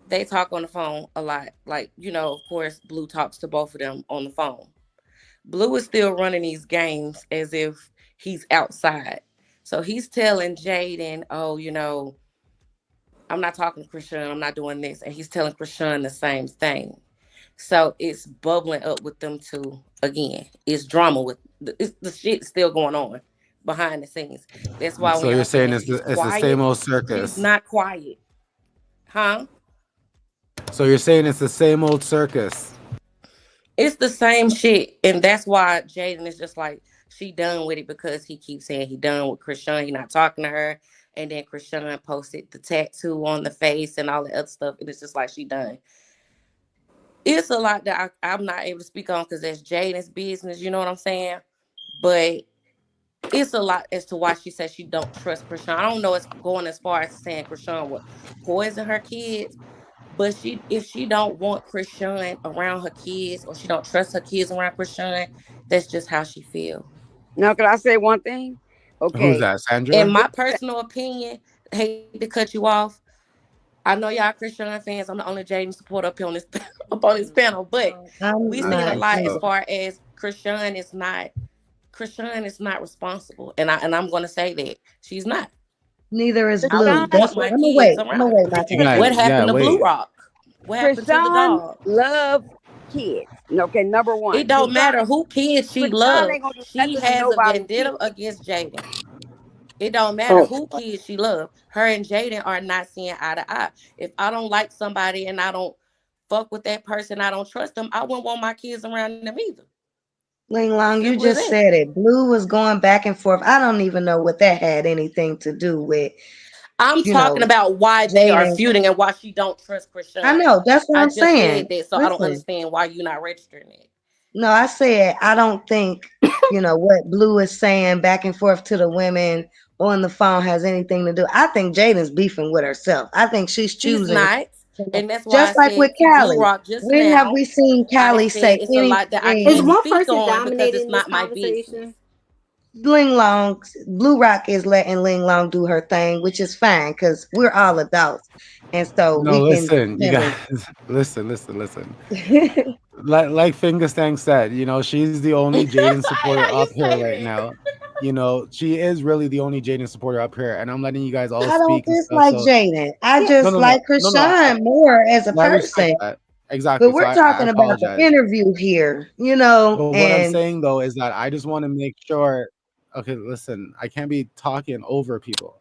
they talk on the phone a lot. Like, of course, Blue talks to both of them on the phone. Blue is still running these games as if he's outside. So he's telling Jaidyn, oh, I'm not talking to Chrisean, I'm not doing this. And he's telling Chrisean the same thing. So it's bubbling up with them two again. It's drama with the shit still going on behind the scenes. That's why when So you're y'all saying saying it's she's the same quiet, old she's circus. not quiet. Huh? So you're saying it's the same old circus. It's the same shit. And that's why Jaidyn is just like, she done with it because he keeps saying he done with Chrisean. He not talking to her. And then Chrisean posted the tattoo on the face and all the other stuff. And it's just like she done. It's a lot that I'm not able to speak on because that's Jaden's business. You know what I'm saying? But it's a lot as to why she says she don't trust Chrisean. I don't know it's going as far as saying Chrisean would poison her kids. But if she don't want Chrisean around her kids or she don't trust her kids around Chrisean, that's just how she feel. Now, can I say one thing? Who's Okay. that, In Sandra? my personal opinion, hate to cut you off. I know y'all Chrisean fans. I'm the only Jaden supporter up here on this up on this panel, but we I'm seen a not. lot as So far as Chrisean is not responsible, and I'm gonna say that she's not. Neither is I Blue. Krishan, wouldn't That's want what my I'm gonna kids wait. I'm around gonna her. wait my you turn. guys, What yeah, happened to Blue wait. Rock? What happened to the Krishan dog? love kids. Okay, number It one. don't matter who kids she Krishan love. ain't gonna do She nothing to has a nobody vendetta kid. against Jaden. It don't matter Oh, who kids she love. Her and Jaden are not seeing eye to eye. If I don't like somebody and I don't fuck with that person, I don't trust them, I wouldn't want my kids around them either. Ling Long, you Simple as just that. said it. Blue was going back and forth. I don't even know what that had anything to do with, I'm you talking know, about why they are Jaden. feuding and why she don't trust I Chrisean. know. That's what I I'm just said saying. that, so I don't Listen, understand why you're not registering it. no, I said I don't think, what Blue is saying back and forth to the women on the phone has anything to do. I think Jaden's beefing with herself. I think she's She's choosing, not. And that's why just I like with said to Blue Callie. Rock just When have now, we seen I Callie said say it's a lot that I Is can't anything? one speak person on because it's dominating this not my business. conversation? Ling Long, Blue Rock is letting Ling Long do her thing, which is fine because we're all adults, and so No, we can listen, you guys, handle. listen. Like Fingerstang said, she's the only Jaden I supporter know you up here say right that. now. She is really the only Jaden supporter up here, and I'm letting you guys all I don't speak and stuff. dislike So Jaden. I Yeah. no, just no, no, like no, no. Krishan more as a I respect person. that But exactly. So we're I talking about the apologize. interview here, But what I'm and saying though is that I just want to make sure. Okay, listen, I can't be talking over people.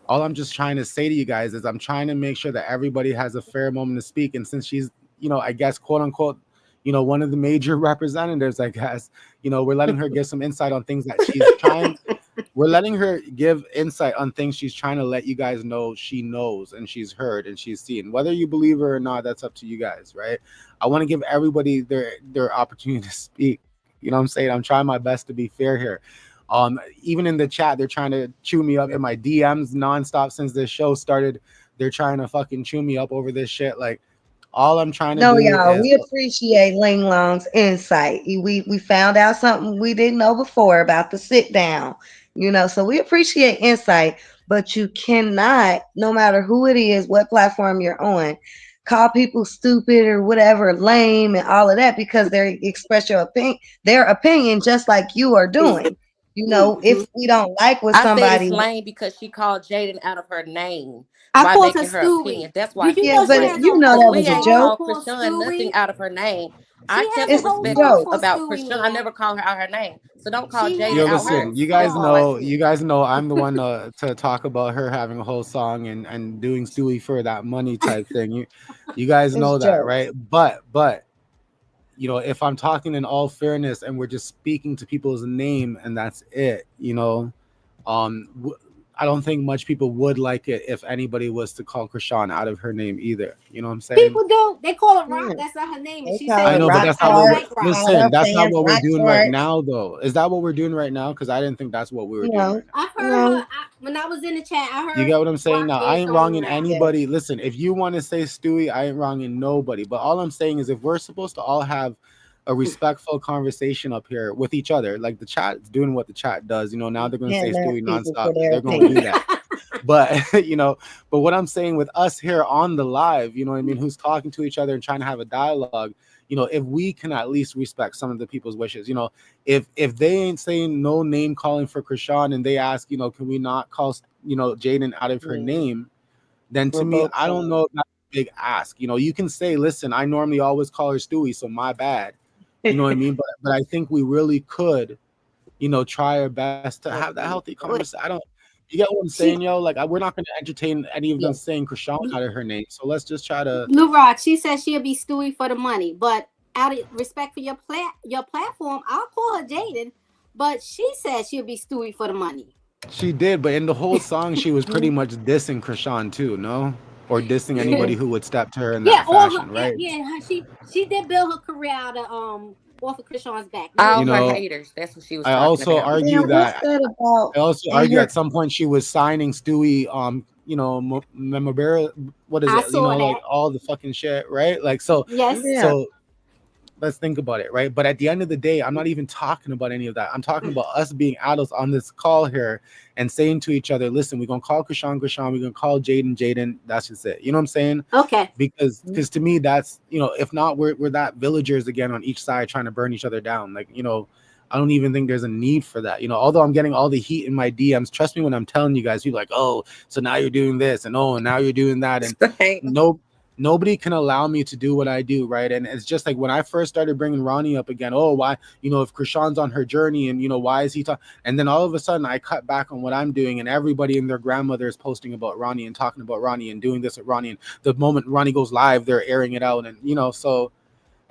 All I'm just trying to say to you guys is I'm trying to make sure that everybody has a fair moment to speak. And since she's, I guess, quote unquote, one of the major representatives, I guess, we're letting her give some insight on things that we're letting her give insight on things she's trying to let you guys know she knows and she's heard and she's seen. Whether you believe her or not, that's up to you guys, right? I want to give everybody their opportunity to speak. You know what I'm saying? I'm trying my best to be fair here. Even in the chat, they're trying to chew me up in my DMs nonstop since this show started. They're trying to fucking chew me up over this shit. Like, all I'm trying to no, do y'all, is we appreciate Ling Long's insight. We found out something we didn't know before about the sit down, so we appreciate insight, but you cannot, no matter who it is, what platform you're on, call people stupid or whatever, lame and all of that because they express their opinion just like you are doing. If Mhm. we don't like what I said it's somebody, lame because she called Jaden out of her name I by called her making her opinion. Stewie. That's why I Did you said yeah, know it's but she lame. has a Because that whole we was a ain't song joke. called called Chrisean nothing Stewie? out of her name. She I tell has a It's people whole a song respectfully joke. called about Stewie, Chrisean. I man. never call her out her name. So don't call She Jaden has Yo, a out her whole listen, name. you That's guys all I song. know, said. you guys know I'm the one to talk about her having a whole song and doing Stewie for that money type thing. You guys It's know that, jokes. right? But if I'm talking in all fairness and we're just speaking to people's name and that's it, um, I don't think much people would like it if anybody was to call Chrisean out of her name either. You know what I'm saying? People do. They call her Rock. Yeah. That's not her name. And They she call said I her she know, but rock doesn't. that's She not what don't hard. we're like Rock. Call listen. her That's not fans what we're rock doing right hard. now, though. Is that what we're doing right now? Because I didn't think that's what we were doing No, right now. I've heard her no. when I was in the chat. I You heard get what I'm saying? Rock Now, I being ain't thrown wronging around. Yeah. anybody. Listen, if you want to say Stewie, I ain't wronging nobody. But all I'm saying is if we're supposed to all have a respectful conversation up here with each other, like the chat's doing what the chat does, now You they're going to say can't Stewie ask people nonstop. for their They're going to do opinion. that. But, but what I'm saying with us here on the live, you know what I mean, who's talking to each other and trying to have a dialogue, if we can at least respect some of the people's wishes, if they ain't saying no name calling for Chrisean and they ask, can we not call, Jaidyn out of her Yeah. name, then to We're me, both I don't saying. know if that's a big ask. You can say, listen, I normally always call her Stewie, so my bad. You know what I mean? But I think we really could, try our best to have that healthy conversation. I don't you get what I'm saying, She, yo? Like we're not gonna entertain any of them yeah. saying Chrisean out of her name. So let's just try to Blue Rock. She said she'll be Stewie for the money, but out of respect for your platform, I'll call her Jaden. But she said she'll be Stewie for the money. she did, but in the whole song she was pretty much dissing Chrisean too, no? Or dissing Yeah. anybody who would step to her in Yeah, that all her. fashion, Yeah, right? yeah. She did build her career out of off of Krishan's back. Real All You her talk. know, haters. That's what she was I talking also about. Then argue what's that that about I also in argue her? at some point she was signing Stewie, memorabilia. What is I it? saw Like that. all the fucking shit, right? Like so, Yes. Yeah. so let's think about it, right? But at the end of the day, I'm not even talking about any of that. I'm talking about us being adults on this call here and saying to each other, "Listen, we're gonna call Chrisean. We're gonna call Jaidyn. That's just it." You know what I'm saying? Okay. Because to me, that's if not, we're that villagers again on each side trying to burn each other down. Like I don't even think there's a need for that. Although I'm getting all the heat in my DMs, trust me when I'm telling you guys, people like, oh, so now you're doing this, and oh, and now you're doing that, and no, nobody can allow me to do what I do, right? And it's just like when I first started bringing Ronnie up again. Oh, why, if Chrisean's on her journey, and why is he talking? And then all of a sudden, I cut back on what I'm doing, and everybody and their grandmother is posting about Ronnie and talking about Ronnie and doing this with Ronnie. And the moment Ronnie goes live, they're airing it out, and so.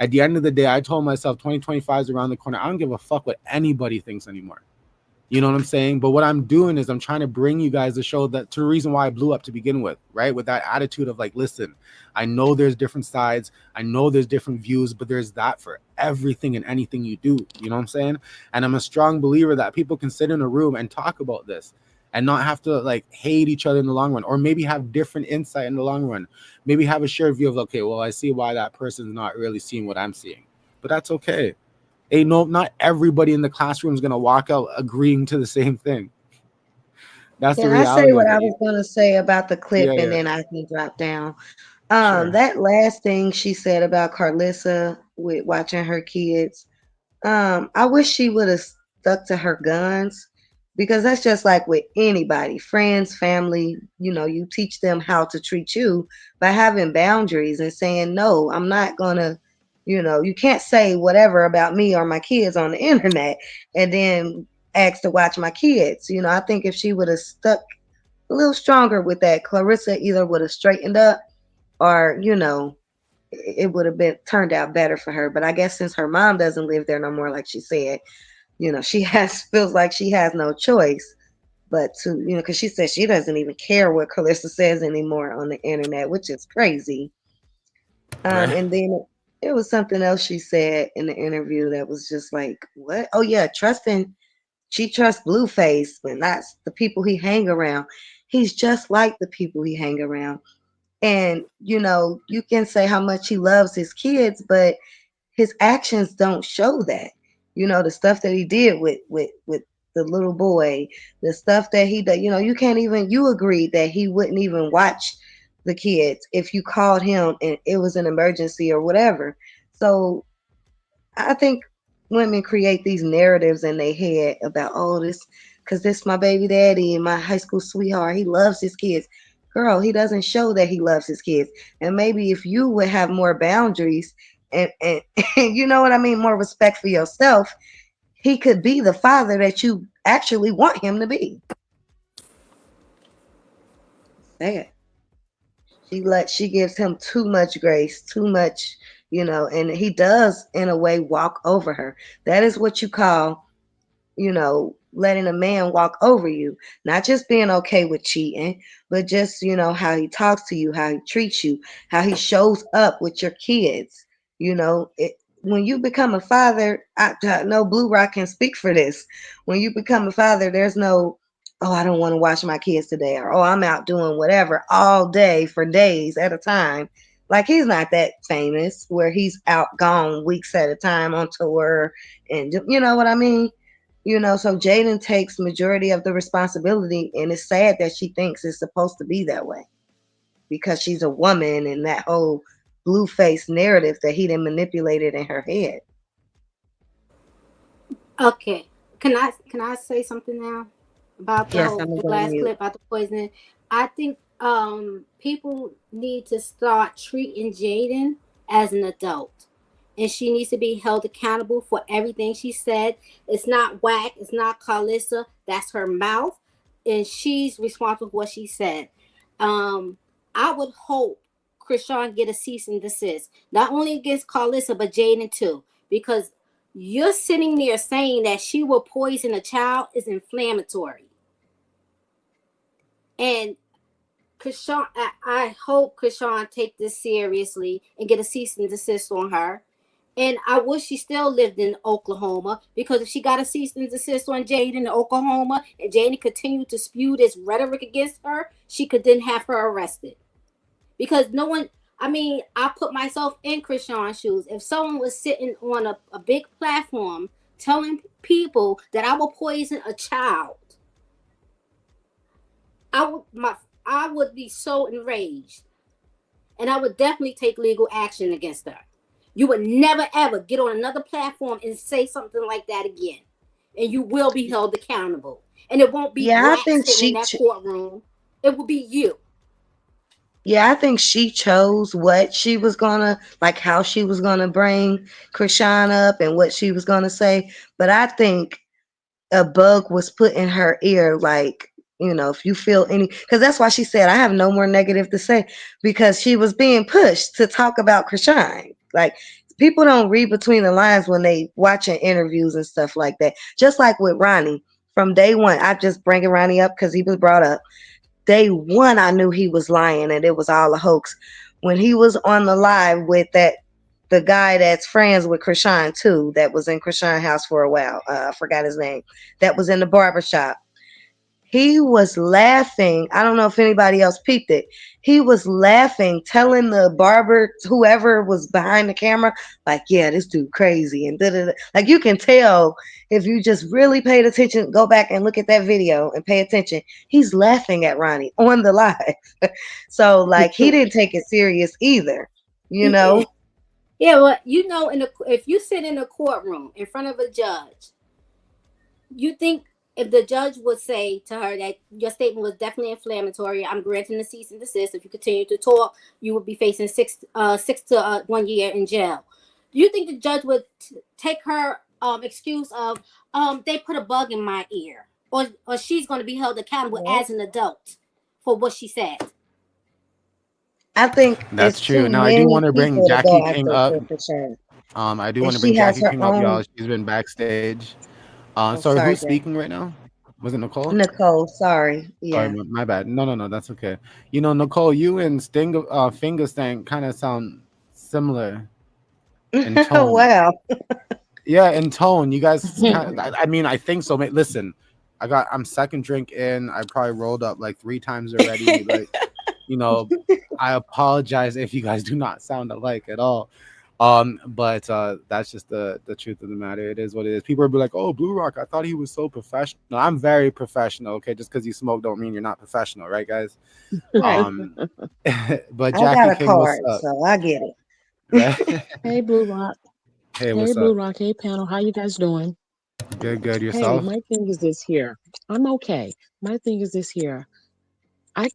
At the end of the day, I told myself 2025 is around the corner. I don't give a fuck what anybody thinks anymore. You know what I'm saying? But what I'm doing is I'm trying to bring you guys to show that to the reason why I blew up to begin with, right? With that attitude of like, listen, I know there's different sides. I know there's different views, but there's that for everything and anything you do. You know what I'm saying? And I'm a strong believer that people can sit in a room and talk about this and not have to like hate each other in the long run, or maybe have different insight in the long run. Maybe have a shared view of, okay, well, I see why that person's not really seeing what I'm seeing, but that's okay. Hey, no, not everybody in the classroom is gonna walk out agreeing to the same thing. That's the Can I say reality what of I it. was gonna say about the clip Yeah, and yeah, then I can drop down? sure. That last thing she said about Carlissa with watching her kids, I wish she would have stuck to her guns because that's just like with anybody, friends, family, you teach them how to treat you by having boundaries and saying, no, I'm not gonna, you can't say whatever about me or my kids on the internet and then ask to watch my kids. I think if she would have stuck a little stronger with that, Clarissa either would have straightened up or, it would have been turned out better for her. But I guess since her mom doesn't live there no more, like she said, she has feels like she has no choice but to, because she says she doesn't even care what Calista says anymore on the internet, which is crazy. Right. And then it was something else she said in the interview that was just like, what? Oh yeah, she trusts Blueface, but not the people he hang around. He's just like the people he hang around. And you can say how much he loves his kids, but his actions don't show that. The stuff that he did with the little boy, the stuff that he did, you can't even you agreed that he wouldn't even watch the kids if you called him and it was an emergency or whatever. So I think women create these narratives in their head about, oh, this because this my baby daddy and my high school sweetheart. He loves his kids. Girl, he doesn't show that he loves his kids. And maybe if you would have more boundaries and you know what I mean, more respect for yourself, he could be the father that you actually want him to be. Say it. She gives him too much grace, too much, and he does in a way walk over her. That is what you call letting a man walk over you, not just being okay with cheating, but just, how he talks to you, how he treats you, how he shows up with your kids. When you become a father, I know Blue Rock can speak for this. When you become a father, there's no, oh, I don't want to watch my kids today, or oh, I'm out doing whatever all day for days at a time. Like he's not that famous where he's out gone weeks at a time on tour, and you know what I mean? So Jaidyn takes majority of the responsibility, and it's sad that she thinks it's supposed to be that way because she's a woman and that whole Blueface narrative that he then manipulated in her head. Okay. Can I say something now about Yes, I'm the gonna go on last mute. clip about the poisoning? I think people need to start treating Jaidyn as an adult. And she needs to be held accountable for everything she said. It's not whack, it's not Carlissa, that's her mouth. And she's responsible for what she said. I would hope Chrisean get a cease and desist. Not only against Carlissa, but Jaidyn too. Because you're sitting there saying that she will poison a child is inflammatory. And Chrisean, I hope Chrisean take this seriously and get a cease and desist on her. And I wish she still lived in Oklahoma, because if she got a cease and desist on Jaidyn in Oklahoma and Jaidyn continued to spew this rhetoric against her, she could then have her arrested. Because no one, I mean, I put myself in Chrisean's shoes. If someone was sitting on a big platform telling people that I will poison a child, I would be so enraged, and I would definitely take legal action against her. You would never ever get on another platform and say something like that again, and you will be held accountable. And it won't be Yeah, I Black think sitting in that courtroom. It will be you. yeah, I think she chose what she was gonna like, how she was gonna bring Chrisean up and what she was gonna say. But I think a bug was put in her ear, like, if you feel any, because that's why she said, I have no more negative to say, because she was being pushed to talk about Chrisean. Like, people don't read between the lines when they watching interviews and stuff like that. Just like with Ronnie, from day one, I just bringing Ronnie up because he was brought up. Day one, I knew he was lying and it was all a hoax. When he was on the live with the guy that's friends with Chrisean too, that was in Chrisean's house for a while. I forgot his name. That was in the barbershop. He was laughing. I don't know if anybody else peeped it. He was laughing, telling the barber, whoever was behind the camera, like, yeah, this dude crazy. And da-da-da. Like, you can tell if you just really paid attention, go back and look at that video and pay attention. He's laughing at Ronnie on the live. So, like, he didn't take it serious either, you know? Yeah, well, if you sit in a courtroom in front of a judge, you think if the judge would say to her that your statement was definitely inflammatory, I'm granting the cease and desist. If you continue to talk, you would be facing 1 year in jail. Do you think the judge would take her excuse of they put a bug in my ear, or she's going to be held accountable as an adult for what she said? I think That's it's too true. Now I do many want to bring people to Jackie go King after up. Chrisean. I do And want to bring she has Jackie her King up, own. y'all. She's been backstage. Oh, Sorry, sorry, who's Jack. speaking right now? Was it Nicole? Nicole, sorry. Sorry, Yeah. my bad. No, that's okay. Nicole, you and Fingerstank kind of sound similar in tone. Wow. Yeah, in tone, you guys kind of. I mean, I think so. Listen, I'm second drink in. I probably rolled up like 3 times already. Like, I apologize if you guys do not sound alike at all. But that's just the truth of the matter. It is what it is. People will be like, "Oh, Blue Rock, I thought he was so professional." I'm very professional. Okay, just because you smoke don't mean you're not professional, right, guys? Right. But I got Jackie a King, what's card, up? so I get it. Right? Hey, Blue Rock. Hey, Hey, what's Blue up? Rock. Hey, panel. How you guys doing? Good. Hey, Yourself? my thing is this here. I'm okay. My thing is this here. I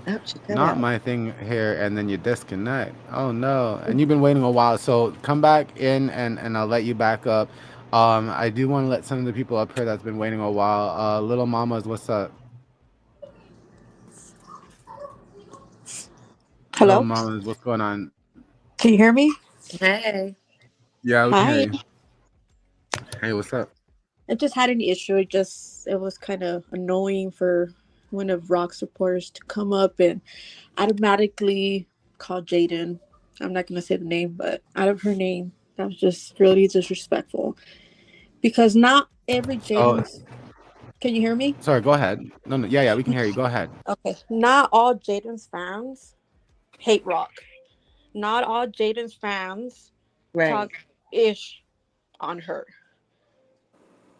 Oh, she cut Not out. my thing here, and then you disconnect. Oh no! And you've been waiting a while, so come back in, and I'll let you back up. I do want to let some of the people up here that's been waiting a while. Little Mamas, what's up? Little Hello? Mamas, what's going on? Can you hear me? Hey. Yeah, we can hear Hi. you. Hey, what's up? I just had an issue. It was kind of annoying for one of Rock supporters to come up and automatically call Jaidyn. I'm not gonna say the name, but out of her name, that was just really disrespectful. Because not every Oh, Jaidyn's. Can you hear me? sorry. Go ahead. No, no. Yeah, yeah. We can hear you. Go ahead. Okay. Not all Jaidyn's fans hate Rock. Not all Jaidyn's fans Right. talk ish on her.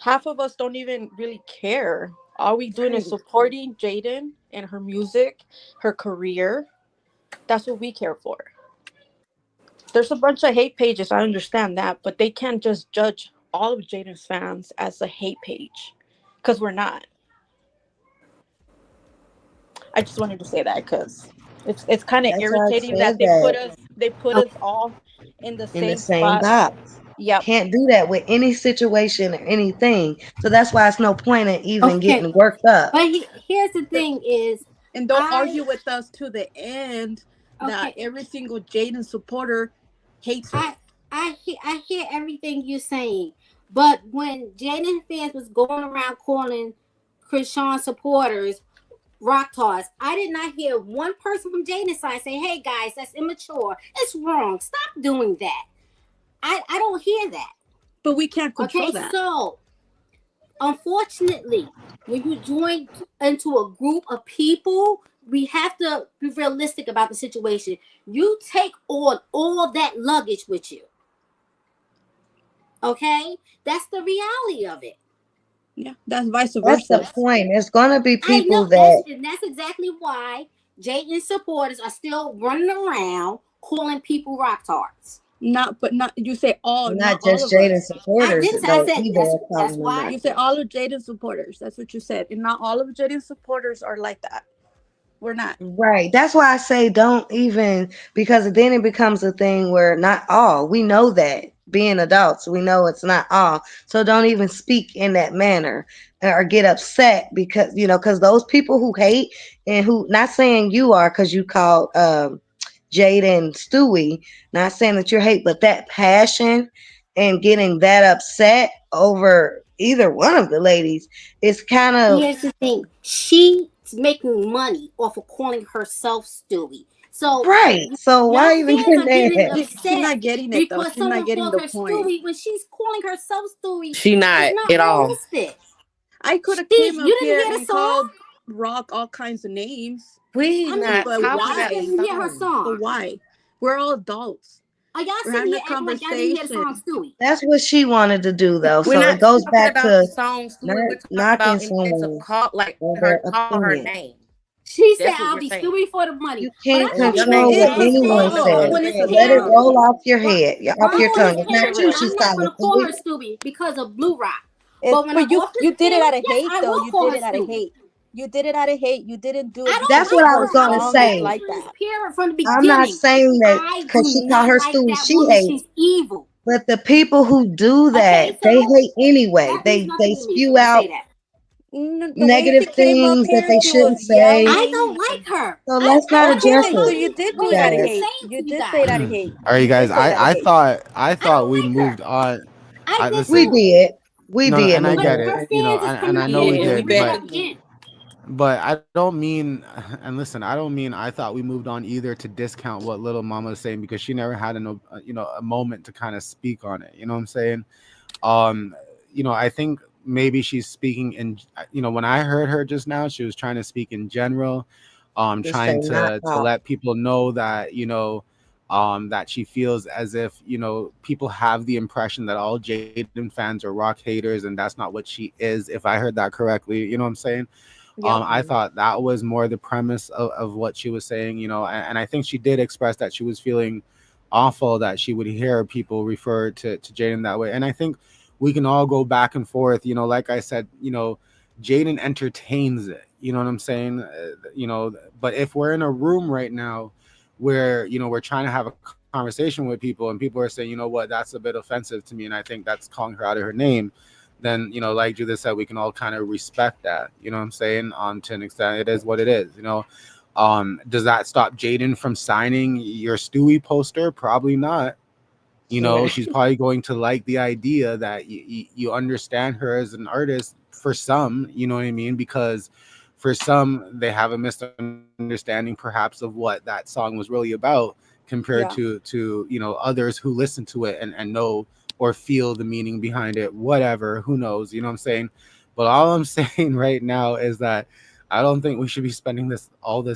Half of us don't even really care. All we doing is Right. supporting Jaidyn and her music, her career. That's what we care for. There's a bunch of hate pages, I understand that, but they can't just judge all of Jaidyn's fans as a hate page. Because we're not. I just wanted to say that because it's kind of That's why I irritating that said that they put us all in the in the same same spot. box. Yep. Can't do that with any situation or anything. So that's why it's no point in even Okay, getting worked up. but here's the thing: is And don't I argue with us to the end that okay? every single Jaidyn supporter hates her. I hear everything you're saying, but when Jaden fans was going around calling Chrisean supporters rock stars, I did not hear one person from Jaden's side say, "Hey guys, that's immature. It's wrong. Stop doing that." I don't hear that. But we can't control Okay, that. so unfortunately, when you join into a group of people, we have to be realistic about the situation. You take on all that luggage with you. Okay, that's the reality of it. Yeah, that's vice That's the versa. point. There's gonna be I people know that that's exactly why Jaidyns supporters are still running around calling people rock tards. Not you say all, not not all just of Jaden us. I supporters didn't. I though said either that's are calling them why. You that. say all of Jaden supporters. That's what you said. And not all of Jaden supporters are like that. We're not. Right. That's why I say don't even, because then it becomes a thing where not all. We know that being adults, we know it's not all. So don't even speak in that manner or get upset because because those people who hate and who, not saying you are because you called Jaden Stewie, not saying that you're hate, but that passion and getting that upset over either one of the ladies is kind of Here's the thing: she's making money off of calling herself Stewie. So right. So y'all why even fans get are getting mad? She's upset not getting it though. because She's not someone getting called the her point. Stewie when she's calling herself Stewie. She It's not not at all. realistic. I could have She, came up you didn't here hear the and song? called Rock all kinds of names. We I mean, not But talking y'all about why? the didn't hear her song. song. But why? We're all adults. Are y'all We're sitting having here a acting like y'all didn't hear the conversation. song Stewie? That's what she wanted to do though. We're So it not goes talking back about to the song, not Stewie. We're talking knocking about in the sense of someone call like or her their call her opinion. name. She said, That's what "I'll we're be saying. Stewie for the money." You But I can't only Your get control name what is mad anyone Chrisean. says. when it's So Understand let it parents. roll off your But head, off I'm your on tongue. his It's not parent. you she's I'm not talking gonna to. call her Stewie because of Blue Rock. It's But when I'm but off this you did it out panel, of yes, hate I though. will You call did her it out of Stewie. hate. You did it out of hate. You didn't do it I because don't That's the what like I her. was the I gonna was song is being say. like that. transparent from the I'm not beginning. saying that I because do she called not her like Stewie, that she woman. hates. She's evil. But the people who do Okay, that, they so hate anyway. that means They nothing to me spew for you to out say that. The way negative she came up things that here, they she was shouldn't say. I yelling. don't like her. So let's I not don't care address Okay, how so it. you many did do it out ways of to Guys. say hate. it You to you did say it guys. out of hate. All right, you You guys. did say it out of I hate. thought I I thought don't we like her. moved on. I I did We listen. too. did. We No, did and I move But get on. her it. fans is And coming I up know here we Yeah, and we did, bringing it back but up again. again. I don't mean, and listen, I don't mean I thought we moved on either to discount what Little Mama is saying because she never had a moment to kind of speak on it. You know what I'm saying? Um, I think maybe she's speaking in, when I heard her just now, she was trying to speak in general, Just say trying not to all. let people know that, that she feels as if, people have the impression that all Jaden fans are rock haters, and that's not what she is. If I heard that correctly, you know what I'm saying? Yep. I thought that was more the premise of what she was saying, and I think she did express that she was feeling awful that she would hear people refer to Jaden that way. And I think we can all go back and forth, like I said, Jaden entertains it, you know what I'm saying? But if we're in a room right now where, we're trying to have a conversation with people and people are saying, you know what, that's a bit offensive to me, and I think that's calling her out of her name, then like Judith said, we can all kind of respect that, you know what I'm saying? To an extent, it is what it is, does that stop Jaden from signing your Stewie poster? Probably not. You know, she's probably going to like the idea that you understand her as an artist for some, you know what I mean? Because for some, they have a misunderstanding perhaps of what that song was really about compared Yeah. to you know, others who listen to it and know or feel the meaning behind it, whatever, who knows, you know what I'm saying? But all I'm saying right now is that I don't think we should be spending this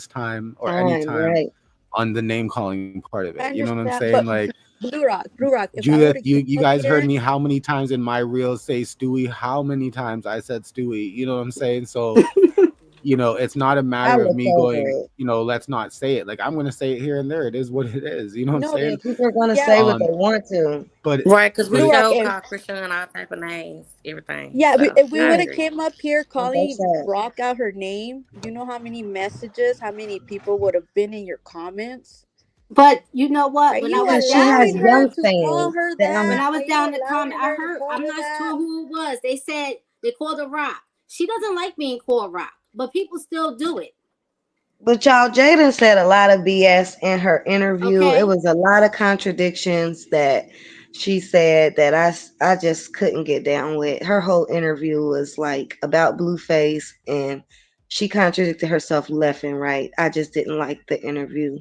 time or any Time, time right? on the name calling part of it. I You know what I'm understand, saying? but Like, Blue Rock, if I Judith, would have you came you up guys heard here, me how many times in my reels say Stewie? How many times I said Stewie? You know what I'm saying? So, you know, it's not a I matter of look me over going, it. you know, let's not say it. Like I'm gonna say it here and there. It is what it is. You know what I'm no, saying? People are gonna yeah, say what Um, they want to. but Right, because we but Blue Rock, show if call Chrisean all type of names, everything. yeah, So if we I would have Mm, agree. came up here on both calling sides. Rock out her name, you know how many messages, how many people would have been in your comments? But you know what? Are When I you was Because she has allowing dancing, her young to call fans her that when that? I Are was you down in the comment, allowing I her to heard. call I'm her not that? sure who it was. They said they called her Rock. She doesn't like being called Rock, but people still do it. but y'all, Jaden said a lot of BS in her interview. It Okay. was a lot of contradictions that she said that I just couldn't get down with. Her whole interview was like about Blueface, and she contradicted herself left and right. I just didn't like the interview.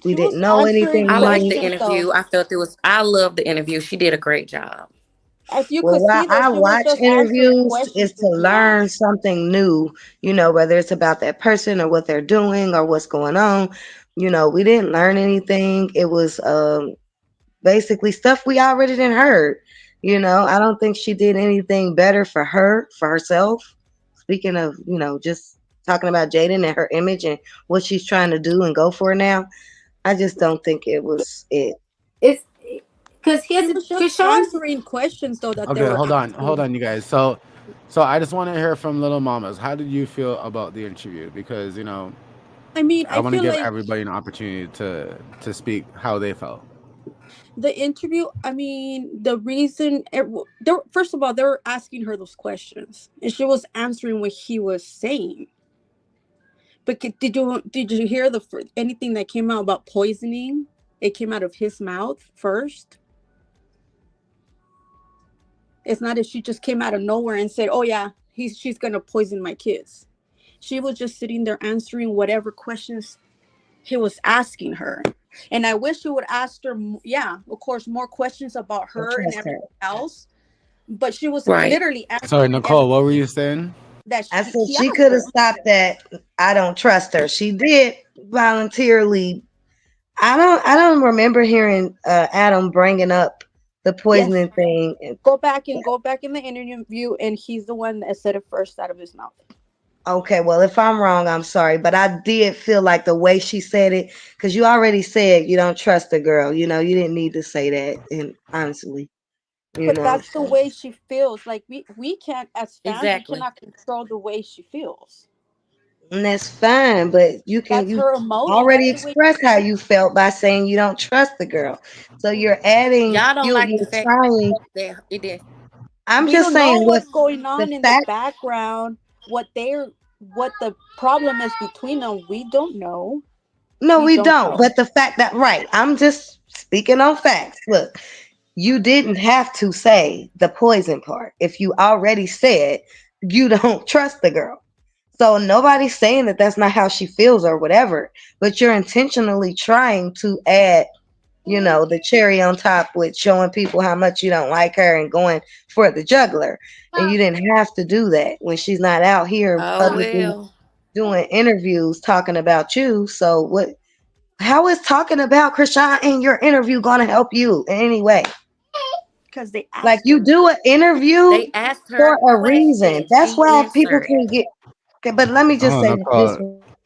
We She didn't was know answering I anything liked new. the questions though. interview. I felt it was. I loved the interview. She did a great job. As you Well, could why see though, I she was watch just answering interviews is questions, to to be learn honest. something new, whether it's about that person or what they're doing or what's going on. We didn't learn anything. It was basically stuff we already didn't heard. I don't think she did anything better for herself. Speaking of, just talking about Jaden and her image and what she's trying to do and go for now, I just don't think it was it. It's because She here's was just Krishan. answering questions though that they okay, were hold asking. on, you guys. So I just want to hear from Little Mamas. How did you feel about the interview? Because you know, I mean, I I want to feel give like everybody an opportunity to speak how they felt. the interview, I mean, the reason first of all, they were asking her those questions and she was answering what he was saying. But did you hear anything that came out about poisoning? It came out of his mouth first. It's not that she just came out of nowhere and said, "Oh yeah, she's gonna poison my kids." She was just sitting there answering whatever questions he was asking her. And I wish he would ask her, yeah, of course, more questions about I her and trust her. everything else. But she was Right. literally Sorry, answering Nicole. everything What were you saying? that I said he she asked could have her. stopped that. I don't trust her. She did voluntarily. I don't remember hearing Adam bringing up the Yes, poisoning thing. go back in the interview, and he's the one that said it first out of his mouth. Okay, well, if I'm wrong, I'm sorry, but I did feel like the way she said it, because you already said you don't trust the girl. You didn't need to say that, and honestly, But that's the so way she feels. Like we can't, as fans, we Exactly. cannot control the way she feels. and that's fine. But That's you her emotion. already That's the way expressed she how feels. you felt by saying you don't trust the girl. So you're adding Y'all don't fuel. like the You're fact trying. that it did. I'm We just don't know saying what what's going the on in the fact. background, what the problem is between them. We don't know. No, We we don't don't. know. But the fact that right, I'm just speaking on facts. Look, you didn't have to say the poison part if you already said you don't trust the girl. So nobody's saying that that's not how she feels or whatever, but you're intentionally trying to add, the cherry on top with showing people how much you don't like her and going for the juggler. And you didn't have to do that when she's not out here Oh publicly well. doing interviews talking about you. So how is talking about Krishan in your interview going to help you in any way? Because they Like asked you her. do an interview They asked for her a reason. question. That's She why people answered. can get. Okay, but let me just Oh, say this Nicole. real quick.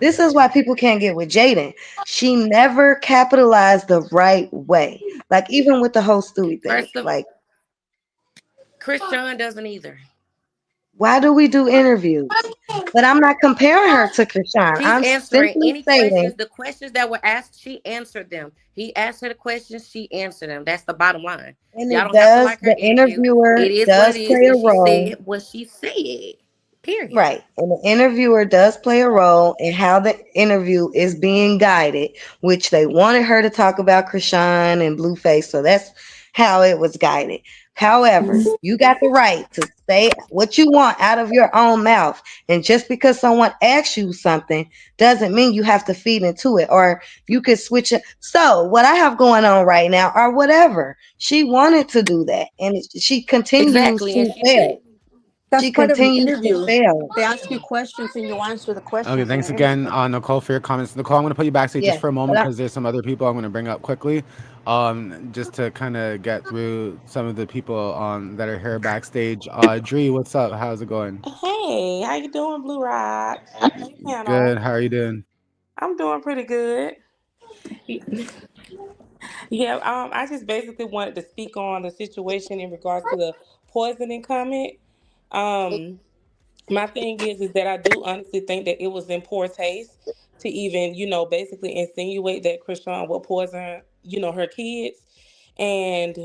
This is why people can't get with Jaden. She never capitalized the right way. Like even with the whole Stewie thing. First of Like, Chrisean doesn't either. why do we do interviews? But I'm not comparing her to Krishan. She's I'm answering simply any questions. stating, The questions that were asked, she answered them. He asked her the questions, she answered them. That's the bottom line. and Y'all it don't have to does. like her The interview. interviewer It is what does it is, play a and she role. said what she said. Period. Right. And the interviewer does play a role in how the interview is being guided, which they wanted her to talk about Chrisean and Blueface. So that's how it was guided. However, you got the right to say what you want out of your own mouth. And just because someone asks you something doesn't mean you have to feed into it, or you could switch it. So, what I have going on right now, or whatever, she wanted to do that. And she continues Exactly, and to she fail. did. That's She part of the continues to interview. fail. They ask you questions and you answer the Okay, questions in thanks the again, interview. Nicole, for your comments. Nicole, I'm going to put you backstage Yeah. just for a But moment because there's some other people I'm going to bring up quickly, just to kind of get through some of the people that are here backstage. Dree, what's up? How's it going? Hey, how you doing, Blue Rock? Hey, Good. panel. How are you doing? I'm doing pretty good. Yeah, I just basically wanted to speak on the situation in regards to the poisoning comment. Um, my thing is that I do honestly think that it was in poor taste to even, basically insinuate that Chrisean would poison, her kids. And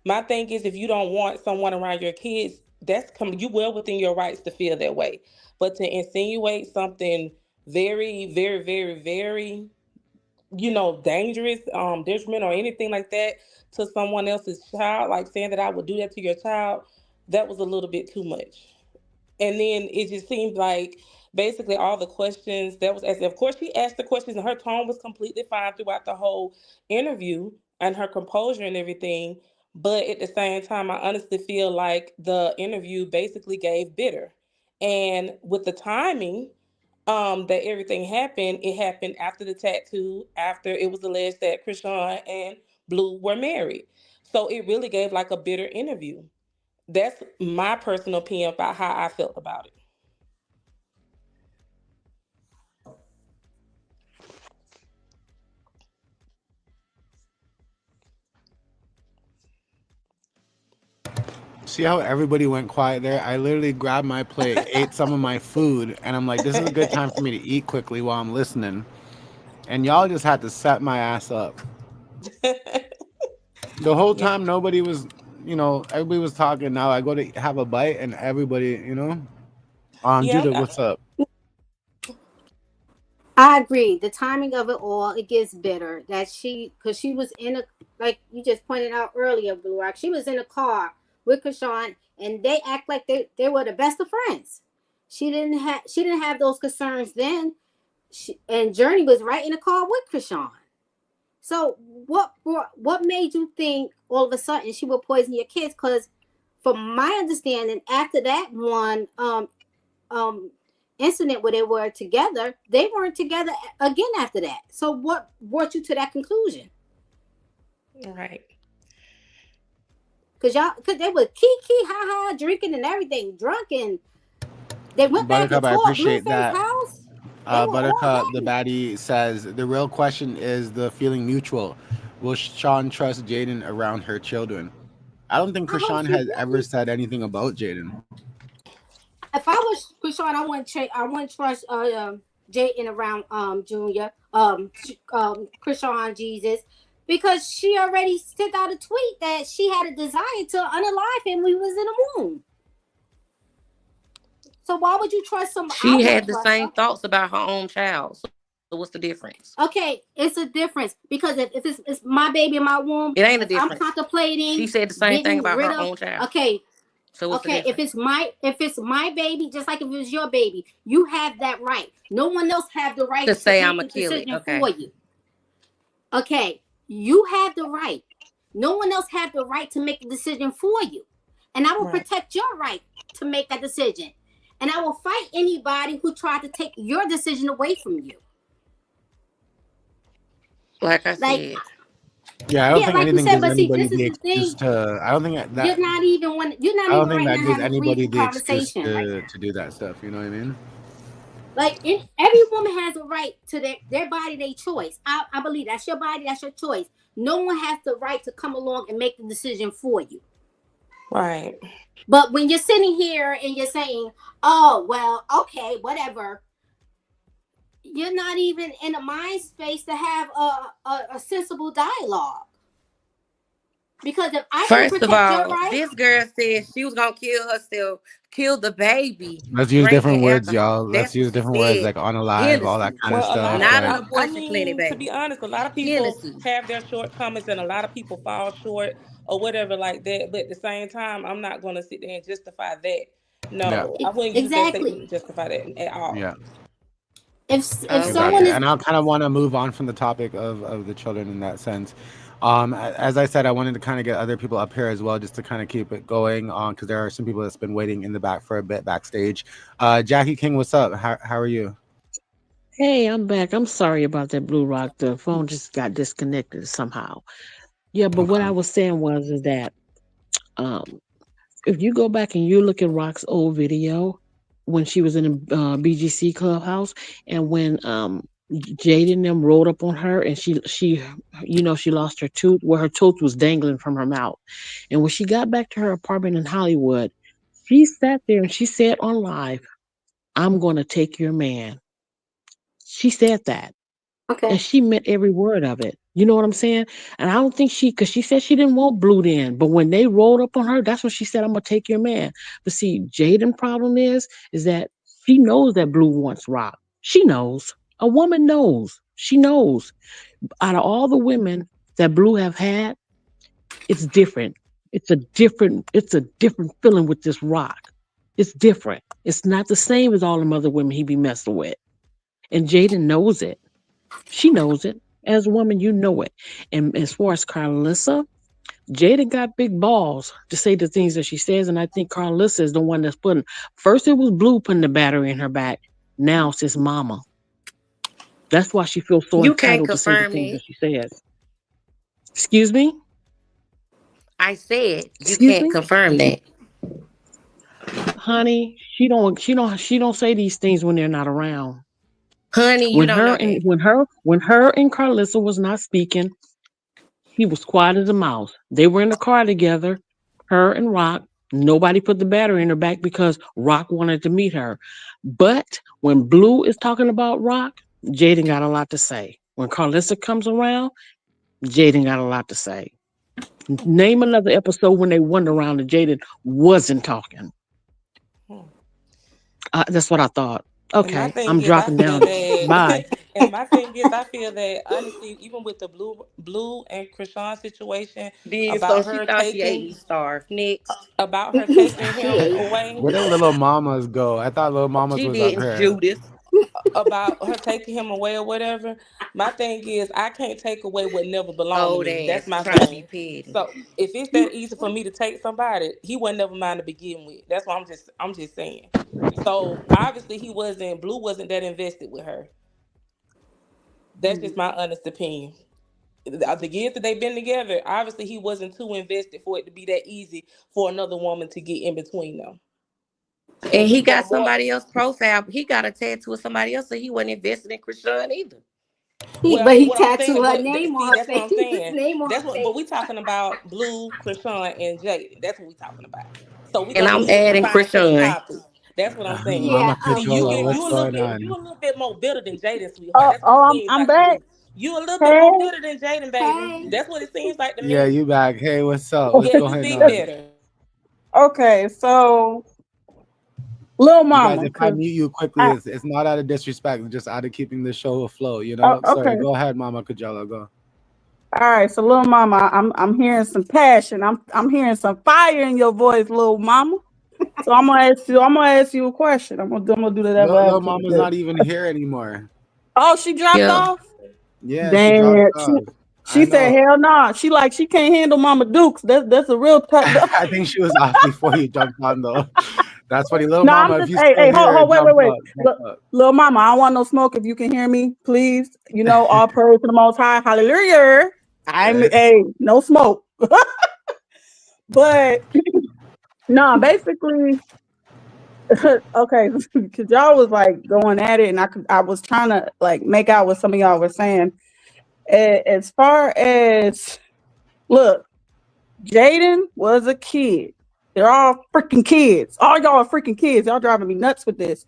my thing is, if you don't want someone around your kids, you well within your rights to feel that way. But to insinuate something very, very, very, very, dangerous, detriment or anything like that to someone else's child, like saying that I would do that to your child, that was a little bit too much. And then it just seemed like basically all the questions that was asked. Of course, she asked the questions, and her tone was completely fine throughout the whole interview, and her composure and everything. But at the same time, I honestly feel like the interview basically gave bitter. And with the timing, that everything happened, it happened after the tattoo, after it was alleged that Chrisean and Blue were married. So it really gave like a bitter interview. That's my personal opinion about how I felt about it. See how everybody went quiet there? I literally grabbed my plate, ate some of my food, and I'm like, this is a good time for me to eat quickly while I'm listening. And y'all just had to set my ass up. The whole Yeah. time, nobody was, everybody was talking. Now I go to have a bite, and everybody. Yeah. Judith, what's up? I agree. The timing of it all, it gets bitter. Because she was in a, like you just pointed out earlier, Blue Rock, she was in a car with Chrisean, and they act like they were the best of friends. She didn't have those concerns then. And Journey was right in the car with Chrisean. So what made you think all of a sudden she would poison your kids? Because from my understanding, after that one um incident where they were together, they weren't together again after that. So what brought you to that conclusion? Right. Because they were kiki ha ha drinking and everything, drunk, and they went back and Buttercup, I tore appreciate Blueface that. house. They were all Buttercup, the happy. baddie, says the real question is the feeling mutual. Will Sean trust Jaidyn around her children? I don't think I hope Chrisean she has ever do. said anything about Jaidyn. If I was Chrisean, I wouldn't trust Jaden around Junior Chrisean Jesus, because she already sent out a tweet that she had a desire to unalive him when he was in the womb. So why would you trust some? I She wouldn't had the trust same her. thoughts about her own child. So what's the difference? Okay, it's a difference, because if it's my baby in my womb, It ain't a if I'm difference. She contemplating said the same thing getting about rid her of, own child. okay, So what's the okay, if difference? it's my baby, just like if it was your baby, you have that right. No one else have the right To to say make I'ma the kill it. decision Okay. for you. Okay, you have the right. No one else have the right to make the decision for you. And I will Right. protect your right to make that decision. And I will fight anybody who tried to take your decision away from you. Like I Like, said. Yeah, I don't yeah, think like you anything said, gives but see, anybody this is the the excuse thing. to. I don't think You're not I don't even think right that now gives having free anybody the excuse conversation right now. to do that stuff. You know what I mean? Like, every woman has a right to their body, their choice. I believe that's your body, that's your choice. No one has the right to come along and make the decision for you. Right. But when you're sitting here and you're saying, "Oh, well, okay, whatever," you're not even in a mind space to have a sensible dialogue. Because if I can First of protect your all, rights, this girl said she was gonna kill herself, kill the baby, Let's use drinking different words, alcohol. y'all. Let's That's what use she different words said. like on alive, all that Hennessy, kind of Well, a lot stuff. of, not an Like, I abortion clinic, mean, to be baby. honest, a lot of people Hennessy. have their shortcomings and a lot of people fall short or whatever like that. But at the same time, I'm not going to sit there and justify that. yeah, No, I wouldn't use that statement exactly. to justify that at all. yeah. If someone Exactly. Okay. is And I kind of want to move on from the topic of the children in that sense. As I said, I wanted to kind of get other people up here as well, just to kind of keep it going on, because there are some people that's been waiting in the back for a bit backstage. Jackie King, what's up? How are you? Hey, I'm back. I'm sorry about that Blue Rock. The phone just got disconnected somehow. Yeah, but what I Okay. was saying was is that um if you go back and you look at Rock's old video when she was in the BGC clubhouse, and when Jaden and them rolled up on her, and she she lost her tooth, where her tooth was dangling from her mouth, and when she got back to her apartment in Hollywood, she sat there and she said on live, "I'm going to take your man." She said that. And okay, she meant every word of it. You know what I'm saying? And I don't think because she said she didn't want Blue then, but when they rolled up on her, that's when she said, "I'm gonna take your man." But see, Jaden problem is that she knows that Blue wants Rock. She knows. A woman knows. She knows. Out of all the women that Blue have had, it's different. It's a different feeling with this Rock. It's different. It's not the same as all them other women he be messing with. And Jaden knows it. She knows it. As a woman, you know it. And as far as Carlissa, Jada got big balls to say the things that she says. And I think Carlissa is the one that's putting, first it was Blue putting the battery in her back. Now it's his mama. That's why she feels so You can't entitled to say the confirm things that that. she says. Excuse me? I said you Excuse can't me? confirm that. Honey, she don't say these things when they're not around. Honey, you When don't her know and that. when her and Carlissa was not speaking, he was quiet as a mouse. They were in the car together, her and Rock. Nobody put the battery in her back because Rock wanted to meet her. But when Blue is talking about Rock, Jaden got a lot to say. When Carlissa comes around, Jaden got a lot to say. Name another episode when they went around and Jaden wasn't talking. Hmm. That's what I thought. And my Okay, thing I'm is, I dropping feel down. that, Bye. and my thing is, I feel that honestly, even with the Blue and Krishan situation, Then so about she her thought she ate taking me starved. Next. about her taking she him ate. away, Where did little mamas go? I thought little mamas She was up didn't, here. Judith. about her taking him away or whatever. My thing is, I can't take away what never belonged to Old me. That's ass my trying to be thing. petty. So if it's that easy for me to take somebody, he wasn't never mine to begin with. That's what I'm just saying. So obviously Blue wasn't that invested with her. That's just my honest opinion. The years that they've been together, obviously he wasn't too invested for it to be that easy for another woman to get in between them. And And he he got want more. somebody else profile. He got a tattoo of somebody else, so he wasn't invested in Krishan either. Well, But he what I'm tattooed saying, her but name on see, her that's what face. I'm His saying. name on That's her what, but face. we talking about Blue, Krishan, and Jaden. That's what we talking about. So we And gonna I'm just adding define to the Krishan. topic. That's what I'm saying. Yeah. Mama See, you Cajola, what's you a little going bit you on? a little bit more bitter than Jaden, sweetheart. Oh, That's what it oh, I'm seems I'm like to back. me. You a little bit Hey. more bitter than Jaden, baby. Hey. That's what it seems like to Yeah, me. you back. Hey, what's up? What's Yeah, you going big on? bitter. Okay, so Lil You guys, Mama, if I cause mute you quickly, I it's not out of disrespect, it's just out of keeping the show afloat, you know? Sorry, okay. go ahead, Mama Cajola, go. All right, so Lil Mama, I'm hearing some passion. I'm hearing some fire in your voice, Lil Mama. So I'm gonna ask you a question. I'm gonna do the devil Lil advocate Mama's today. not even here anymore. Oh, she dropped Yeah. off. Yeah, she dropped Damn, she off. I she said know. hell nah. She can't handle Mama Dukes. That's a real tough. I think she was off before you jumped on, though. That's funny. Lil No, I'm Mama, if just you still hey, here, hold, jump wait. up, jump Look, up. little mama, I don't want no smoke. If you can hear me, please. All praise to the Most High. Hallelujah. I'm Hey, hey, no smoke. But no, basically, okay, because y'all was like going at it, and I was trying to like make out what some of y'all were saying. As far as look, Jaden was a kid. They're all freaking kids. All y'all are freaking kids. Y'all driving me nuts with this.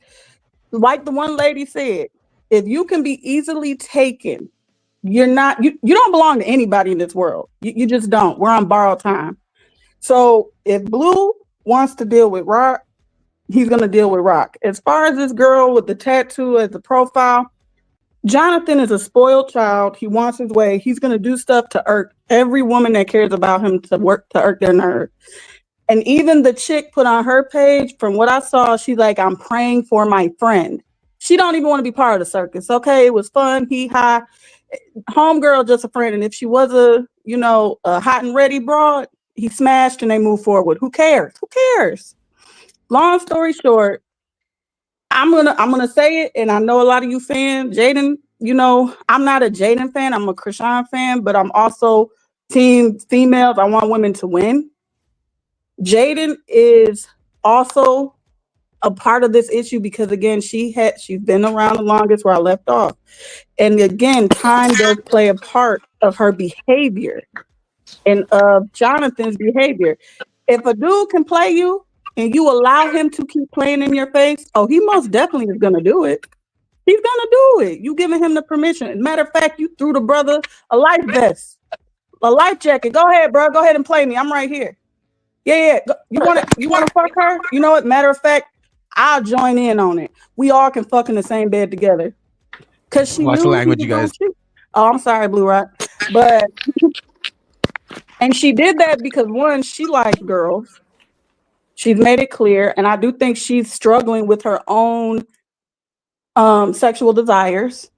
Like the one lady said, if you can be easily taken, you're not, you don't belong to anybody in this world. You just don't. We're on borrowed time. So if Blue wants to deal with Rock, he's going to deal with Rock. As far as this girl with the tattoo as the profile, Jonathan is a spoiled child. He wants his way. He's going to do stuff to irk every woman that cares about him, to irk their nerve. And even the chick put on her page, from what I saw, she's like, I'm praying for my friend. She don't even want to be part of the circus. Okay, it was fun. High. Homegirl, just a friend. And if she was a hot and ready broad, he smashed and they moved forward. Who cares? Who cares? Long story short, I'm gonna say it, and I know a lot of you fans, Jaidyn, I'm not a Jaidyn fan, I'm a Chrisean fan, but I'm also team females. I want women to win. Jaidyn is also a part of this issue because, again, she's been around the longest where I left off. And again, time does play a part of her behavior and of Jonathan's behavior. If a dude can play you and you allow him to keep playing in your face, oh, he most definitely is going to do it. He's going to do it. You giving him the permission. Matter of fact, you threw the brother a life vest, a life jacket. Go ahead, bro. Go ahead and play me. I'm right here. Yeah. You want to fuck her? You know what? Matter of fact, I'll join in on it. We all can fuck in the same bed together. Cause she watch the knew language, you guys. Oh, I'm sorry, Blue Rock. But and she did that because, one, she likes girls. She's made it clear, and I do think she's struggling with her own sexual desires.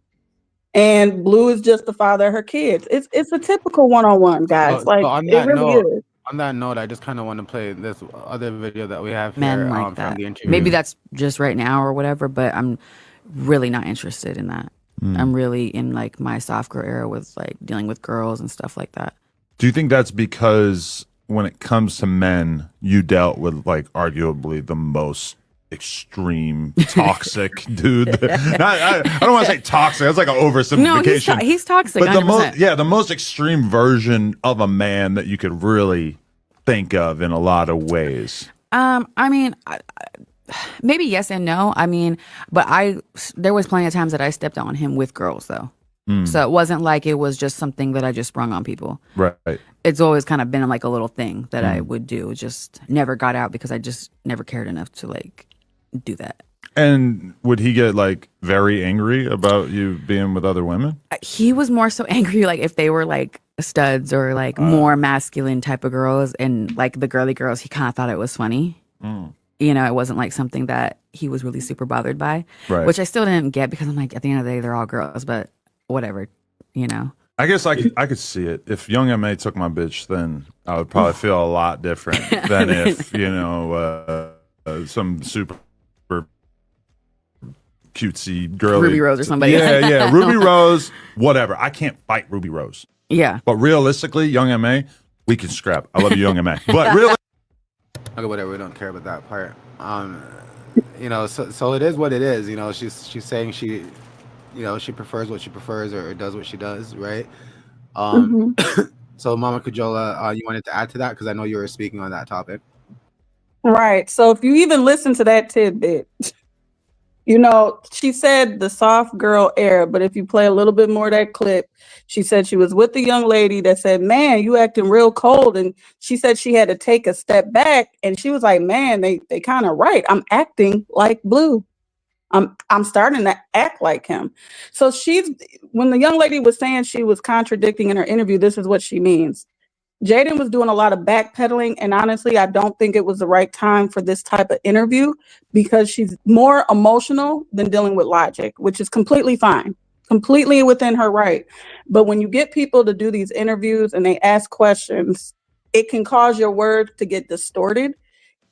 And Blue is just the father of her kids. It's a typical one-on-one, guys. So on it that really note, is. On that note, I just kind of want to play this other video that we have Men here like from that. the interview. Maybe that's just right now or whatever, but I'm really not interested in that. I'm really in like my soft girl era with like dealing with girls and stuff like that. Do you think that's because when it comes to men, you dealt with like arguably the most extreme toxic dude? I don't want to say toxic. That's like an oversimplification. No, he's toxic. But 100%. the most extreme version of a man that you could really think of in a lot of ways. I mean, maybe yes and no. I mean, but there was plenty of times that I stepped on him with girls though. So it wasn't like it was just something that I just sprung on people. Right. It's always kind of been like a little thing that I would do. It just never got out because I just never cared enough to like do that. And would he get like very angry about you being with other women? He was more so angry like if they were like studs or like more masculine type of girls, and like the girly girls, he kind of thought it was funny. You know, it wasn't like something that he was really super bothered by, which I still didn't get because I'm like, at the end of the day, they're all girls, but whatever, you know. I guess I could see it. If Young M.A. took my bitch, then I would probably feel a lot different than if, some super cutesy girl. Ruby Rose or somebody. Yeah. Ruby Rose, whatever. I can't fight Ruby Rose. Yeah. But realistically, Young M.A., we can scrap. I love you, Young M.A. But really. Okay, whatever. We don't care about that part. So it is what it is. You know, she's saying she prefers what she prefers or does what she does, right? So Mama Kajola, you wanted to add to that because I know you were speaking on that topic. Right. So if you even listen to that tidbit, she said the soft girl era, but if you play a little bit more of that clip, she said she was with the young lady that said, man, you acting real cold. And she said she had to take a step back. And she was like, man, they kind of right. I'm acting like Blue. I'm starting to act like him. So when the young lady was saying she was contradicting in her interview, this is what she means. Jaidyn was doing a lot of backpedaling, and honestly, I don't think it was the right time for this type of interview because she's more emotional than dealing with logic, which is completely fine, completely within her right. But when you get people to do these interviews and they ask questions, it can cause your words to get distorted,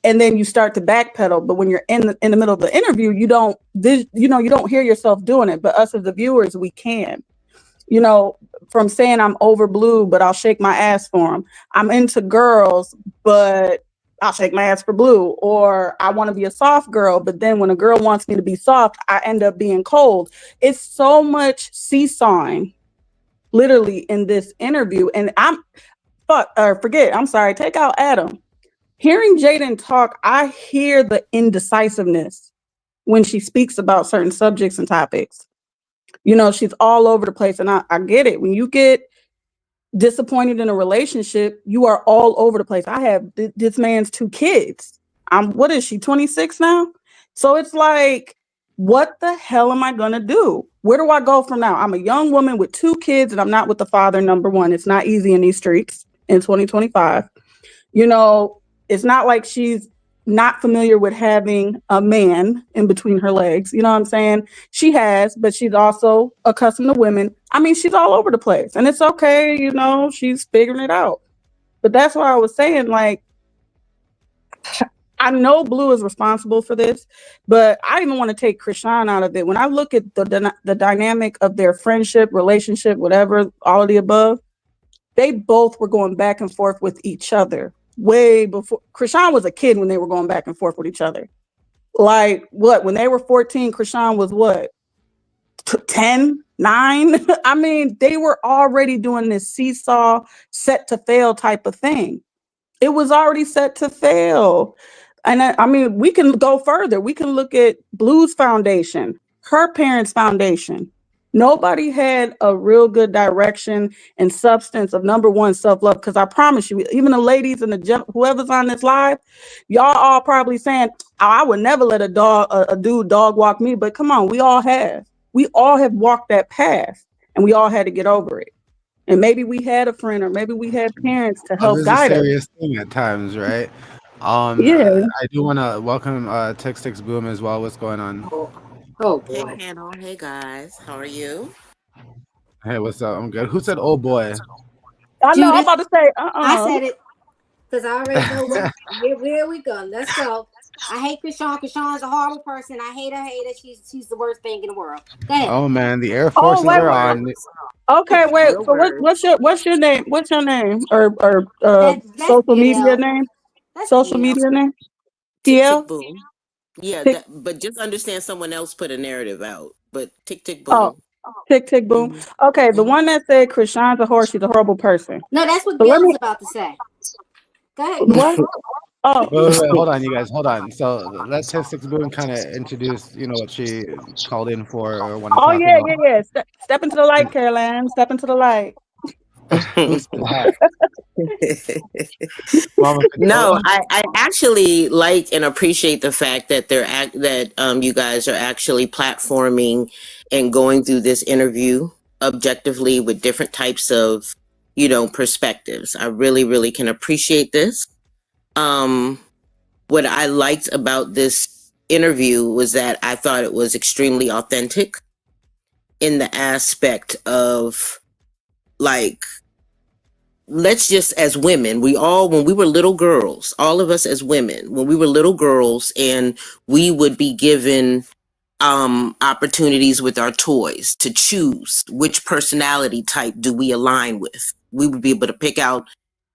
and then you start to backpedal. But when you're in the middle of the interview, you don't hear yourself doing it. But us as the viewers, we can. From saying I'm over Blue, but I'll shake my ass for him. I'm into girls, but I'll shake my ass for Blue. Or I want to be a soft girl, but then when a girl wants me to be soft, I end up being cold. It's so much seesawing, literally, in this interview. And take out Adam. Hearing Jaidyn talk, I hear the indecisiveness when she speaks about certain subjects and topics. You know, she's all over the place. And I get it. When you get disappointed in a relationship, you are all over the place. I have this man's 2 kids. What is she, 26 now? So it's like, what the hell am I gonna do? Where do I go from now? I'm a young woman with 2 kids and I'm not with the father, number one. It's not easy in these streets in 2025. You know, it's not like she's not familiar with having a man in between her legs. You know what I'm saying? She has, but she's also accustomed to women. I mean, she's all over the place and it's okay. You know, she's figuring it out. But that's why I was saying, like, I know Blue is responsible for this, but I even want to take Chrisean out of it. When I look at the dynamic of their friendship, relationship, whatever, all of the above, they both were going back and forth with each other way before. Chrisean was a kid when they were going back and forth with each other. Like, what, when they were 14, Chrisean was what, 10, 9? I mean, they were already doing this seesaw, set to fail type of thing. It was already set to fail. And I mean, we can go further. We can look at Blue's foundation, her parents' foundation. Nobody had a real good direction and substance of, number one, self-love. Because I promise you, even the ladies and whoever's on this live, y'all all probably saying, oh, I would never let a dude dog walk me. But come on, we all have. We all have walked that path and we all had to get over it. And maybe we had a friend or maybe we had parents to help Love is a guide us. serious thing at times, right? Yeah. I do want to welcome Tix Boom as well. What's going on? Oh Hey, boy. panel. Hey, guys. How are you? Hey, what's up? I'm good. Who said, "Oh boy"? I know. I'm Judith, about to say, I said it because I already know where we go. Let's go. I hate Chrisean. Chrisean's a horrible person. I hate her. She's the worst thing in the world. Go ahead. Oh man, the Air Oh, Forces wait. are on. Okay, wait. Your So words. what's your name? What's your name? Or That's social media PL. name? That's Social PL. media name? Tick, tick, PL? boom. Yeah, Tick. but just understand someone else put a narrative out. But tick, tick, Oh, boom. tick tick boom. hmm Okay, the hmm one that said Chrisean's a horse. She's a horrible person. No, that's what So let Gil's me. about to say. Go ahead, Gil. What? Oh. Wait, hold on, you guys, hold on. So let Tix Boom kind of introduce, what she called in for or want to Oh talk yeah, about. yeah. Step into the light, Caroline. Step into the light. Who's that? Mama No, Control? I actually like and appreciate the fact that you guys are actually platforming and going through this interview objectively with different types of perspectives. I really, really can appreciate this. Um, what I liked about this interview was that I thought it was extremely authentic in the aspect of, like, let's just, as women, when we were little girls, all of us as women, when we were little girls and we would be given opportunities with our toys to choose which personality type do we align with. We would be able to pick out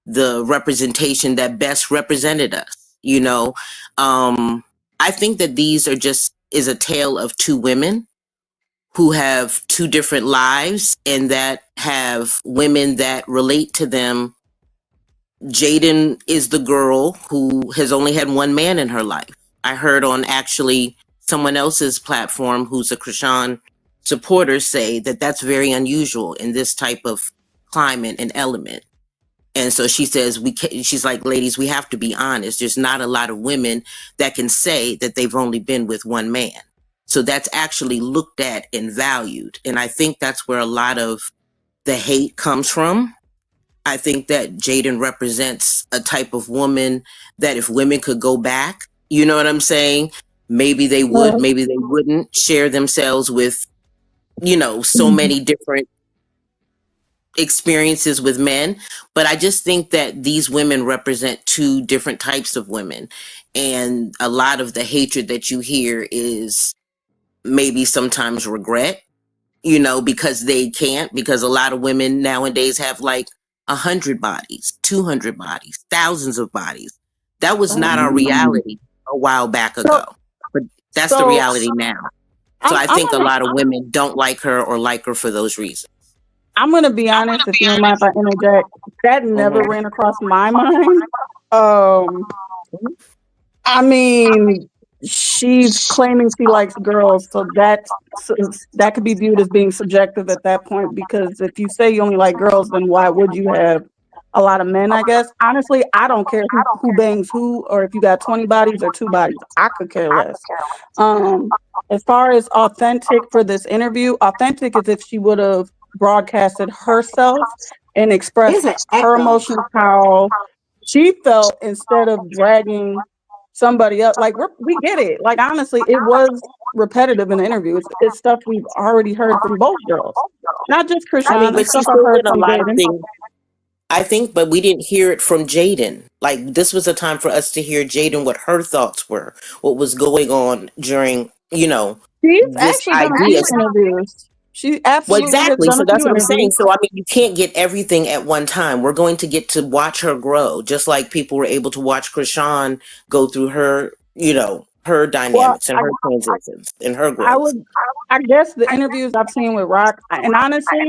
the representation that best represented us, you know. I think that these is a tale of 2 women who have 2 different lives and that have women that relate to them. Jaidyn is the girl who has only had one man in her life. I heard on actually someone else's platform who's a Chrisean supporter say that that's very unusual in this type of climate and element. And so she says, she's like, ladies, we have to be honest. There's not a lot of women that can say that they've only been with one man. So that's actually looked at and valued. And I think that's where a lot of the hate comes from. I think that Jaidyn represents a type of woman that if women could go back, you know what I'm saying? Maybe they would, maybe they wouldn't share themselves with, so many different experiences with men. But I just think that these women represent 2 different types of women. And a lot of the hatred that you hear is maybe sometimes regret, because they can't, because a lot of women nowadays have like 100 bodies, 200 bodies, thousands of bodies. That was not our reality a while back ago, but that's the So reality now. So I think a lot of women don't like her or like her for those reasons. I'm gonna be honest, if you don't mind if I interject. That never ran across my mind. I mean, she's claiming she likes girls, so that could be viewed as being subjective at that point, because if you say you only like girls, then why would you have a lot of men? I guess honestly, I don't care who bangs who, or if you got 20 bodies or 2 bodies, I could care less. As far as authentic for this interview, authentic is if she would have broadcasted herself and expressed There's an her echo. emotions, how she felt, instead of dragging somebody up. Like we get it. Like honestly, it was repetitive in the interview. It's stuff we've already heard from both girls, not just I mean, Chrisean. but It's she stuff I've still heard did a from lot of Jaidyn. things. I think, but we didn't hear it from Jaidyn. Like, this was a time for us to hear Jaidyn, what her thoughts were, what was going on during, She's this actually done a idea. few interviews. She Well, absolutely has exactly. done So a that's few what I'm saying. interviews. So, I mean, you can't get everything at one time. We're going to get to watch her grow, just like people were able to watch Chrisean go through her, her Well, dynamics and her transitions and her growth. I guess the interviews I've seen with Rock, and honestly,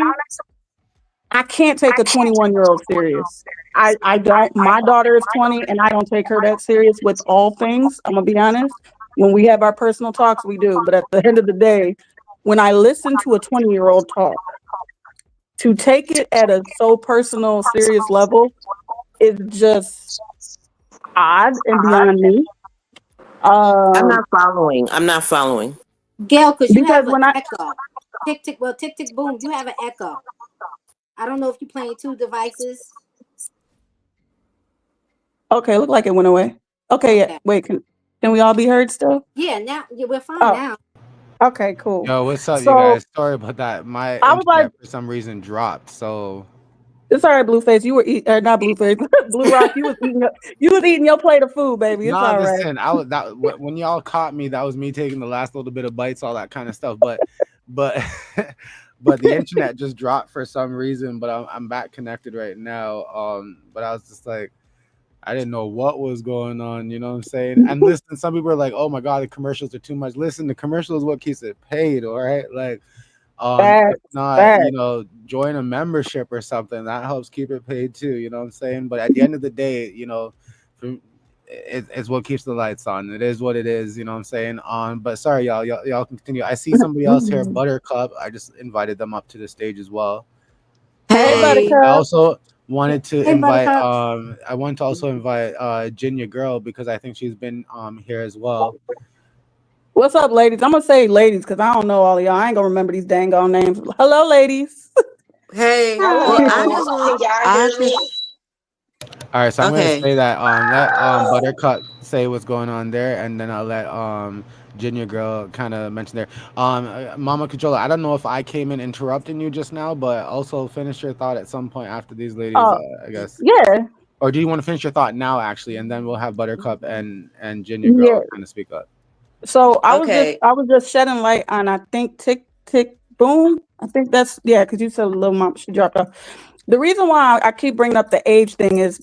I can't take a 21-year-old serious. I don't. My daughter is 20, and I don't take her that serious with all things. I'm gonna be honest. When we have our personal talks, we do. But at the end of the day, when I listen to a 20-year-old talk, to take it at a so personal, serious level is just odd and beyond me. I'm not following. Gail, because you Because have an echo. Tick tick. Well, tick tick boom. You have an echo. I don't know if you're playing 2 devices. Okay, look like it went away. Okay, yeah. Wait, can we all be heard still? Yeah, now we're fine now. Okay, cool. Yo, what's up, you So, guys? Sorry about that. My I was like, internet for some reason dropped. So it's all right, Blueface. You were not Blueface, Blue Rock. You was eating your plate of food, baby. It's no, all right. listen. When y'all caught me, that was me taking the last little bit of bites, all that kind of stuff. But but the internet just dropped for some reason. But I'm back connected right now. But I was just like, I didn't know what was going on. You know what I'm saying? And listen, some people are like, "Oh my god, the commercials are too much." Listen, the commercial is what keeps it paid. All right, like. If not, join a membership or something that helps keep it paid too. You know what I'm saying? But at the end of the day, it's what keeps the lights on. It is what it is. You know what I'm saying? But sorry, y'all continue. I see somebody else here, Buttercup. I just invited them up to the stage as well. Hey, Buttercup. I also wanted to invite. Buttercup. I want to also invite Ginger Girl because I think she's been here as well. What's up, ladies? I'm gonna say ladies because I don't know all of y'all. I ain't gonna remember these dang on names. Hello, ladies. Hey. Well, All right, so I'm gonna say that let Buttercup say what's going on there, and then I'll let Junior Girl kind of mention there. Mama Controller, I don't know if I came in interrupting you just now, but also finish your thought at some point after these ladies, I guess. Yeah. Or do you want to finish your thought now, actually, and then we'll have Buttercup and Junior Girl kind of speak up. So I was just shedding light on, I think, tick tick boom. I think that's because you said little mom, she dropped off. The reason why I keep bringing up the age thing is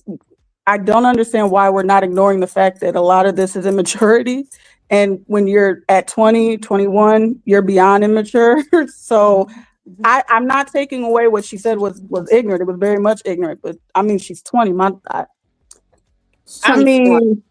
I don't understand why we're not ignoring the fact that a lot of this is immaturity. And when you're at 20, 21, you're beyond immature. So I'm not taking away what she said was ignorant. It was very much ignorant. But I mean, she's 20. I mean,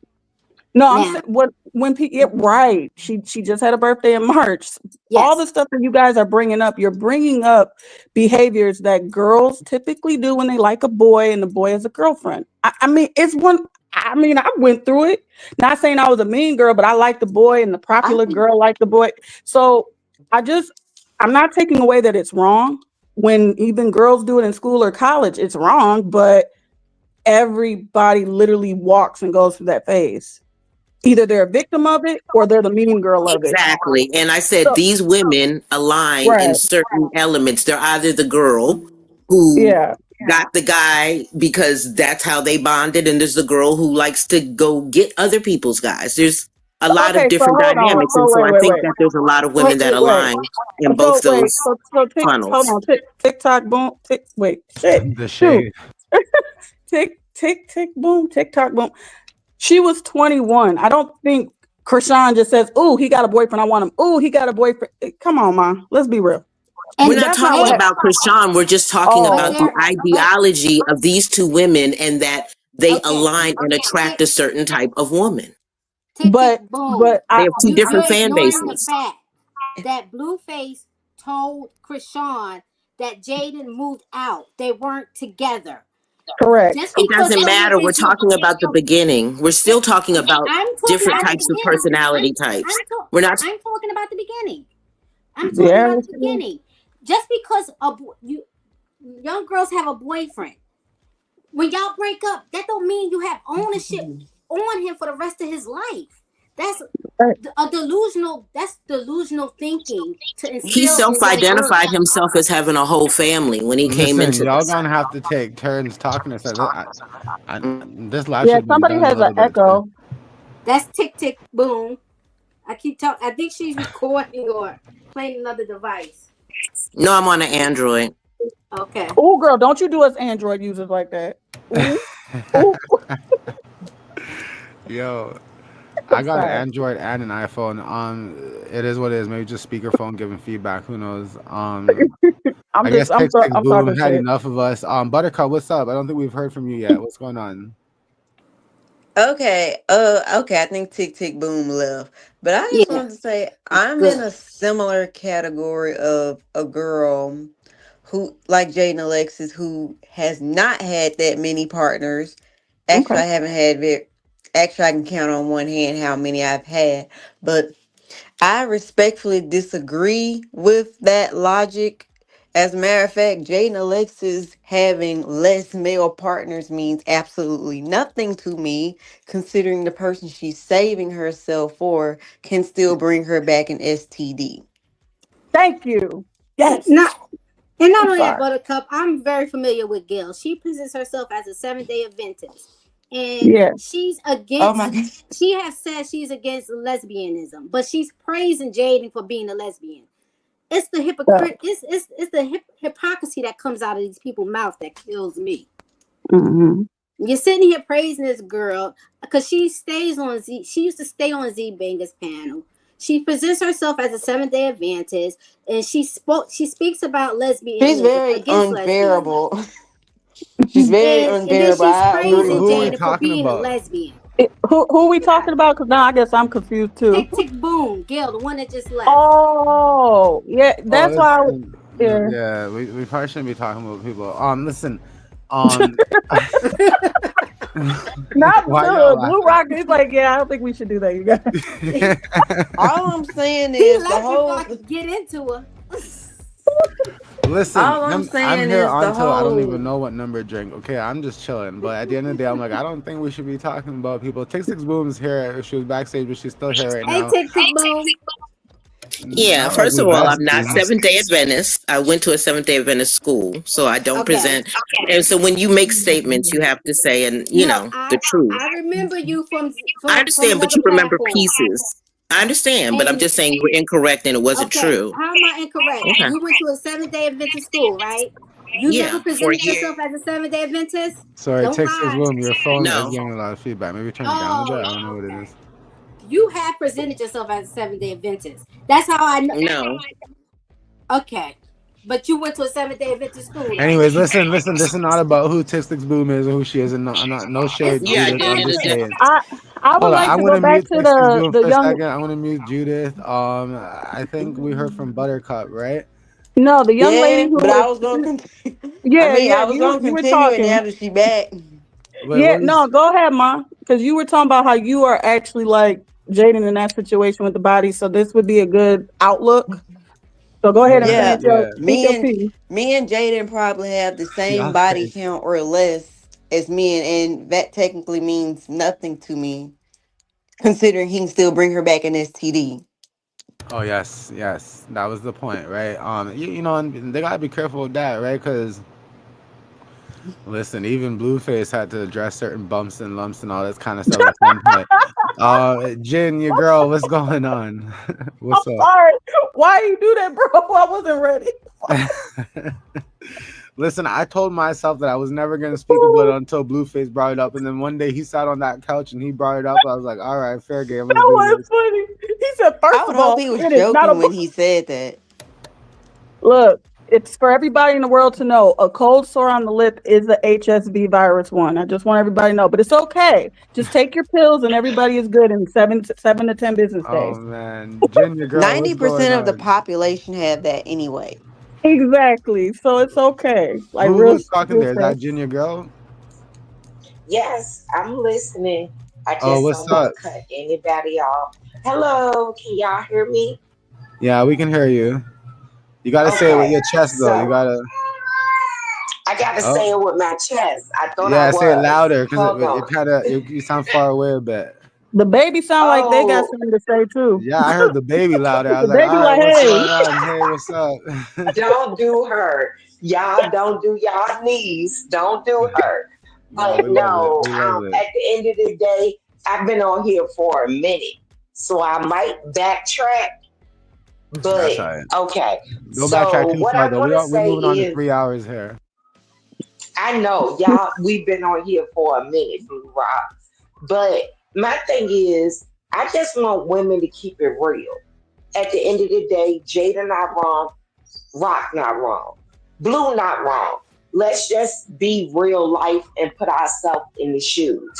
no, I'm saying when people right. She just had a birthday in March. Yes. All the stuff that you guys are bringing up, you're bringing up behaviors that girls typically do when they like a boy and the boy has a girlfriend. I mean, I went through it. Not saying I was a mean girl, but I liked the boy and the popular girl liked the boy. So I'm not taking away that it's wrong. When even girls do it in school or college, it's wrong, but everybody literally walks and goes through that phase. Either they're a victim of it or they're the mean girl of it. Exactly. And I said these women align in certain elements. They're either the girl who got the guy because that's how they bonded, and there's the girl who likes to go get other people's guys. There's a lot of different dynamics. And so I think that there's a lot of women that align in both those funnels. Hold on. TikTok boom. Shit. The shade. Tick boom. TikTok boom. She was 21. I don't think Chrisean just says, "Ooh, he got a boyfriend. I want him. Ooh, he got a boyfriend." Come on, ma. Let's be real. We're not talking about Chrisean. We're just talking about the ideology of these two women and that they align and attract a certain type of woman. Tick But tick boom. They have two You're different fan ignoring the bases. fact that Blueface told Chrisean that Jaidyn moved out. They weren't together. correct. Just It because doesn't someone matter. We're is your talking about the beginning. We're still talking about I'm talking different about the types of beginning. personality types. We're not. I'm talking about the beginning. I'm talking Yeah. about the beginning. Just because young girls have a boyfriend, when y'all break up, that don't mean you have ownership on him for the rest of his life. That's a delusional. That's delusional thinking to He instill in young self-identified girls. himself as having a whole family when he came Listen, into y'all this. gonna have to take turns talking to us. This live Yeah, should be somebody done a has an little bit soon. echo. That's tick tick boom. I keep talking. I think she's recording or playing another device. No, I'm on an Android. Okay. Oh, girl, don't you do us Android users like that. Ooh. Ooh. Yo, I got an Sorry. Android and an iPhone. It is what it is. Maybe just speakerphone giving feedback. Who knows? I guess Tick Tick I'm Boom talking had shit. enough of us. Buttercup, what's up? I don't think we've heard from you yet. What's going on? Okay, okay, I think Tick Tick Boom left. But I just Yeah. wanted to say I'm in Good. a similar category of a girl who, like Jaden Alexis, who has not had that many partners. Actually, Okay. I haven't had very, actually, I can count on one hand how many I've had. But I respectfully disagree with that logic. As a matter of fact, Jaden Alexis having less male partners means absolutely nothing to me, considering the person she's saving herself for can still bring her back an STD. Thank you. Yes. Not I'm only that, sorry. Buttercup, I'm very familiar with Gail. She presents herself as a 7-day Adventist. And Yeah. she's Oh my against, God. she has said she's against lesbianism, but she's praising Jaden for being a lesbian. It's the hypocrite, it's the hypocrisy that comes out of these people's mouth that kills me. Mm-hmm. You're sitting here praising this girl because she stays on Z. She used to stay on Z Banger's panel. She presents herself as a 7-day Adventist, and she speaks about She's lesbianism very against lesbianism, unbearable. She's very and then unbearable. she's I agree praising with Who are we her. Jaden for talking being a about? lesbian. Who are we talking about? Because now I guess I'm confused too. Tick tick boom, Gail, the one that just left. Oh, yeah. Oh, That's why. Yeah. yeah. We probably shouldn't be talking about people. Listen. Not Why y'all true. Blue laughing? Rock is like, yeah, I don't think we should do that, you guys. All I'm saying He is the left before I whole. could get into her. Listen, All I'm I'm saying here is the until I don't even whole. know what number drink. Okay, I'm just chilling. But at the end of the day, I'm like, I don't think we should be talking about people. Tick Six Boom's here. She was backstage, but she's still here right Hey, now. tick tick boom. Yeah, Not like first we of all, I'm not besties. Seventh-day Adventist. I went to a Seventh-day Adventist school, so I don't Okay. present. And so when you make statements, you have to say, and you No, know, the I truth. I remember you I from understand, but another you remember platform. pieces. I understand, but I'm And just saying you were incorrect and it wasn't okay, true. how am I incorrect? Okay. You went to a 7-day Adventist school, right? You never Yeah, for a presented year. yourself as a 7-day Adventist? Sorry, Don't Tick Six lie. Boom, your phone is No, getting a lot of feedback. Maybe turn it down a bit. Oh, I don't know what it is. you have presented yourself as a 7-day Adventist. That's how I know. no. Okay. But you went to a 7-day Adventist school, though. Anyways, listen. This is not about who Tick Six Boom is or who she is, and no shade, It's Yeah, Judith. I'm it just is. saying. I would Hold on, like I'm to go gonna back mute to Tick Six Boom the for a young. second. I'm gonna mute Judith. I think we heard from Buttercup, right? No, the young lady Yeah, who but was. I was gonna continue. I Yeah, mean, yeah. I was gonna You were continue, and talking. now that she back. Wait, Yeah, what no, was? go ahead, Ma. Because you were talking about how you are actually like Jaden in that situation with the body. So this would be a good outlook. So go ahead and Yeah, finish Yeah. your me and piece. me and Jaden probably have the same Y'all body crazy. count or less as men, and that technically means nothing to me, considering he can still bring her back an STD. Oh yes, yes. That was the point, right? You know, and they gotta be careful with that, right? Because listen, even Blueface had to address certain bumps and lumps and all this kind of stuff at some point. Jin, your girl, what's going on? I'm What's up? sorry. Why you do that, bro? I wasn't ready. Listen, I told myself that I was never gonna speak about it until Blueface brought it up, and then one day he sat on that couch and he brought it up. I was like, "All right, fair game. Let's That do was this." funny. He said, I first would of hope all, he was it is not a joking when he said that. look. it's for everybody in the world to know. A cold sore on the lip is the HSV virus one. I just want everybody to know, but it's okay. Just take your pills, and everybody is good in 7 to 10 business Oh days. man, Junior girl, what's going 90% of the on? population have that anyway. Exactly. So it's okay. Like real, Who's talking real there? Is stuff. that Junior girl? Yes, I'm listening. I Oh, just what's don't up? want to cut anybody off. Hello, can y'all hear me? Yeah, we can hear you. You gotta say it with Okay, your chest though. You so gotta. I got to Oh, say it with my chest. I thought I yeah, say it was. louder because Hold it on. kind of you sound far away a bit. The baby sound like they got Oh, something to say too. Yeah, I heard the baby louder. I was The like, baby all right, like, what's hey. going on? Hey, what's up? don't do her. Y'all don't do y'all knees. Don't do her. No, But we love it. no, We love it. at the end of the day, I've been on here for a minute. So I might backtrack. That's But all right. okay. Don't backtrack So too what far I'm though. going to We're say moving on to is 3 hours here. I know y'all, we've been on here for a minute, Blue Rock. But my thing is, I just want women to keep it real. At the end of the day, Jada not wrong, Rock not wrong, Blue not wrong. Let's just be real life and put ourselves in the shoes.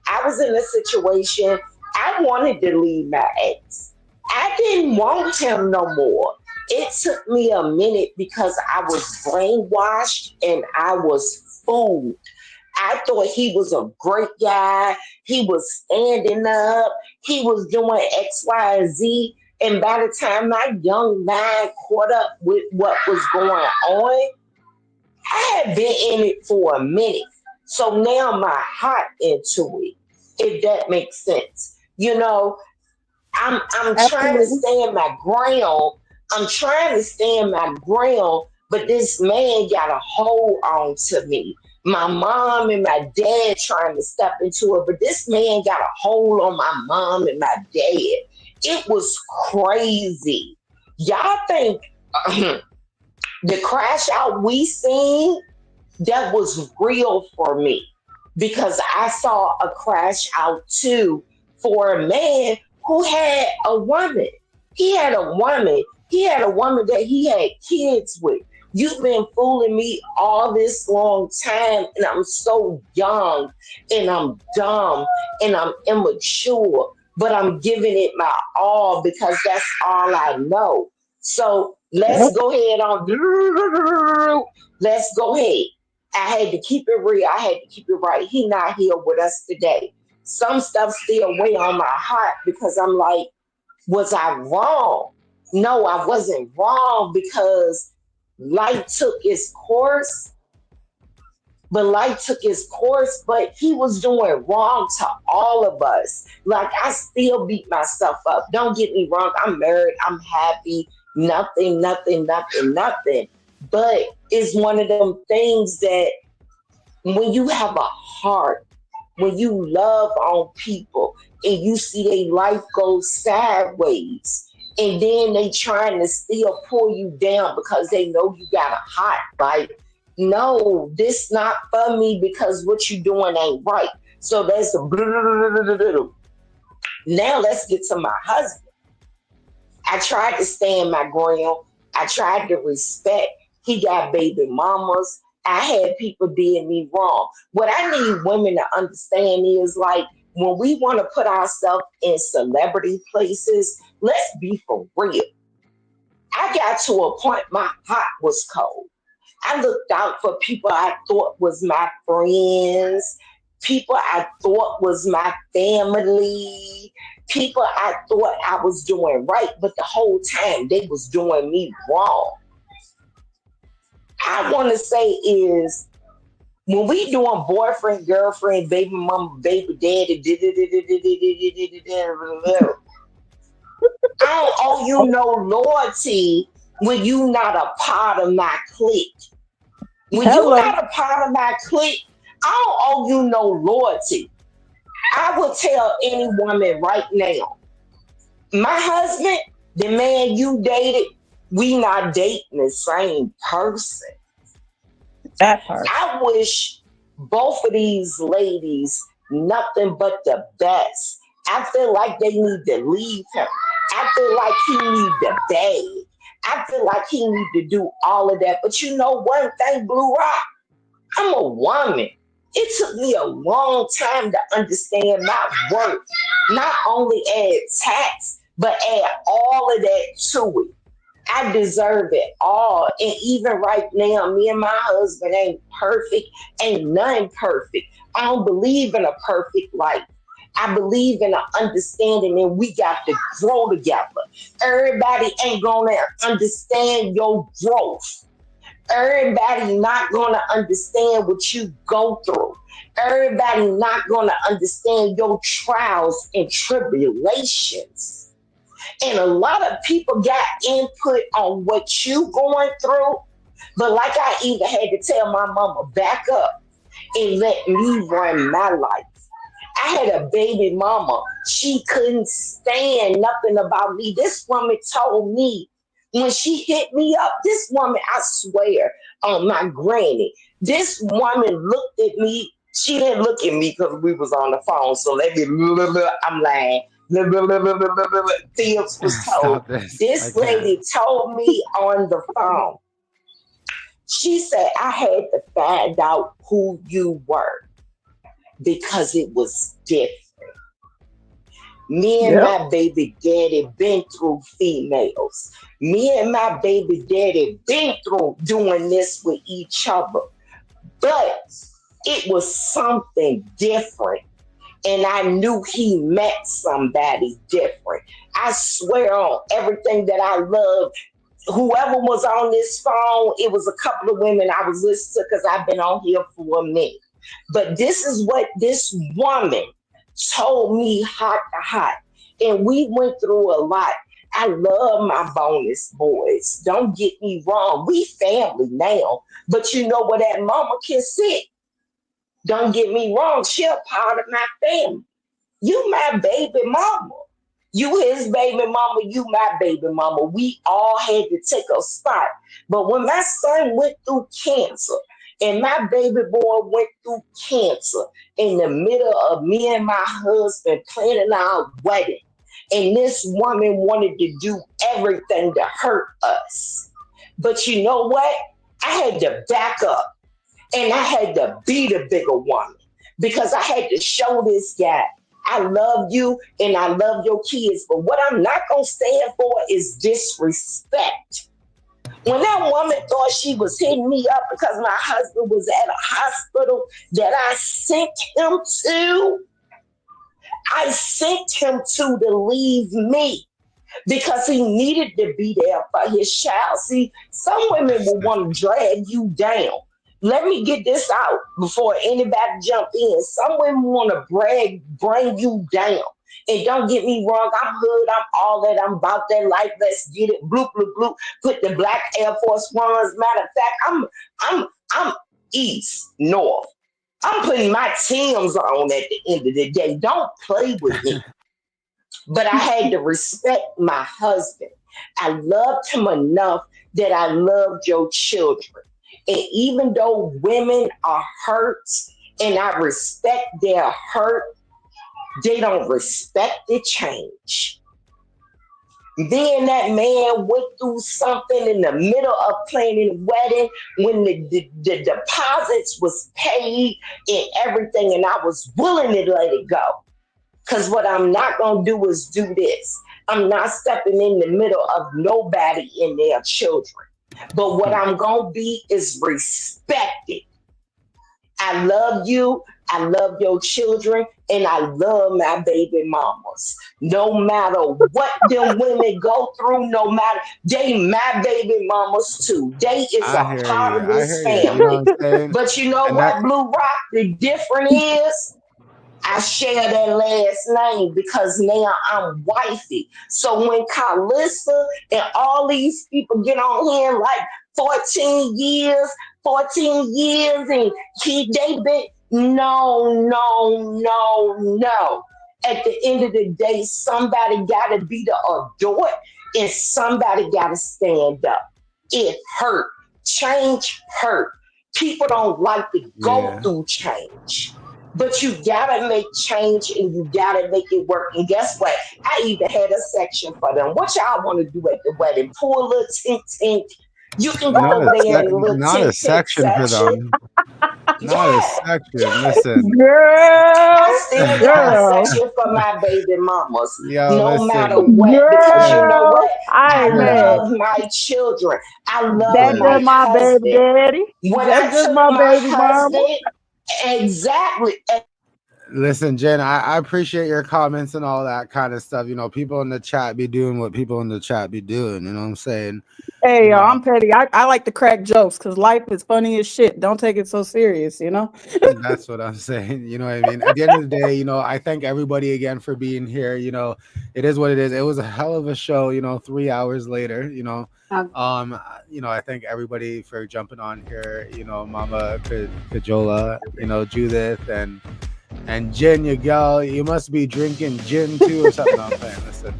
I was in a situation, I wanted to leave my ex. I didn't want him no more. It took me a minute because I was brainwashed and I was fooled. I thought he was a great guy. He was standing up. He was doing X, Y, and Z. And by the time my young mind caught up with what was going on, I had been in it for a minute. So now my heart into it, if that makes sense. You know, I'm trying to Absolutely. stand my ground. I'm trying to stand my ground, but this man got a hold on to me. My mom and my dad trying to step into it, but this man got a hold on my mom and my dad. It was crazy. Y'all think the crash out we seen that was real for me because I saw a crash out too for a man who had a woman. He had a woman. He had a woman that he had kids with. You've been fooling me all this long time, and I'm so young, and I'm dumb, and I'm immature, but I'm giving it my all because that's all I know. So let's Yep. go ahead on. Let's go ahead. I had to keep it real. I had to keep it right. He not here with us today. Some stuff still weigh on my heart because I'm like, was I wrong? No, I wasn't wrong because life took its course, but he was doing wrong to all of us. Like I still beat myself up. Don't get me wrong. I'm married. I'm happy. Nothing, nothing, nothing, nothing. But it's one of them things that when you have a heart, when you love on people and you see their life go sideways, and then they trying to still pull you down because they know you got a heart, right? No, this not for me because what you doing ain't right. So that's a now let's get to my husband. I tried to stand my ground. I tried to respect. He got baby mamas. I had people did me wrong. What I need women to understand is like when we want to put ourselves in celebrity places, let's be for real. I got to a point my heart was cold. I looked out for people I thought was my friends, people I thought was my family, people I thought I was doing right, but the whole time they was doing me wrong. I want to say is when we doing boyfriend, girlfriend, baby mama, baby daddy, I don't owe you no loyalty when you not a part of my clique. When you Hello. not a part of my clique, I don't owe you no loyalty. I will tell any woman right now, my husband, the man you dated, we not dating the same person. That part. I wish both of these ladies nothing but the best. I feel like they need to leave him. I feel like he need to beg. I feel like he need to do all of that. But you know one thing, Blue Rock, I'm a woman. It took me a long time to understand my worth, not only add tax, but add all of that to it. I deserve it all. And even right now, me and my husband ain't perfect, ain't none perfect. I don't believe in a perfect life. I believe in an understanding, and we got to grow together. Everybody ain't gonna understand your growth. Everybody not gonna understand what you go through. Everybody not gonna understand your trials and tribulations. And a lot of people got input on what you going through. But like I even had to tell my mama, back up and let me run my life. I had a baby mama. She couldn't stand nothing about me. This woman told me when she hit me up, this woman, I swear on my granny, this woman looked at me. She didn't look at me because we was on the phone. So let me, I'm lying. Thebes was told. Stop this. I This can't. lady told me on the phone. She said, I had to find out who you were because it was different. Me and Yep. my baby daddy been through females. Me and my baby daddy been through doing this with each other. But it was something different. And I knew he met somebody different. I swear on everything that I love, whoever was on this phone, it was a couple of women I was listening to because I've been on here for a minute. But this is what this woman told me hot to hot. And we went through a lot. I love my bonus boys. Don't get me wrong. We family now. But you know where that mama can sit. Don't get me wrong. She a part of my family. You my baby mama. You his baby mama, you my baby mama. We all had to take a spot. But when my son went through cancer and my baby boy went through cancer in the middle of me and my husband planning our wedding, and this woman wanted to do everything to hurt us. But you know what? I had to back up and I had to be the bigger woman because I had to show this guy I love you and I love your kids, but what I'm not going to stand for is disrespect. When that woman thought she was hitting me up because my husband was at a hospital that I sent him to leave me because he needed to be there for his child. See, some women will want to drag you down. Let me get this out before anybody jump in. Some women want to bring you down. And don't get me wrong, I'm hood, I'm all that, I'm about that life. Let's get it. Bloop, bloop, bloop. Put the black Air Force Ones. Matter of fact, I'm east, north. I'm putting my Timbs on at the end of the day. Don't play with me. But I had to respect my husband. I loved him enough that I loved your children. And even though women are hurt and I respect their hurt, they don't respect the change. Then that man went through something in the middle of planning the wedding when the deposits was paid and everything, and I was willing to let it go. Because what I'm not going to do is do this. I'm not stepping in the middle of nobody and their children. But what I'm going to be is respected. I love you. I love your children. And I love my baby mamas. No matter what them women go through, no matter, they my baby mamas too. They is I a hear part you. of I this hear you. You know family. what I'm saying? But you know And that what, Blue Rock? The difference is I share that last name because now I'm wifey. So when Carlissa and all these people get on here like 14 years, and they been no. At the end of the day, somebody gotta be the adult and somebody gotta stand up. It hurt. Change hurt. People don't like to go yeah. through change. But you gotta make change and you gotta make it work. And guess what? I even had a section for them. What y'all want to do at the wedding? Pull a little tink tink. You can go over there in a little Not a tink tink section for section. them. Not a Yeah, section. yes. Listen. I Girl, still got a girl, section for my baby mamas, Yo, no matter listen. what, because you Yeah. know girl. what? I ain't I mad. love my children. I love That's Yeah. my just my baby husband. daddy. When That's I just took my my baby mama. husband, exactly. Listen, Jen, I appreciate your comments and all that kind of stuff. You know, people in the chat be doing what people in the chat be doing. You know what I'm saying? Hey, You know, I'm petty. I like to crack jokes because life is funny as shit. Don't take it so serious, you know? that's what I'm saying. You know what I mean? At the end of the day, you know, I thank everybody again for being here. You know, it is what it is. It was a hell of a show, you know, 3 hours later, you know. I thank everybody for jumping on here, you know, Mama Kajola, you know, Judith and Jen, your gal, you must be drinking gin too or something. No, I'm playing. Listen.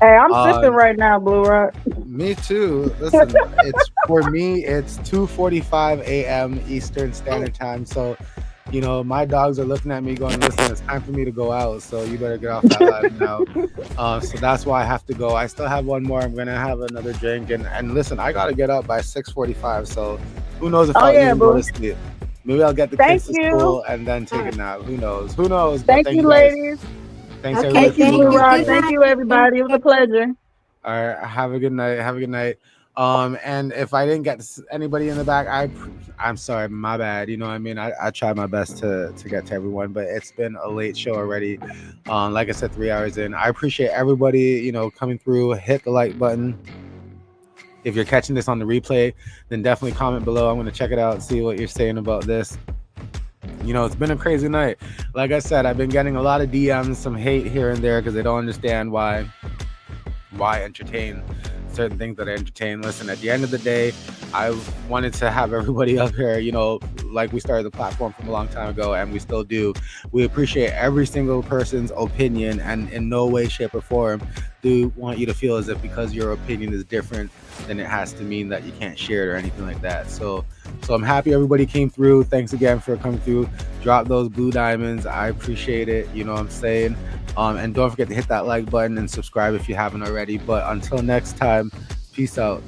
Hey, I'm sipping Um, right now, Blue Rock. Me too. Listen, it's for me, it's 2:45 a.m. Eastern Standard Time. So, you know, my dogs are looking at me going, listen, it's time for me to go out. So you better get off that live now. So that's why I have to go. I still have one more. I'm gonna have another drink. And listen, I gotta get up by 6:45. So who knows if Oh, I'll yeah, even go boo. to sleep. Maybe I'll get the Thank kids to you. school and then take a nap. Who knows? Who knows? But Thank thank you, you guys. ladies. Thanks Okay, everybody Thank for you, thank being Blue you. here Rock. Good today. Thank night. you, everybody. It was a pleasure. All right, have a good night. Have a good night. And if I didn't get anybody in the back, I'm sorry, my bad. You know what I mean? I tried my best to get to everyone, but it's been a late show already. Like I said, 3 hours in. I appreciate everybody, you know, coming through. Hit the like button. If you're catching this on the replay, then definitely comment below. I'm gonna check it out, see what you're saying about this. You know, it's been a crazy night. Like I said, I've been getting a lot of DMs, some hate here and there because they don't understand why entertain certain things that I entertain. Listen, at the end of the day, I wanted to have everybody up here, you know, like we started the platform from a long time ago, and we still do. We appreciate every single person's opinion, and in no way, shape, or form do want you to feel as if because your opinion is different, then it has to mean that you can't share it or anything like that. So I'm happy everybody came through. Thanks again for coming through. Drop those blue diamonds. I appreciate it. You know what I'm saying? And don't forget to hit that like button and subscribe if you haven't already. But until next time, peace out.